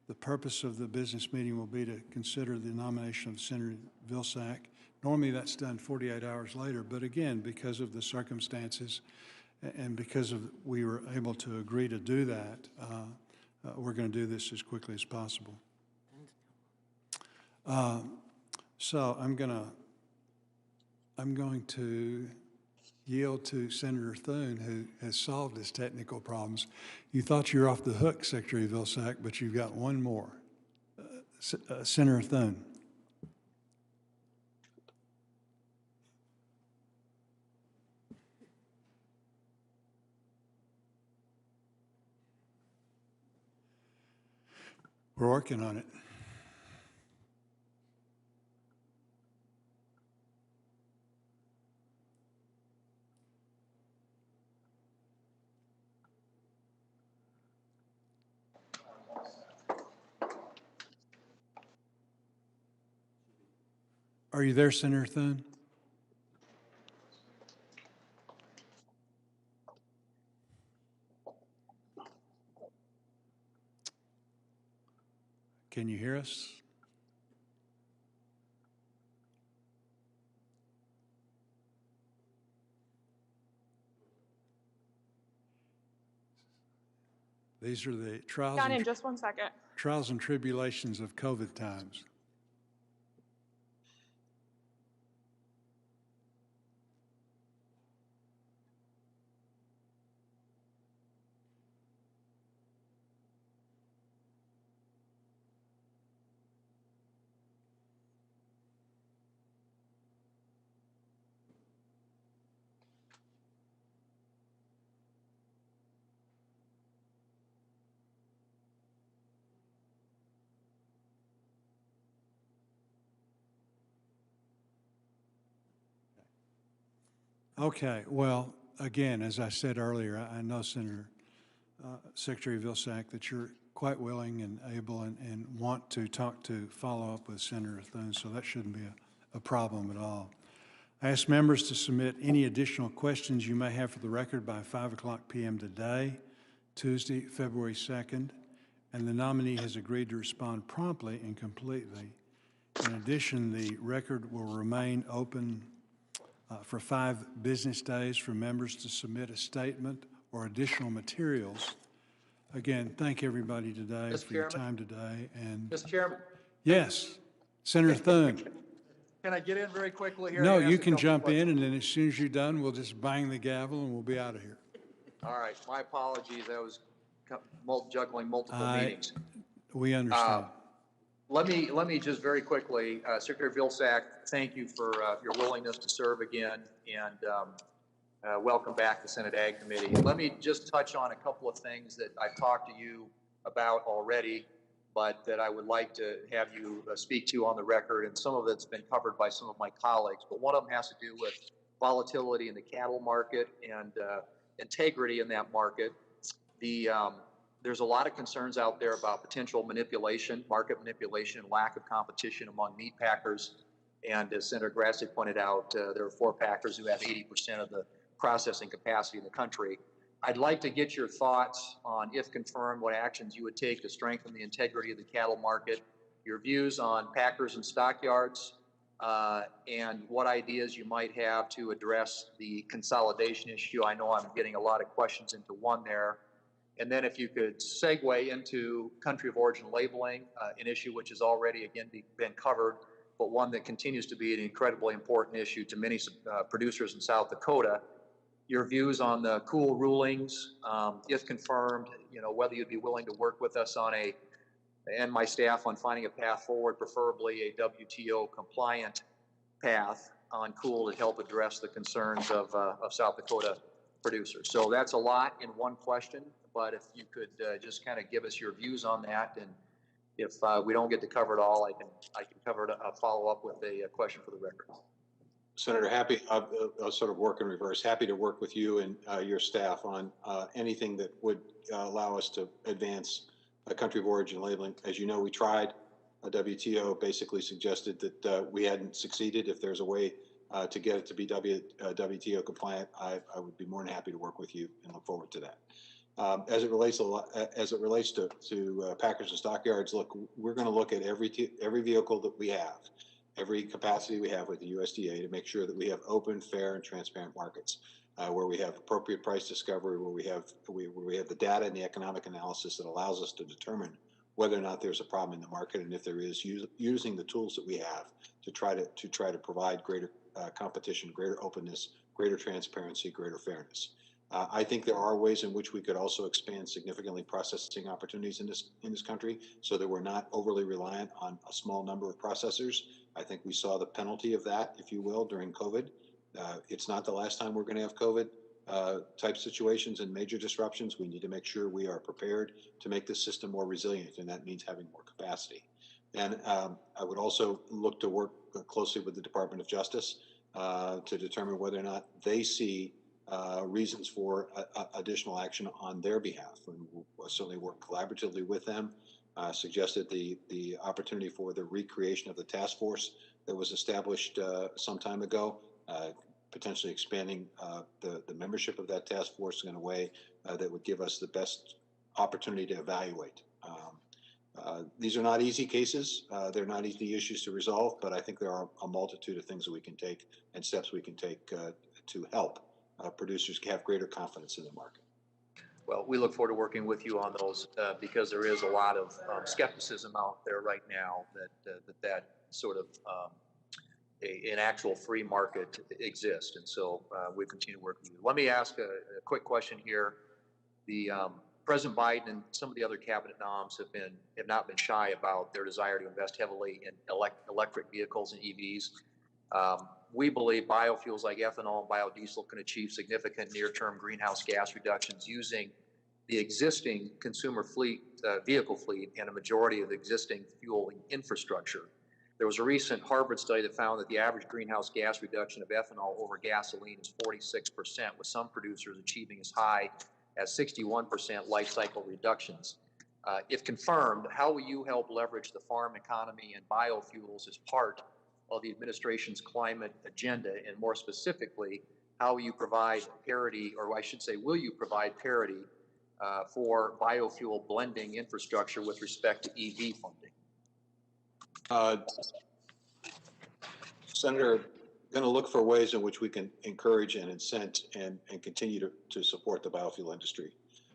The purpose of the business meeting will be to consider the nomination of Senator Vilsack. Normally that's done 48 hours later, but again, because of the circumstances and because we were able to agree to do that, we're going to do this as quickly as possible. So I'm going to yield to Senator Thune, who has solved his technical problems. You thought you were off the hook, Secretary Vilsack, but you've got one more. Senator Thune. We're working on it. Are you there, Senator Thune? Can you hear us? These are the Got in just 1 second. trials and tribulations of COVID times. Okay, well, again, as I said earlier, I know Secretary Vilsack, that you're quite willing and able and want to follow up with Senator Thune, so that shouldn't be a problem at all. I ask members to submit any additional questions you may have for the record by 5 p.m. today, Tuesday, February 2nd, and the nominee has agreed to respond promptly and completely. In addition, the record will remain open for 5 business days for members to submit a statement or additional materials. Again, thank everybody today for your time today. And Mr. Chairman? yes, Senator Thune. Can I get in very quickly here? No, and ask you a can couple jump in, questions? and then as soon as you're done, we'll just bang the gavel and we'll be out of here. All right, my apologies. I was juggling multiple meetings. We understand. Let me just very quickly, Secretary Vilsack, thank you for your willingness to serve again, and welcome back to Senate Ag Committee. Let me just touch on a couple of things that I've talked to you about already, but that I would like to have you speak to on the record, and some of it's been covered by some of my colleagues, but one of them has to do with volatility in the cattle market and integrity in that market. There's a lot of concerns out there about potential manipulation, market manipulation, lack of competition among meat packers. And as Senator Grassley pointed out, there are 4 packers who have 80% of the processing capacity in the country. I'd like to get your thoughts on, if confirmed, what actions you would take to strengthen the integrity of the cattle market, your views on packers and stockyards, and what ideas you might have to address the consolidation issue. I know I'm getting a lot of questions into one there. And then if you could segue into country of origin labeling, an issue which has already, again, been covered, but one that continues to be an incredibly important issue to many producers in South Dakota. Your views on the cool rulings, if confirmed, whether you'd be willing to work with us and my staff on finding a path forward, preferably a WTO compliant path on cool to help address the concerns of South Dakota producers. So that's a lot in one question, but if you could just kind of give us your views on that, and if we don't get to cover it all, I can cover it, follow up with a question for the record. Senator, I'll sort of work in reverse. Happy to work with you and your staff on anything that would allow us to advance a country of origin labeling. As you know, we tried. WTO basically suggested that we hadn't succeeded. If there's a way to get it to be WTO compliant, I would be more than happy to work with you and look forward to that. As it relates to packers and stockyards, look, we're going to look at every vehicle that we have, every capacity we have with the USDA to make sure that we have open, fair, and transparent markets, where we have appropriate price discovery, where we have the data and the economic analysis that allows us to determine whether or not there's a problem in the market, and if there is, using the tools that we have to try to provide greater competition, greater openness, greater transparency, greater fairness. I think there are ways in which we could also expand significantly processing opportunities in this country, so that we're not overly reliant on a small number of processors. I think we saw the penalty of that, if you will, during COVID. It's not the last time we're going to have COVID type situations and major disruptions. We need to make sure we are prepared to make this system more resilient, and that means having more capacity. And I would also look to work closely with the Department of Justice to determine whether or not they see reasons for additional action on their behalf. And we'll certainly work collaboratively with them. Suggested the opportunity for the recreation of the task force that was established some time ago, potentially expanding the membership of that task force in a way that would give us the best opportunity to evaluate. These are not easy cases. They're not easy issues to resolve, but I think there are a multitude of things that we can take and steps we can take to help producers have greater confidence in the market. Well, we look forward to working with you on those because there is a lot of skepticism out there right now that sort of an actual free market exists. And so we continue to work with you. Let me ask a quick question here. The President Biden and some of the other cabinet noms have not been shy about their desire to invest heavily in electric vehicles and EVs. We believe biofuels like ethanol and biodiesel can achieve significant near-term greenhouse gas reductions using the existing consumer fleet, vehicle fleet, and a majority of the existing fueling infrastructure. There was a recent Harvard study that found that the average greenhouse gas reduction of ethanol over gasoline is 46%, with some producers achieving as high as 61% life cycle reductions. If confirmed, how will you help leverage the farm economy and biofuels as part of the administration's climate agenda? And more specifically, how will you provide parity, or I should say, will you provide parity for biofuel blending infrastructure with respect to EV funding? Senator, going to look for ways in which we can encourage and incent and continue to support the biofuel industry,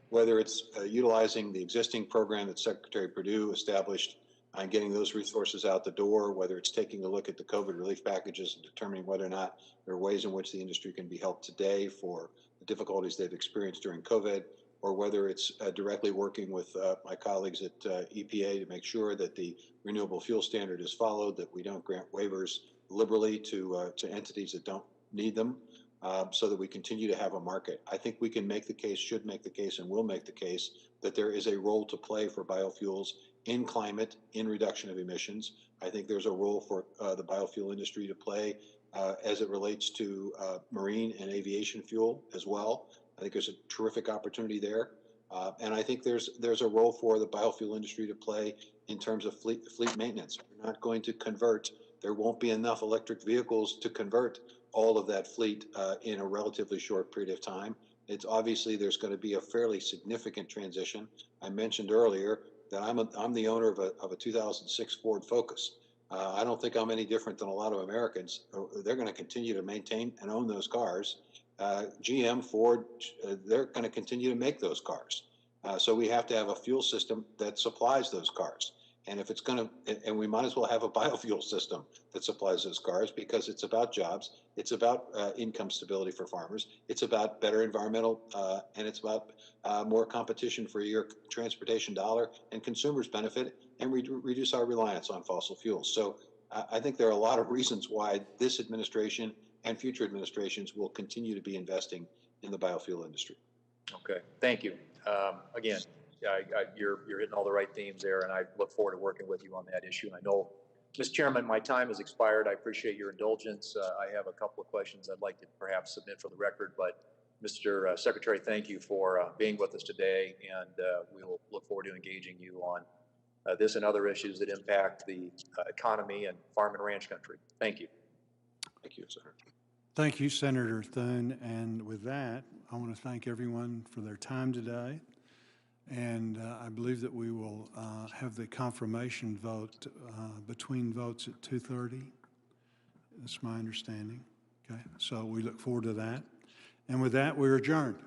whether it's utilizing the existing program that Secretary Perdue established on getting those resources out the door, whether it's taking a look at the COVID relief packages and determining whether or not there are ways in which the industry can be helped today for the difficulties they've experienced during COVID, or whether it's directly working with my colleagues at EPA to make sure that the renewable fuel standard is followed, that we don't grant waivers liberally to entities that don't need them, so that we continue to have a market. I think we can make the case, should make the case, and will make the case that there is a role to play for biofuels in climate, in reduction of emissions. I think there's a role for the biofuel industry to play as it relates to marine and aviation fuel as well. I think there's a terrific opportunity there. And I think there's a role for the biofuel industry to play in terms of fleet maintenance. We're not going to convert. There won't be enough electric vehicles to convert all of that fleet in a relatively short period of time. It's obviously there's going to be a fairly significant transition. I mentioned earlier that I'm the owner of a 2006 Ford Focus. I don't think I'm any different than a lot of Americans. They're going to continue to maintain and own those cars. GM, Ford, they're going to continue to make those cars. So we have to have a fuel system that supplies those cars. And if it's going to, and we might as well have a biofuel system that supplies those cars, because it's about jobs, it's about income stability for farmers, it's about better environmental, and it's about more competition for your transportation dollar, and consumers benefit and reduce our reliance on fossil fuels. So I think there are a lot of reasons why this administration and future administrations will continue to be investing in the biofuel industry. Okay, thank you. Again, you're hitting all the right themes there, and I look forward to working with you on that issue. And I know, Mr. Chairman, my time has expired. I appreciate your indulgence. I have a couple of questions I'd like to perhaps submit for the record, but Mr. Secretary, thank you for being with us today, and we will look forward to engaging you on this and other issues that impact the economy and farm and ranch country. Thank you. Thank you, Senator. Thank you, Senator Thune. And with that, I want to thank everyone for their time today. And I believe that we will have the confirmation vote between votes at 2:30. That's my understanding. Okay, so we look forward to that. And with that, we're adjourned.